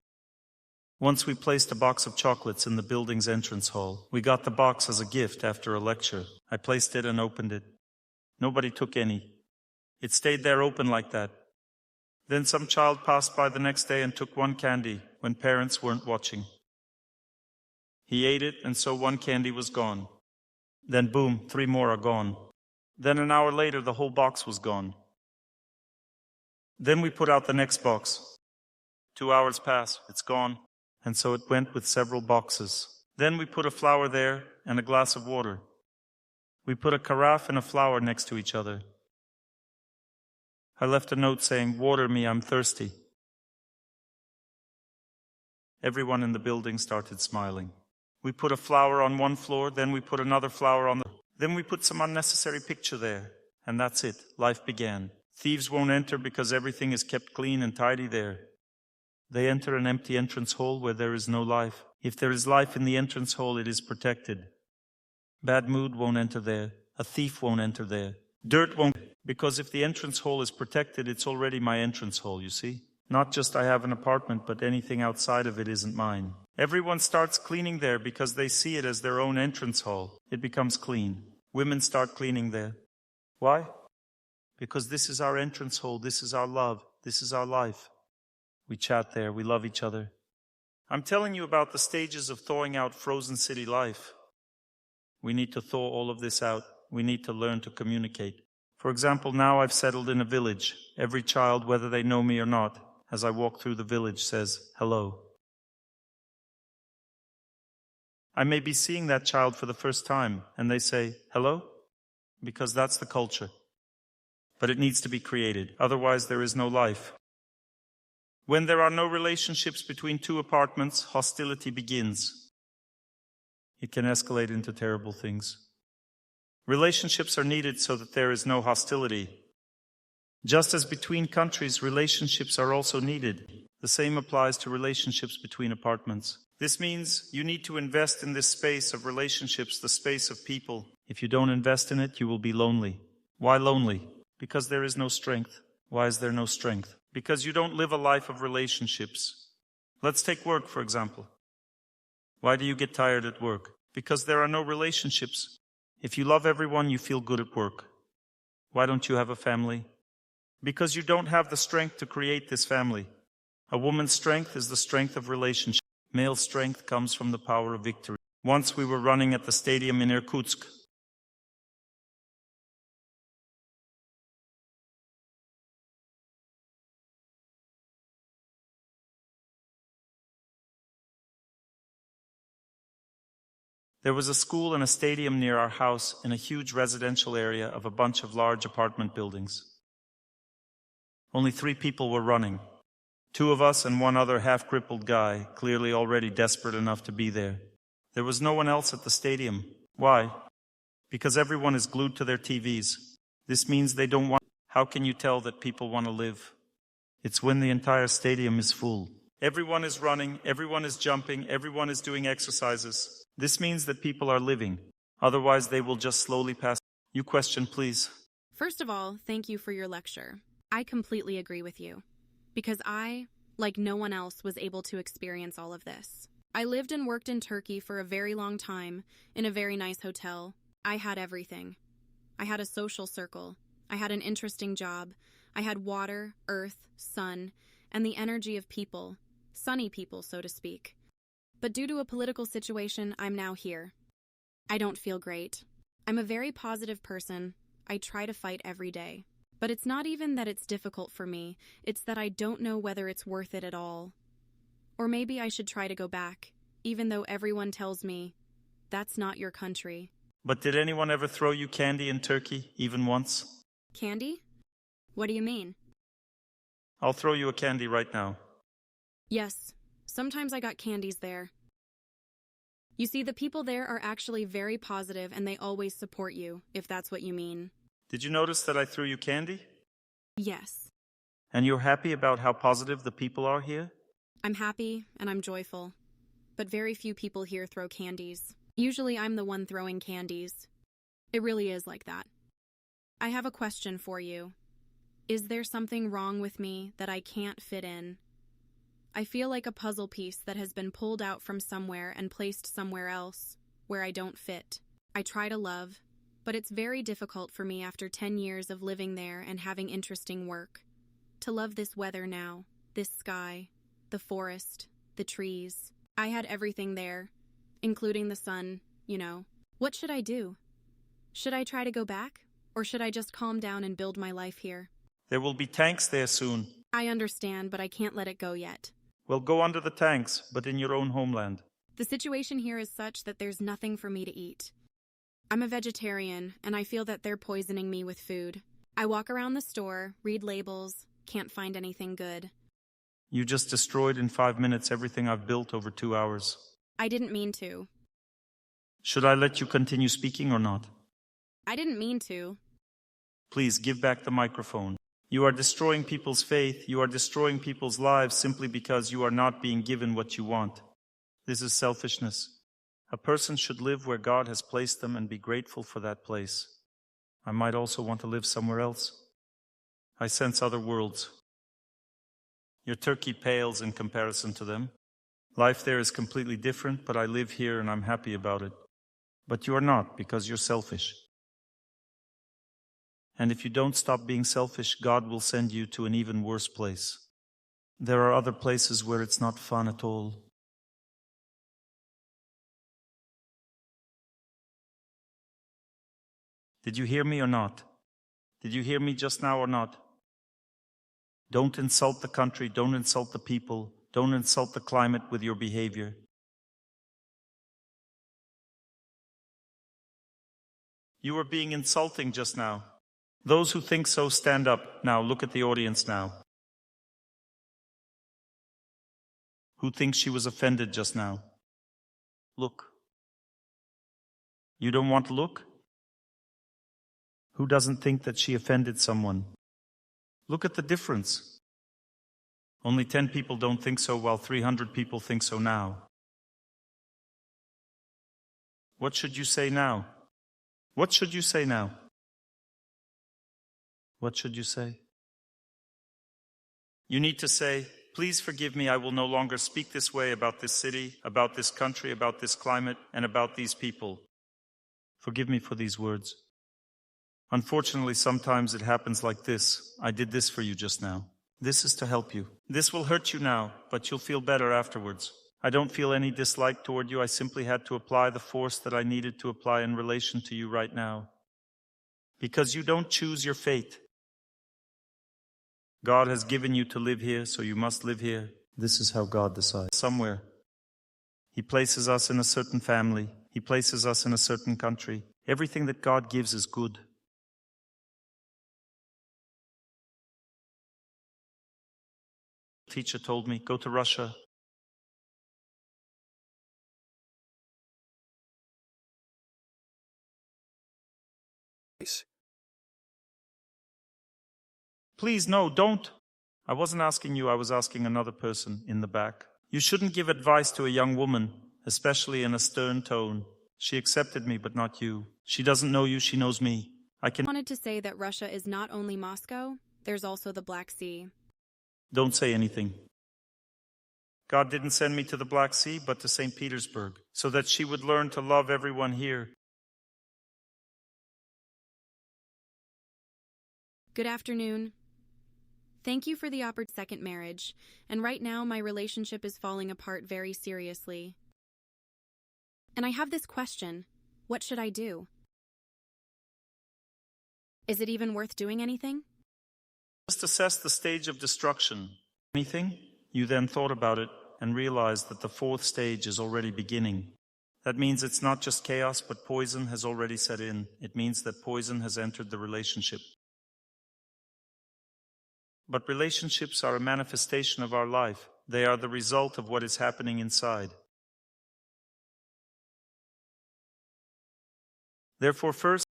Once we placed a box of chocolates in the building's entrance hall. We got the box as a gift after a lecture. I placed it and opened it. Nobody took any. It stayed there open like that. Then some child passed by the next day and took one candy when parents weren't watching. He ate it, and so one candy was gone. Then boom, 3 more are gone. Then an hour later, the whole box was gone. Then we put out the next box. 2 hours pass, it's gone. And so it went with several boxes. Then we put a flower there and a glass of water. We put a carafe and a flower next to each other. I left a note saying, water me, I'm thirsty. Everyone in the building started smiling. We put a flower on one floor, then we put another flower on the... Then we put some unnecessary picture there. And that's it. Life began. Thieves won't enter because everything is kept clean and tidy there. They enter an empty entrance hole where there is no life. If there is life in the entrance hole, it is protected. Bad mood won't enter there. A thief won't enter there. Dirt won't... Because if the entrance hole is protected, it's already my entrance hole, you see? Not just I have an apartment, but anything outside of it isn't mine. Everyone starts cleaning there because they see it as their own entrance hall. It becomes clean. Women start cleaning there. Why? Because this is our entrance hole. This is our love. This is our life. We chat there. We love each other. I'm telling you about the stages of thawing out frozen city life. We need to thaw all of this out. We need to learn to communicate. For example, now I've settled in a village. Every child, whether they know me or not, as I walk through the village, says, hello. I may be seeing that child for the first time, and they say, hello? Because that's the culture. But it needs to be created. Otherwise, there is no life. When there are no relationships between two apartments, hostility begins. It can escalate into terrible things. Relationships are needed so that there is no hostility. Just as between countries, relationships are also needed. The same applies to relationships between apartments. This means you need to invest in this space of relationships, the space of people. If you don't invest in it, you will be lonely. Why lonely? Because there is no strength. Why is there no strength? Because you don't live a life of relationships. Let's take work, for example. Why do you get tired at work? Because there are no relationships. If you love everyone, you feel good at work. Why don't you have a family? Because you don't have the strength to create this family. A woman's strength is the strength of relationship. Male strength comes from the power of victory. Once we were running at the stadium in Irkutsk. There was a school and a stadium near our house in a huge residential area of a bunch of large apartment buildings. Only 3 people were running. 2 of us and one other half-crippled guy, clearly already desperate enough to be there. There was no one else at the stadium. Why? Because everyone is glued to their TVs. This means they don't want... How can you tell that people want to live? It's when the entire stadium is full. Everyone is running, everyone is jumping, everyone is doing exercises. This means that people are living. Otherwise, they will just slowly pass. You question, please. First of all, thank you for your lecture. I completely agree with you. Because I, like no one else, was able to experience all of this. I lived and worked in Turkey for a very long time, in a very nice hotel. I had everything. I had a social circle. I had an interesting job. I had water, earth, sun, and the energy of people. Sunny people, so to speak. But due to a political situation, I'm now here. I don't feel great. I'm a very positive person. I try to fight every day. But it's not even that it's difficult for me, it's that I don't know whether it's worth it at all. Or maybe I should try to go back, even though everyone tells me, that's not your country. But did anyone ever throw you candy in Turkey, even once? Candy? What do you mean? I'll throw you a candy right now. Yes, sometimes I got candies there. You see, the people there are actually very positive and they always support you, if that's what you mean. Did you notice that I threw you candy? Yes. And you're happy about how positive the people are here? I'm happy and I'm joyful. But very few people here throw candies. Usually I'm the one throwing candies. It really is like that. I have a question for you. Is there something wrong with me that I can't fit in? I feel like a puzzle piece that has been pulled out from somewhere and placed somewhere else, where I don't fit. I try to love, but it's very difficult for me after 10 years of living there and having interesting work. To love this weather now, this sky, the forest, the trees. I had everything there, including the sun, you know. What should I do? Should I try to go back, or should I just calm down and build my life here? There will be tanks there soon. I understand, but I can't let it go yet. Well, go under the tanks, but in your own homeland. The situation here is such that there's nothing for me to eat. I'm a vegetarian, and I feel that they're poisoning me with food. I walk around the store, read labels, can't find anything good. You just destroyed in 5 minutes everything I've built over 2 hours. I didn't mean to. Should I let you continue speaking or not? I didn't mean to. Please give back the microphone. You are destroying people's faith. You are destroying people's lives simply because you are not being given what you want. This is selfishness. A person should live where God has placed them and be grateful for that place. I might also want to live somewhere else. I sense other worlds. Your Turkey pales in comparison to them. Life there is completely different, but I live here and I'm happy about it. But you are not, because you're selfish. And if you don't stop being selfish, God will send you to an even worse place. There are other places where it's not fun at all. Did you hear me or not? Did you hear me just now or not? Don't insult the country, don't insult the people, don't insult the climate with your behavior. You were being insulting just now. Those who think so, stand up. Now, look at the audience now. Who thinks she was offended just now? Look. You don't want to look? Who doesn't think that she offended someone? Look at the difference. Only 10 people don't think so, while 300 people think so now. What should you say now? What should you say now? What should you say? You need to say, please forgive me, I will no longer speak this way about this city, about this country, about this climate, and about these people. Forgive me for these words. Unfortunately, sometimes it happens like this. I did this for you just now. This is to help you. This will hurt you now, but you'll feel better afterwards. I don't feel any dislike toward you. I simply had to apply the force that I needed to apply in relation to you right now. Because you don't choose your fate. God has given you to live here, so you must live here. This is how God decides. Somewhere. He places us in a certain family. He places us in a certain country. Everything that God gives is good. Teacher told me, go to Russia. Please, no, don't. I wasn't asking you, I was asking another person in the back. You shouldn't give advice to a young woman, especially in a stern tone. She accepted me, but not you. She doesn't know you, she knows me. I wanted to say that Russia is not only Moscow, there's also the Black Sea. Don't say anything. God didn't send me to the Black Sea, but to St. Petersburg, so that she would learn to love everyone here. Good afternoon. Thank you for the second marriage, and right now my relationship is falling apart very seriously. And I have this question. What should I do? Is it even worth doing anything? Just assess the stage of destruction. Anything? You then thought about it and realized that the fourth stage is already beginning. That means it's not just chaos, but poison has already set in. It means that poison has entered the relationship. But relationships are a manifestation of our life. They are the result of what is happening inside. Therefore, first,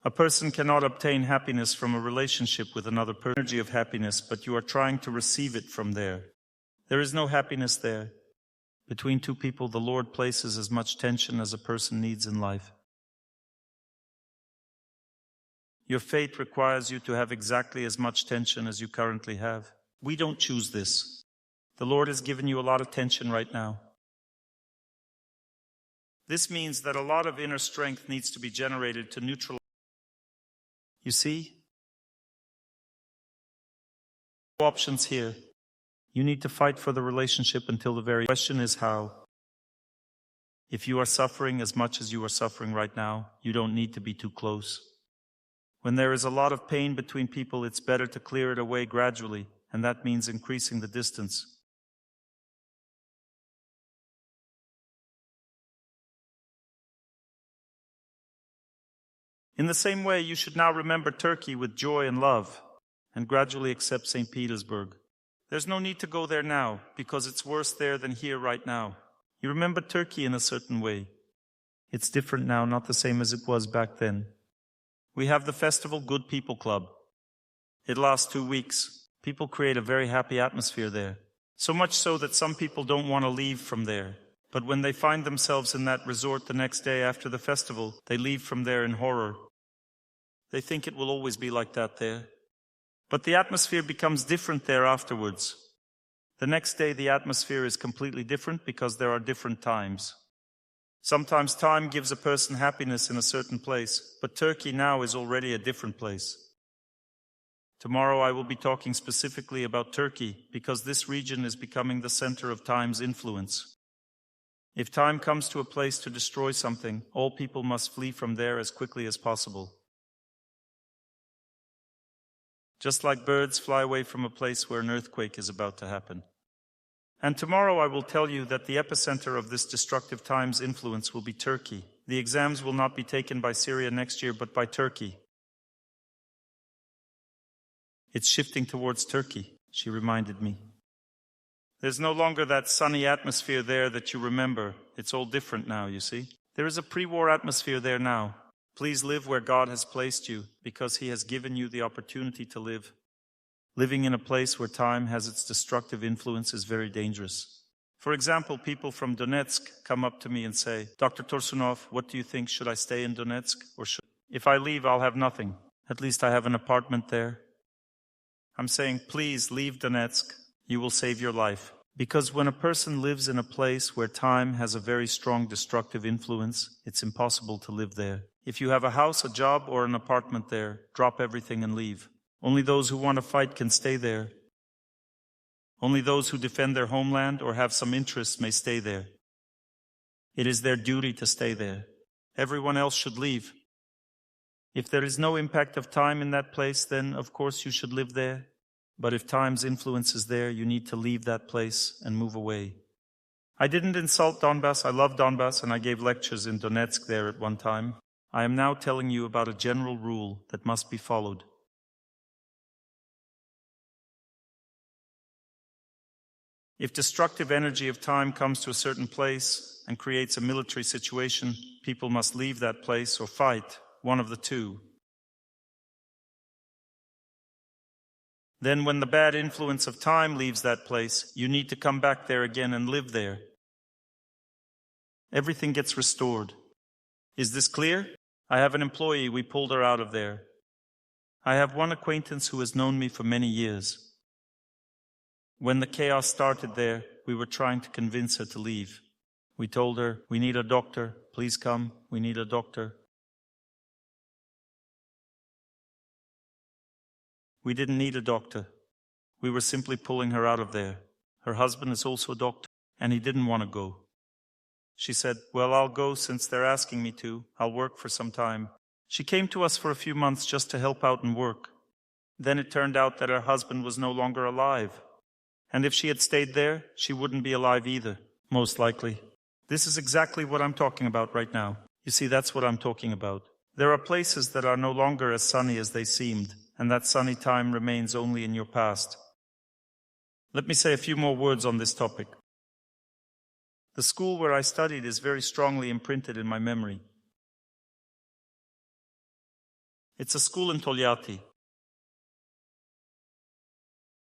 a person cannot obtain happiness from a relationship with another person, energy of happiness, but you are trying to receive it from there. There is no happiness there. Between two people, the Lord places as much tension as a person needs in life. Your fate requires you to have exactly as much tension as you currently have. We don't choose this. The Lord has given you a lot of tension right now. This means that a lot of inner strength needs to be generated to neutralize. You see? No options here. You need to fight for the relationship until the very question is how. If you are suffering as much as you are suffering right now, you don't need to be too close. When there is a lot of pain between people, it's better to clear it away gradually, and that means increasing the distance. In the same way, you should now remember Turkey with joy and love, and gradually accept St. Petersburg. There's no need to go there now, because it's worse there than here right now. You remember Turkey in a certain way. It's different now, not the same as it was back then. We have the festival Good People Club. It lasts 2 weeks. People create a very happy atmosphere there. So much so that some people don't want to leave from there. But when they find themselves in that resort the next day after the festival, they leave from there in horror. They think it will always be like that there. But the atmosphere becomes different there afterwards. The next day the atmosphere is completely different because there are different times. Sometimes time gives a person happiness in a certain place, but Turkey now is already a different place. Tomorrow I will be talking specifically about Turkey because this region is becoming the center of time's influence. If time comes to a place to destroy something, all people must flee from there as quickly as possible. Just like birds fly away from a place where an earthquake is about to happen. And tomorrow I will tell you that the epicenter of this destructive time's influence will be Turkey. The exams will not be taken by Syria next year, but by Turkey. It's shifting towards Turkey, she reminded me. There's no longer that sunny atmosphere there that you remember. It's all different now, you see. There is a pre-war atmosphere there now. Please live where God has placed you, because He has given you the opportunity to live. Living in a place where time has its destructive influence is very dangerous. For example, people from Donetsk come up to me and say, Dr. Torsunov, what do you think? Should I stay in Donetsk or should... If I leave, I'll have nothing. At least I have an apartment there. I'm saying, please leave Donetsk. You will save your life. Because when a person lives in a place where time has a very strong destructive influence, it's impossible to live there. If you have a house, a job, or an apartment there, drop everything and leave. Only those who want to fight can stay there. Only those who defend their homeland or have some interest may stay there. It is their duty to stay there. Everyone else should leave. If there is no impact of time in that place, then of course you should live there. But if time's influence is there, you need to leave that place and move away. I didn't insult Donbass. I love Donbass, and I gave lectures in Donetsk there at one time. I am now telling you about a general rule that must be followed. If destructive energy of time comes to a certain place and creates a military situation, people must leave that place or fight, one of the two. Then when the bad influence of time leaves that place, you need to come back there again and live there. Everything gets restored. Is this clear? I have an employee, we pulled her out of there. I have one acquaintance who has known me for many years. When the chaos started there, we were trying to convince her to leave. We told her, we need a doctor, please come, we need a doctor. We didn't need a doctor. We were simply pulling her out of there. Her husband is also a doctor, and he didn't want to go. She said, well, I'll go since they're asking me to. I'll work for some time. She came to us for a few months just to help out and work. Then it turned out that her husband was no longer alive. And if she had stayed there, she wouldn't be alive either, most likely. This is exactly what I'm talking about right now. You see, that's what I'm talking about. There are places that are no longer as sunny as they seemed, and that sunny time remains only in your past. Let me say a few more words on this topic. The school where I studied is very strongly imprinted in my memory. It's a school in Tolyatti.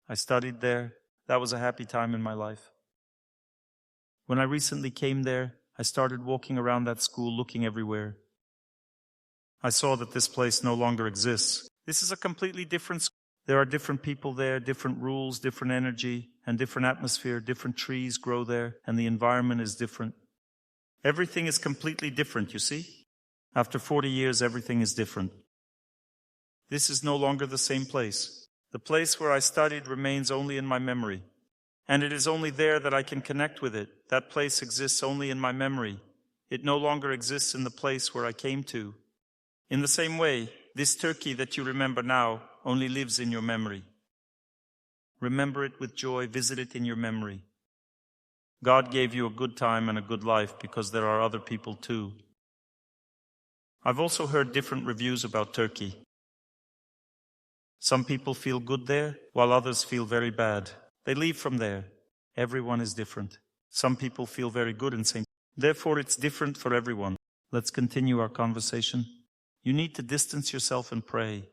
I studied there. That was a happy time in my life. When I recently came there, I started walking around that school looking everywhere. I saw that this place no longer exists. This is a completely different school. There are different people there, different rules, different energy, and different atmosphere. Different trees grow there, and the environment is different. Everything is completely different, you see? After 40 years, everything is different. This is no longer the same place. The place where I studied remains only in my memory. And it is only there that I can connect with it. That place exists only in my memory. It no longer exists in the place where I came to. In the same way, this Turkey that you remember now only lives in your memory. Remember it with joy, visit it in your memory. God gave you a good time and a good life because there are other people too. I've also heard different reviews about Turkey. Some people feel good there, while others feel very bad. They leave from there. Everyone is different. Some people feel very good and say, therefore it's different for everyone. Let's continue our conversation. You need to distance yourself and pray.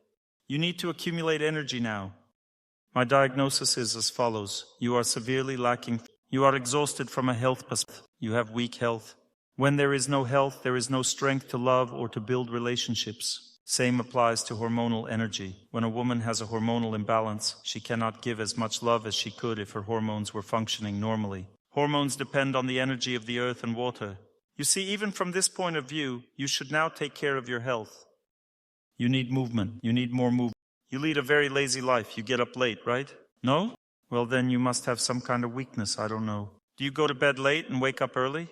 You need to accumulate energy now. My diagnosis is as follows. You are severely lacking. You are exhausted from a health perspective. You have weak health. When there is no health, there is no strength to love or to build relationships. Same applies to hormonal energy. When a woman has a hormonal imbalance, she cannot give as much love as she could if her hormones were functioning normally. Hormones depend on the energy of the earth and water. You see, even from this point of view, you should now take care of your health. You need movement. You need more movement. You lead a very lazy life. You get up late, right? No? Well, then you must have some kind of weakness. I don't know. Do you go to bed late and wake up early?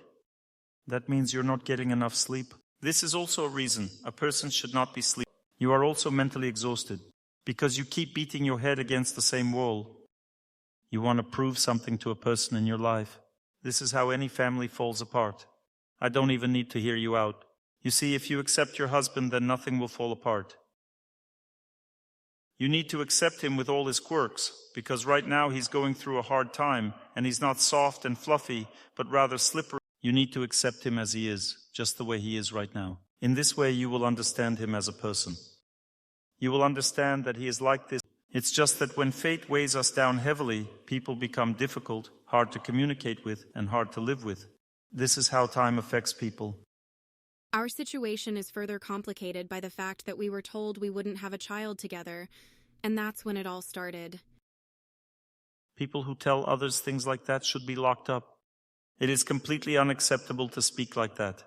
That means you're not getting enough sleep. This is also a reason a person should not be sleeping. You are also mentally exhausted because you keep beating your head against the same wall. You want to prove something to a person in your life. This is how any family falls apart. I don't even need to hear you out. You see, if you accept your husband, then nothing will fall apart. You need to accept him with all his quirks, because right now he's going through a hard time, and he's not soft and fluffy, but rather slippery. You need to accept him as he is, just the way he is right now. In this way, you will understand him as a person. You will understand that he is like this. It's just that when fate weighs us down heavily, people become difficult, hard to communicate with, and hard to live with. This is how time affects people. Our situation is further complicated by the fact that we were told we wouldn't have a child together, and that's when it all started. People who tell others things like that should be locked up. It is completely unacceptable to speak like that.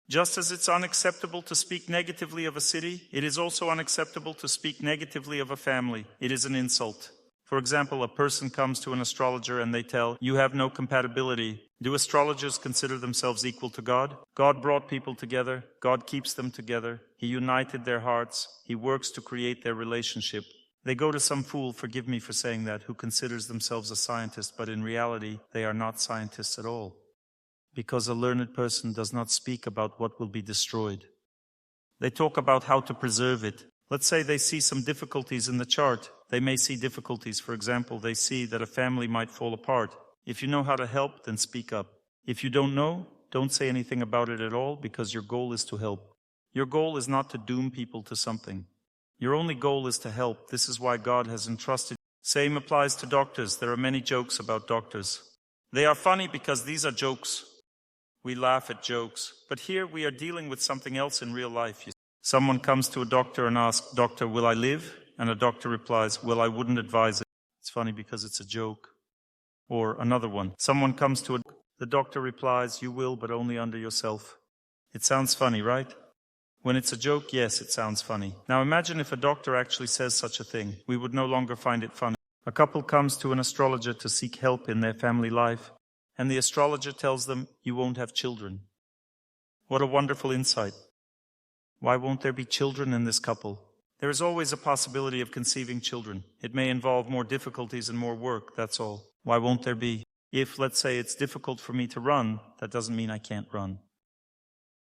Just as it's unacceptable to speak negatively of a city, it is also unacceptable to speak negatively of a family. It is an insult. For example, a person comes to an astrologer and they tell, "You have no compatibility." Do astrologers consider themselves equal to God? God brought people together. God keeps them together. He united their hearts. He works to create their relationship. They go to some fool, forgive me for saying that, who considers themselves a scientist, but in reality, they are not scientists at all. Because a learned person does not speak about what will be destroyed. They talk about how to preserve it. Let's say they see some difficulties in the chart. They may see difficulties. For example, they see that a family might fall apart. If you know how to help, then speak up. If you don't know, don't say anything about it at all, because your goal is to help. Your goal is not to doom people to something. Your only goal is to help. This is why God has entrusted. Same applies to doctors. There are many jokes about doctors. They are funny because these are jokes. We laugh at jokes. But here we are dealing with something else in real life. Someone comes to a doctor and asks, "Doctor, will I live?" And a doctor replies, "Well, I wouldn't advise it." It's funny because it's a joke. Or another one. Someone comes to the doctor replies, "You will, but only under yourself." It sounds funny, right? When it's a joke, yes, it sounds funny. Now imagine if a doctor actually says such a thing. We would no longer find it funny. A couple comes to an astrologer to seek help in their family life, and the astrologer tells them, "You won't have children." What a wonderful insight. Why won't there be children in this couple? There is always a possibility of conceiving children. It may involve more difficulties and more work, that's all. Why won't there be? If, let's say, it's difficult for me to run, that doesn't mean I can't run.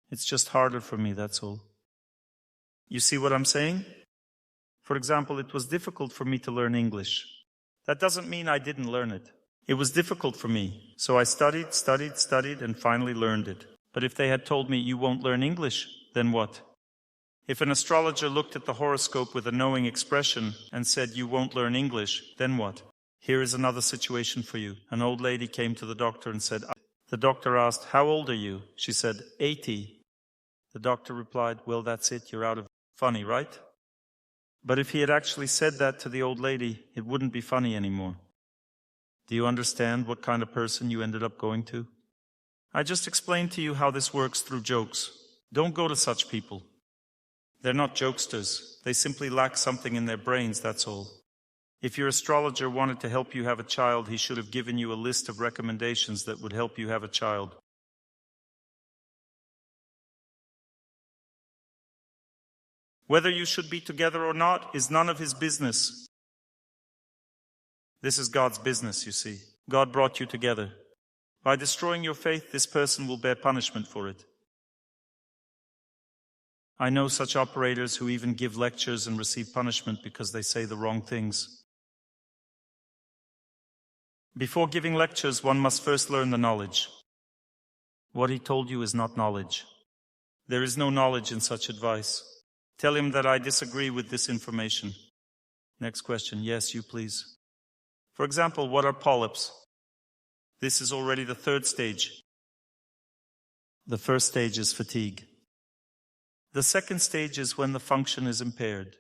It's just harder for me, that's all. You see what I'm saying? For example, it was difficult for me to learn English. That doesn't mean I didn't learn it. It was difficult for me, so I studied, and finally learned it. But if they had told me, "You won't learn English," then what? If an astrologer looked at the horoscope with a knowing expression and said, "You won't learn English," then what? Here is another situation for you. An old lady came to the doctor and said, the doctor asked, "How old are you?" She said, 80. The doctor replied, "Well, that's it, you're out of." Funny, right? But if he had actually said that to the old lady, it wouldn't be funny anymore. Do you understand what kind of person you ended up going to? I just explained to you how this works through jokes. Don't go to such people. They're not jokesters. They simply lack something in their brains, that's all. If your astrologer wanted to help you have a child, he should have given you a list of recommendations that would help you have a child. Whether you should be together or not is none of his business. This is God's business, you see. God brought you together. By destroying your faith, this person will bear punishment for it. I know such operators who even give lectures and receive punishment because they say the wrong things. Before giving lectures, one must first learn the knowledge. What he told you is not knowledge. There is no knowledge in such advice. Tell him that I disagree with this information. Next question. Yes, you please. For example, what are polyps? This is already the third stage. The first stage is fatigue. The second stage is when the function is impaired.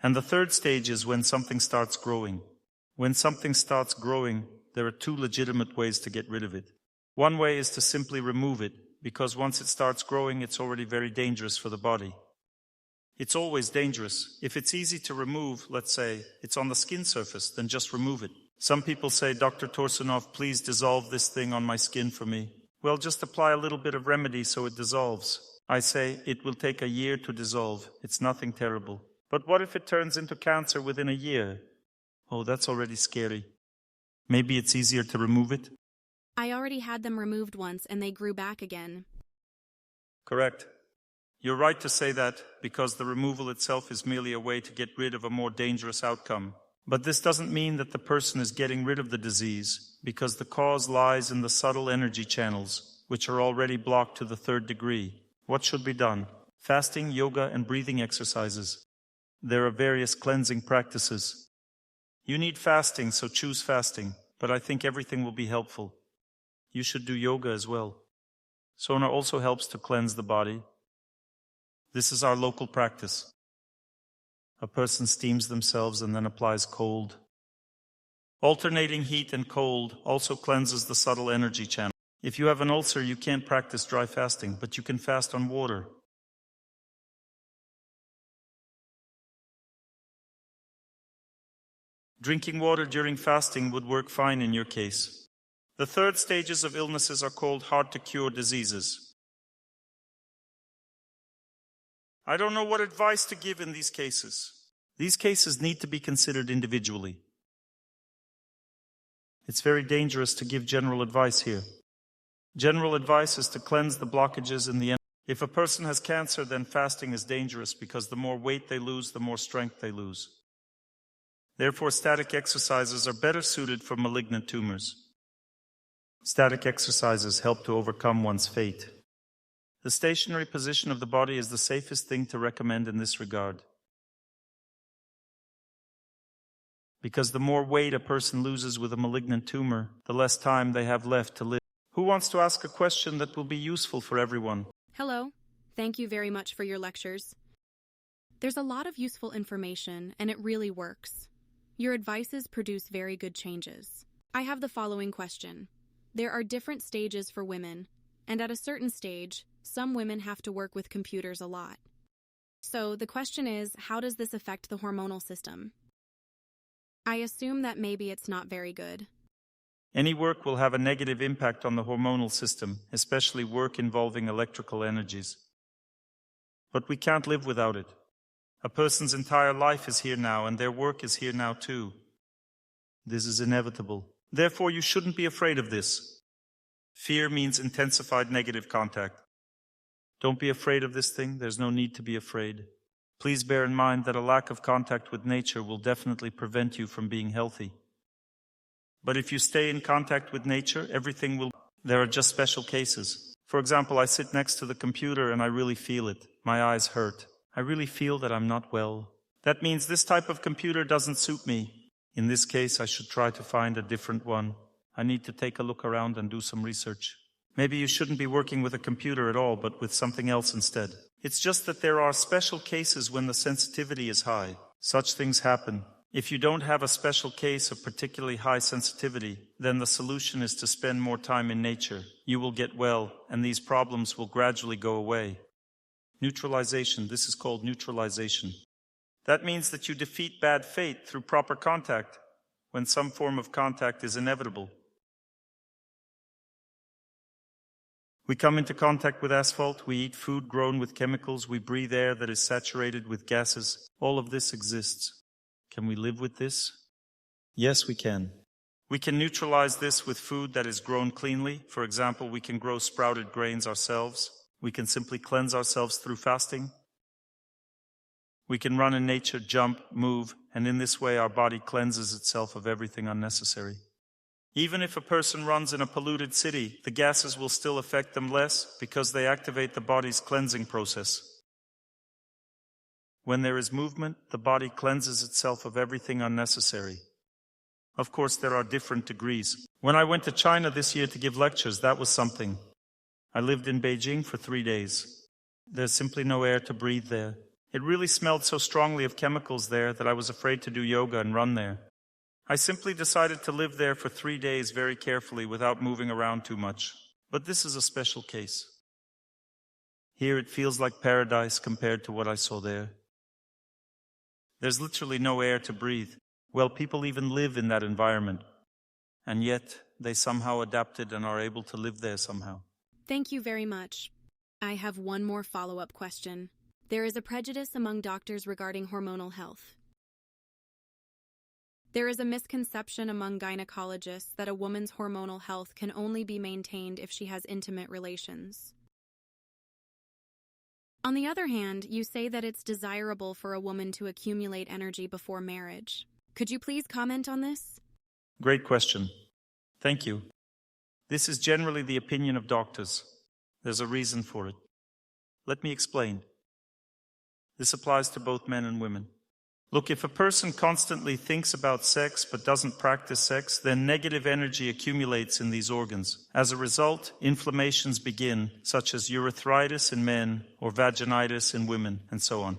And the third stage is when something starts growing. When something starts growing, there are two legitimate ways to get rid of it. One way is to simply remove it, because once it starts growing, it's already very dangerous for the body. It's always dangerous. If it's easy to remove, let's say, it's on the skin surface, then just remove it. Some people say, Dr. Torsunov, please dissolve this thing on my skin for me. Well, just apply a little bit of remedy so it dissolves. I say, it will take a year to dissolve. It's nothing terrible. But what if it turns into cancer within a year? Oh, that's already scary. Maybe it's easier to remove it? I already had them removed once and they grew back again. Correct. You're right to say that, because the removal itself is merely a way to get rid of a more dangerous outcome. But this doesn't mean that the person is getting rid of the disease, because the cause lies in the subtle energy channels, which are already blocked to the third degree. What should be done? Fasting, yoga, and breathing exercises. There are various cleansing practices. You need fasting, so choose fasting, but I think everything will be helpful. You should do yoga as well. Sauna also helps to cleanse the body. This is our local practice. A person steams themselves and then applies cold. Alternating heat and cold also cleanses the subtle energy channel. If you have an ulcer, you can't practice dry fasting, but you can fast on water. Drinking water during fasting would work fine in your case. The third stages of illnesses are called hard-to-cure diseases. I don't know what advice to give in these cases. These cases need to be considered individually. It's very dangerous to give general advice here. General advice is to cleanse the blockages in the energy. If a person has cancer, then fasting is dangerous because the more weight they lose, the more strength they lose. Therefore, static exercises are better suited for malignant tumors. Static exercises help to overcome one's fate. The stationary position of the body is the safest thing to recommend in this regard. Because the more weight a person loses with a malignant tumor, the less time they have left to live. Who wants to ask a question that will be useful for everyone? Hello. Thank you very much for your lectures. There's a lot of useful information, and it really works. Your advices produce very good changes. I have the following question. There are different stages for women, and at a certain stage, some women have to work with computers a lot. So the question is, how does this affect the hormonal system? I assume that maybe it's not very good. Any work will have a negative impact on the hormonal system, especially work involving electrical energies. But we can't live without it. A person's entire life is here now, and their work is here now too. This is inevitable. Therefore, you shouldn't be afraid of this. Fear means intensified negative contact. Don't be afraid of this thing. There's no need to be afraid. Please bear in mind that a lack of contact with nature will definitely prevent you from being healthy. But if you stay in contact with nature, everything will... There are just special cases. For example, I sit next to the computer and I really feel it. My eyes hurt. I really feel that I'm not well. That means this type of computer doesn't suit me. In this case, I should try to find a different one. I need to take a look around and do some research. Maybe you shouldn't be working with a computer at all, but with something else instead. It's just that there are special cases when the sensitivity is high. Such things happen. If you don't have a special case of particularly high sensitivity, then the solution is to spend more time in nature. You will get well, and these problems will gradually go away. Neutralization. This is called neutralization. That means that you defeat bad fate through proper contact, when some form of contact is inevitable. We come into contact with asphalt, we eat food grown with chemicals, we breathe air that is saturated with gases. All of this exists. Can we live with this? Yes, we can. We can neutralize this with food that is grown cleanly. For example, we can grow sprouted grains ourselves. We can simply cleanse ourselves through fasting. We can run in nature, jump, move, and in this way our body cleanses itself of everything unnecessary. Even if a person runs in a polluted city, the gases will still affect them less because they activate the body's cleansing process. When there is movement, the body cleanses itself of everything unnecessary. Of course, there are different degrees. When I went to China this year to give lectures, that was something. I lived in Beijing for 3 days. There's simply no air to breathe there. It really smelled so strongly of chemicals there that I was afraid to do yoga and run there. I simply decided to live there for 3 days very carefully without moving around too much. But this is a special case. Here it feels like paradise compared to what I saw there. There's literally no air to breathe. Well, people even live in that environment. And yet, they somehow adapted and are able to live there somehow. Thank you very much. I have one more follow-up question. There is a prejudice among doctors regarding hormonal health. There is a misconception among gynecologists that a woman's hormonal health can only be maintained if she has intimate relations. On the other hand, you say that it's desirable for a woman to accumulate energy before marriage. Could you please comment on this? Great question. Thank you. This is generally the opinion of doctors. There's a reason for it. Let me explain. This applies to both men and women. Look, if a person constantly thinks about sex but doesn't practice sex, then negative energy accumulates in these organs. As a result, inflammations begin, such as urethritis in men or vaginitis in women, and so on.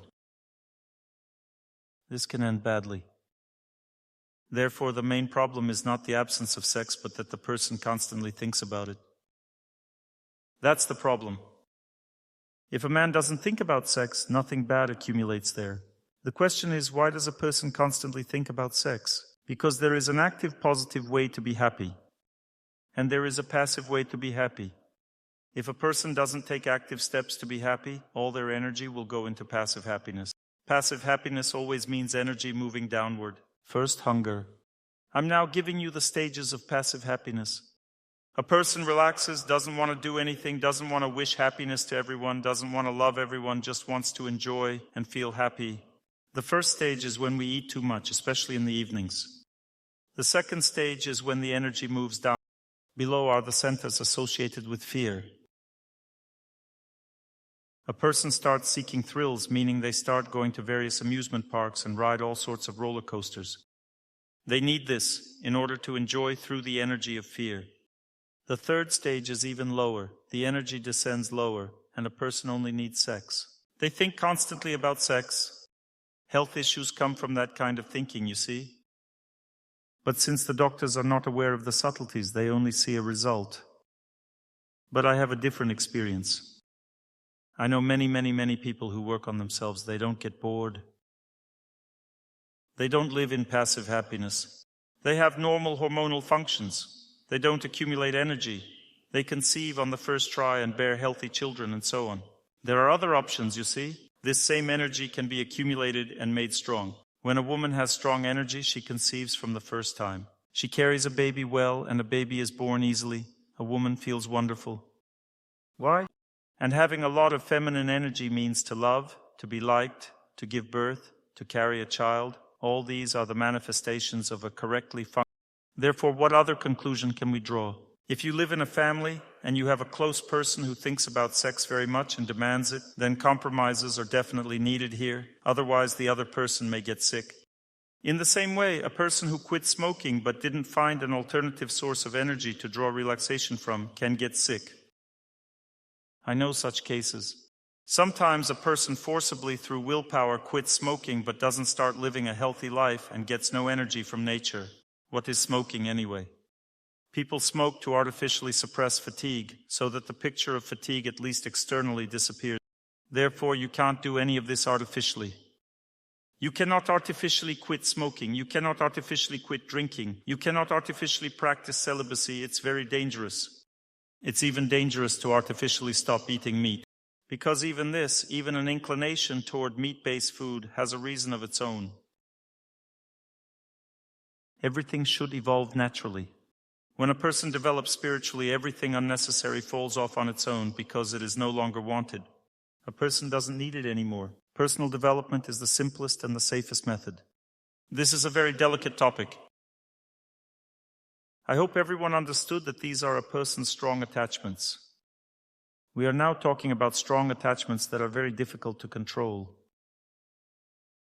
This can end badly. Therefore, the main problem is not the absence of sex, but that the person constantly thinks about it. That's the problem. If a man doesn't think about sex, nothing bad accumulates there. The question is, why does a person constantly think about sex? Because there is an active, positive way to be happy. And there is a passive way to be happy. If a person doesn't take active steps to be happy, all their energy will go into passive happiness. Passive happiness always means energy moving downward. First, hunger. I'm now giving you the stages of passive happiness. A person relaxes, doesn't want to do anything, doesn't want to wish happiness to everyone, doesn't want to love everyone, just wants to enjoy and feel happy. The first stage is when we eat too much, especially in the evenings. The second stage is when the energy moves down. Below are the centers associated with fear. A person starts seeking thrills, meaning they start going to various amusement parks and ride all sorts of roller coasters. They need this in order to enjoy through the energy of fear. The third stage is even lower. The energy descends lower, and a person only needs sex. They think constantly about sex. Health issues come from that kind of thinking, you see. But since the doctors are not aware of the subtleties, they only see a result. But I have a different experience. I know many people who work on themselves. They don't get bored. They don't live in passive happiness. They have normal hormonal functions. They don't accumulate energy. They conceive on the first try and bear healthy children and so on. There are other options, you see. This same energy can be accumulated and made strong. When a woman has strong energy, she conceives from the first time. She carries a baby well, and a baby is born easily. A woman feels wonderful. Why? And having a lot of feminine energy means to love, to be liked, to give birth, to carry a child. All these are the manifestations of a correctly functioning. Therefore, what other conclusion can we draw? If you live in a family and you have a close person who thinks about sex very much and demands it, then compromises are definitely needed here. Otherwise, the other person may get sick. In the same way, a person who quit smoking but didn't find an alternative source of energy to draw relaxation from can get sick. I know such cases. Sometimes a person forcibly through willpower quits smoking but doesn't start living a healthy life and gets no energy from nature. What is smoking anyway? People smoke to artificially suppress fatigue, so that the picture of fatigue at least externally disappears. Therefore, you can't do any of this artificially. You cannot artificially quit smoking. You cannot artificially quit drinking. You cannot artificially practice celibacy. It's very dangerous. It's even dangerous to artificially stop eating meat. Because even this, even an inclination toward meat-based food, has a reason of its own. Everything should evolve naturally. When a person develops spiritually, everything unnecessary falls off on its own because it is no longer wanted. A person doesn't need it anymore. Personal development is the simplest and the safest method. This is a very delicate topic. I hope everyone understood that these are a person's strong attachments. We are now talking about strong attachments that are very difficult to control.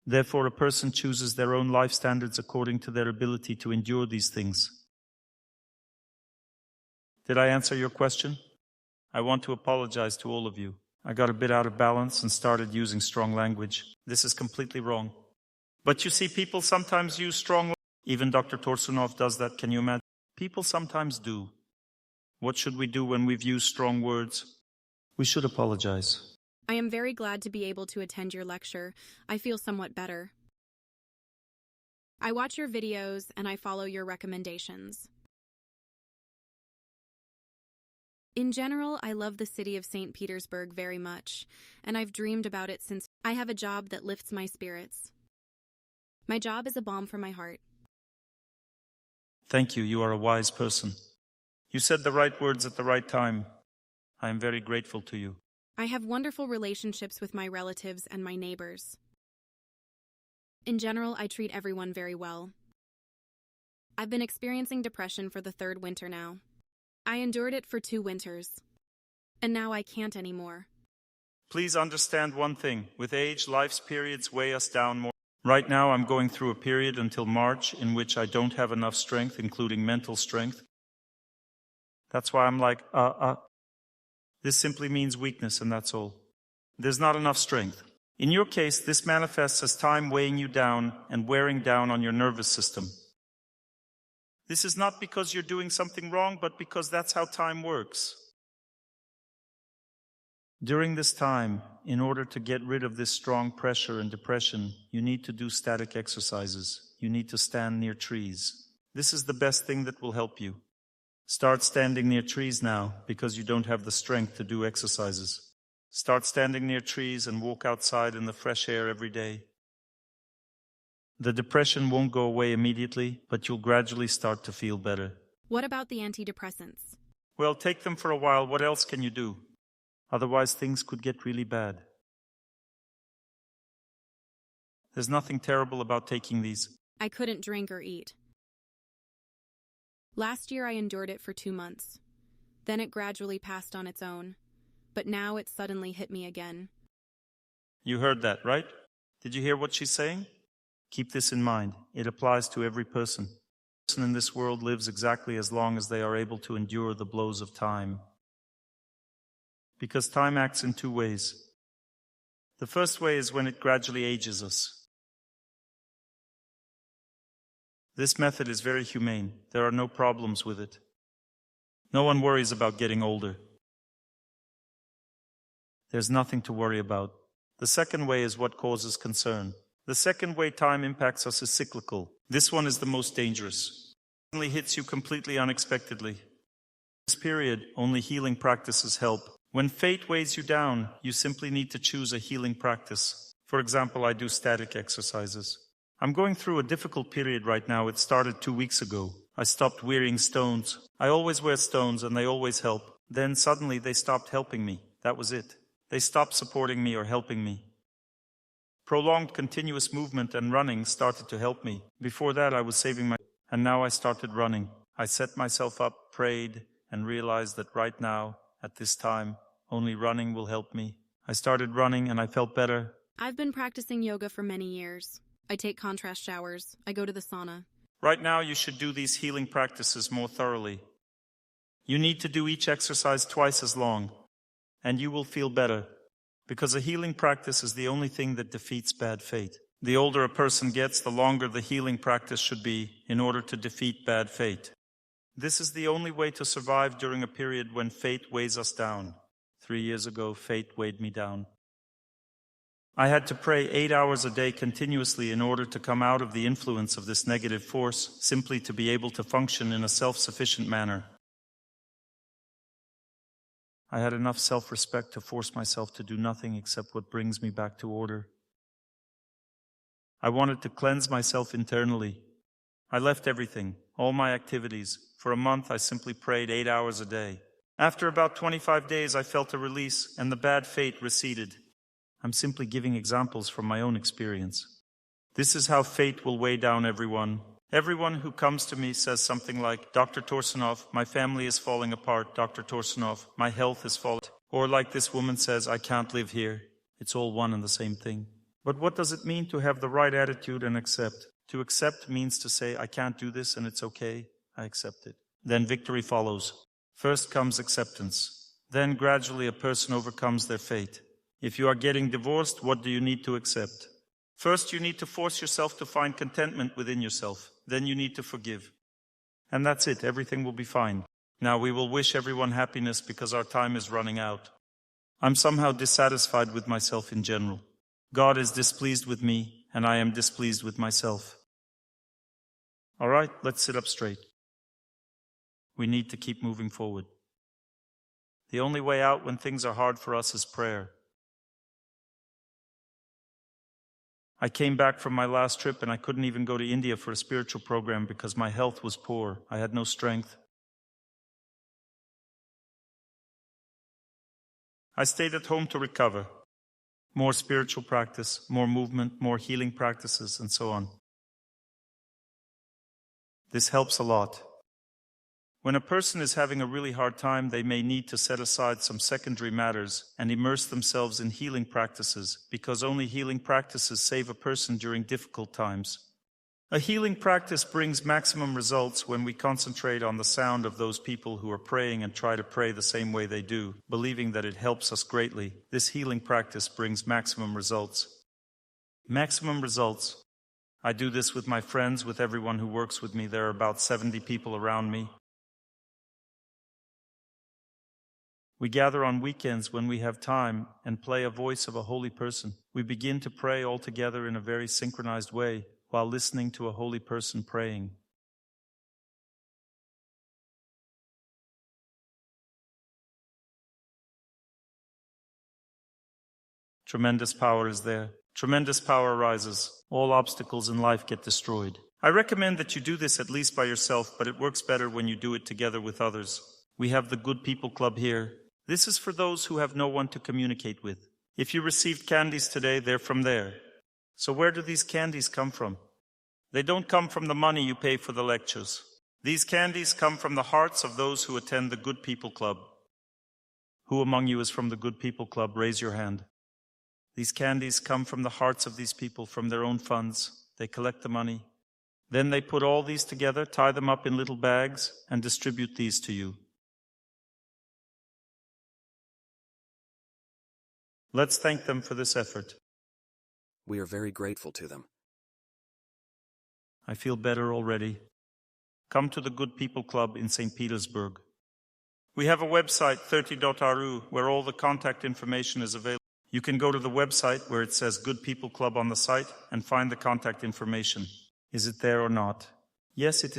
Therefore, a person chooses their own life standards according to their ability to endure these things. Did I answer your question? I want to apologize to all of you. I got a bit out of balance and started using strong language. This is completely wrong. But you see, people sometimes use strong language. Even Dr. Torsunov does that. Can you imagine? People sometimes do. What should we do when we've used strong words? We should apologize. I am very glad to be able to attend your lecture. I feel somewhat better. I watch your videos and I follow your recommendations. In general, I love the city of St. Petersburg very much, and I've dreamed about it since. I have a job that lifts my spirits. My job is a balm for my heart. Thank you. You are a wise person. You said the right words at the right time. I am very grateful to you. I have wonderful relationships with my relatives and my neighbors. In general, I treat everyone very well. I've been experiencing depression for the third winter now. I endured it for 2 winters, and now I can't anymore. Please understand one thing. With age, life's periods weigh us down more. Right now, I'm going through a period until March in which I don't have enough strength, including mental strength. That's why I'm like, This simply means weakness, and that's all. There's not enough strength. In your case, this manifests as time weighing you down and wearing down on your nervous system. This is not because you're doing something wrong, but because that's how time works. During this time, in order to get rid of this strong pressure and depression, you need to do static exercises. You need to stand near trees. This is the best thing that will help you. Start standing near trees now, because you don't have the strength to do exercises. Start standing near trees and walk outside in the fresh air every day. The depression won't go away immediately, but you'll gradually start to feel better. What about the antidepressants? Well, take them for a while. What else can you do? Otherwise, things could get really bad. There's nothing terrible about taking these. I couldn't drink or eat. Last year, I endured it for 2 months. Then it gradually passed on its own. But now it suddenly hit me again. You heard that, right? Did you hear what she's saying? Keep this in mind. It applies to every person. The person in this world lives exactly as long as they are able to endure the blows of time. Because time acts in 2 ways. The first way is when it gradually ages us. This method is very humane. There are no problems with it. No one worries about getting older. There's nothing to worry about. The second way is what causes concern. The second way time impacts us is cyclical. This one is the most dangerous. It only hits you completely unexpectedly. In this period, only healing practices help. When fate weighs you down, you simply need to choose a healing practice. For example, I do static exercises. I'm going through a difficult period right now. It started 2 weeks ago. I stopped wearing stones. I always wear stones and they always help. Then suddenly they stopped helping me. That was it. They stopped supporting me or helping me. Prolonged continuous movement and running started to help me. Before that I was saving my... And now I started running. I set myself up, prayed, and realized that right now, at this time, only running will help me. I started running and I felt better. I've been practicing yoga for many years. I take contrast showers. I go to the sauna. Right now you should do these healing practices more thoroughly. You need to do each exercise twice as long, and you will feel better. Because a healing practice is the only thing that defeats bad fate. The older a person gets, the longer the healing practice should be in order to defeat bad fate. This is the only way to survive during a period when fate weighs us down. 3 years ago, fate weighed me down. I had to pray 8 hours a day continuously in order to come out of the influence of this negative force, simply to be able to function in a self-sufficient manner. I had enough self-respect to force myself to do nothing except what brings me back to order. I wanted to cleanse myself internally. I left everything, all my activities. For a month, I simply prayed 8 hours a day. After about 25 days, I felt a release, and the bad fate receded. I'm simply giving examples from my own experience. This is how fate will weigh down everyone. Everyone who comes to me says something like, Dr. Torsunov, my family is falling apart. Dr. Torsunov, my health is falling. Or like this woman says, I can't live here. It's all one and the same thing. But what does it mean to have the right attitude and accept? To accept means to say, I can't do this and it's okay. I accept it. Then victory follows. First comes acceptance. Then gradually a person overcomes their fate. If you are getting divorced, what do you need to accept? First, you need to force yourself to find contentment within yourself. Then you need to forgive. And that's it. Everything will be fine. Now we will wish everyone happiness because our time is running out. I'm somehow dissatisfied with myself in general. God is displeased with me, and I am displeased with myself. All right, let's sit up straight. We need to keep moving forward. The only way out when things are hard for us is prayer. I came back from my last trip and I couldn't even go to India for a spiritual program because my health was poor. I had no strength. I stayed at home to recover. More spiritual practice, more movement, more healing practices, and so on. This helps a lot. When a person is having a really hard time, they may need to set aside some secondary matters and immerse themselves in healing practices, because only healing practices save a person during difficult times. A healing practice brings maximum results when we concentrate on the sound of those people who are praying and try to pray the same way they do, believing that it helps us greatly. This healing practice brings maximum results. Maximum results. I do this with my friends, with everyone who works with me. There are about 70 people around me. We gather on weekends when we have time and play a voice of a holy person. We begin to pray all together in a very synchronized way while listening to a holy person praying. Tremendous power is there. Tremendous power arises. All obstacles in life get destroyed. I recommend that you do this at least by yourself, but it works better when you do it together with others. We have the Good People Club here. This is for those who have no one to communicate with. If you received candies today, they're from there. So where do these candies come from? They don't come from the money you pay for the lectures. These candies come from the hearts of those who attend the Good People Club. Who among you is from the Good People Club? Raise your hand. These candies come from the hearts of these people, from their own funds. They collect the money. Then they put all these together, tie them up in little bags, and distribute these to you. Let's thank them for this effort. We are very grateful to them. I feel better already. Come to the Good People Club in St. Petersburg. We have a website, 30.ru, where all the contact information is available. You can go to the website where it says Good People Club on the site and find the contact information. Is it there or not? Yes, it is.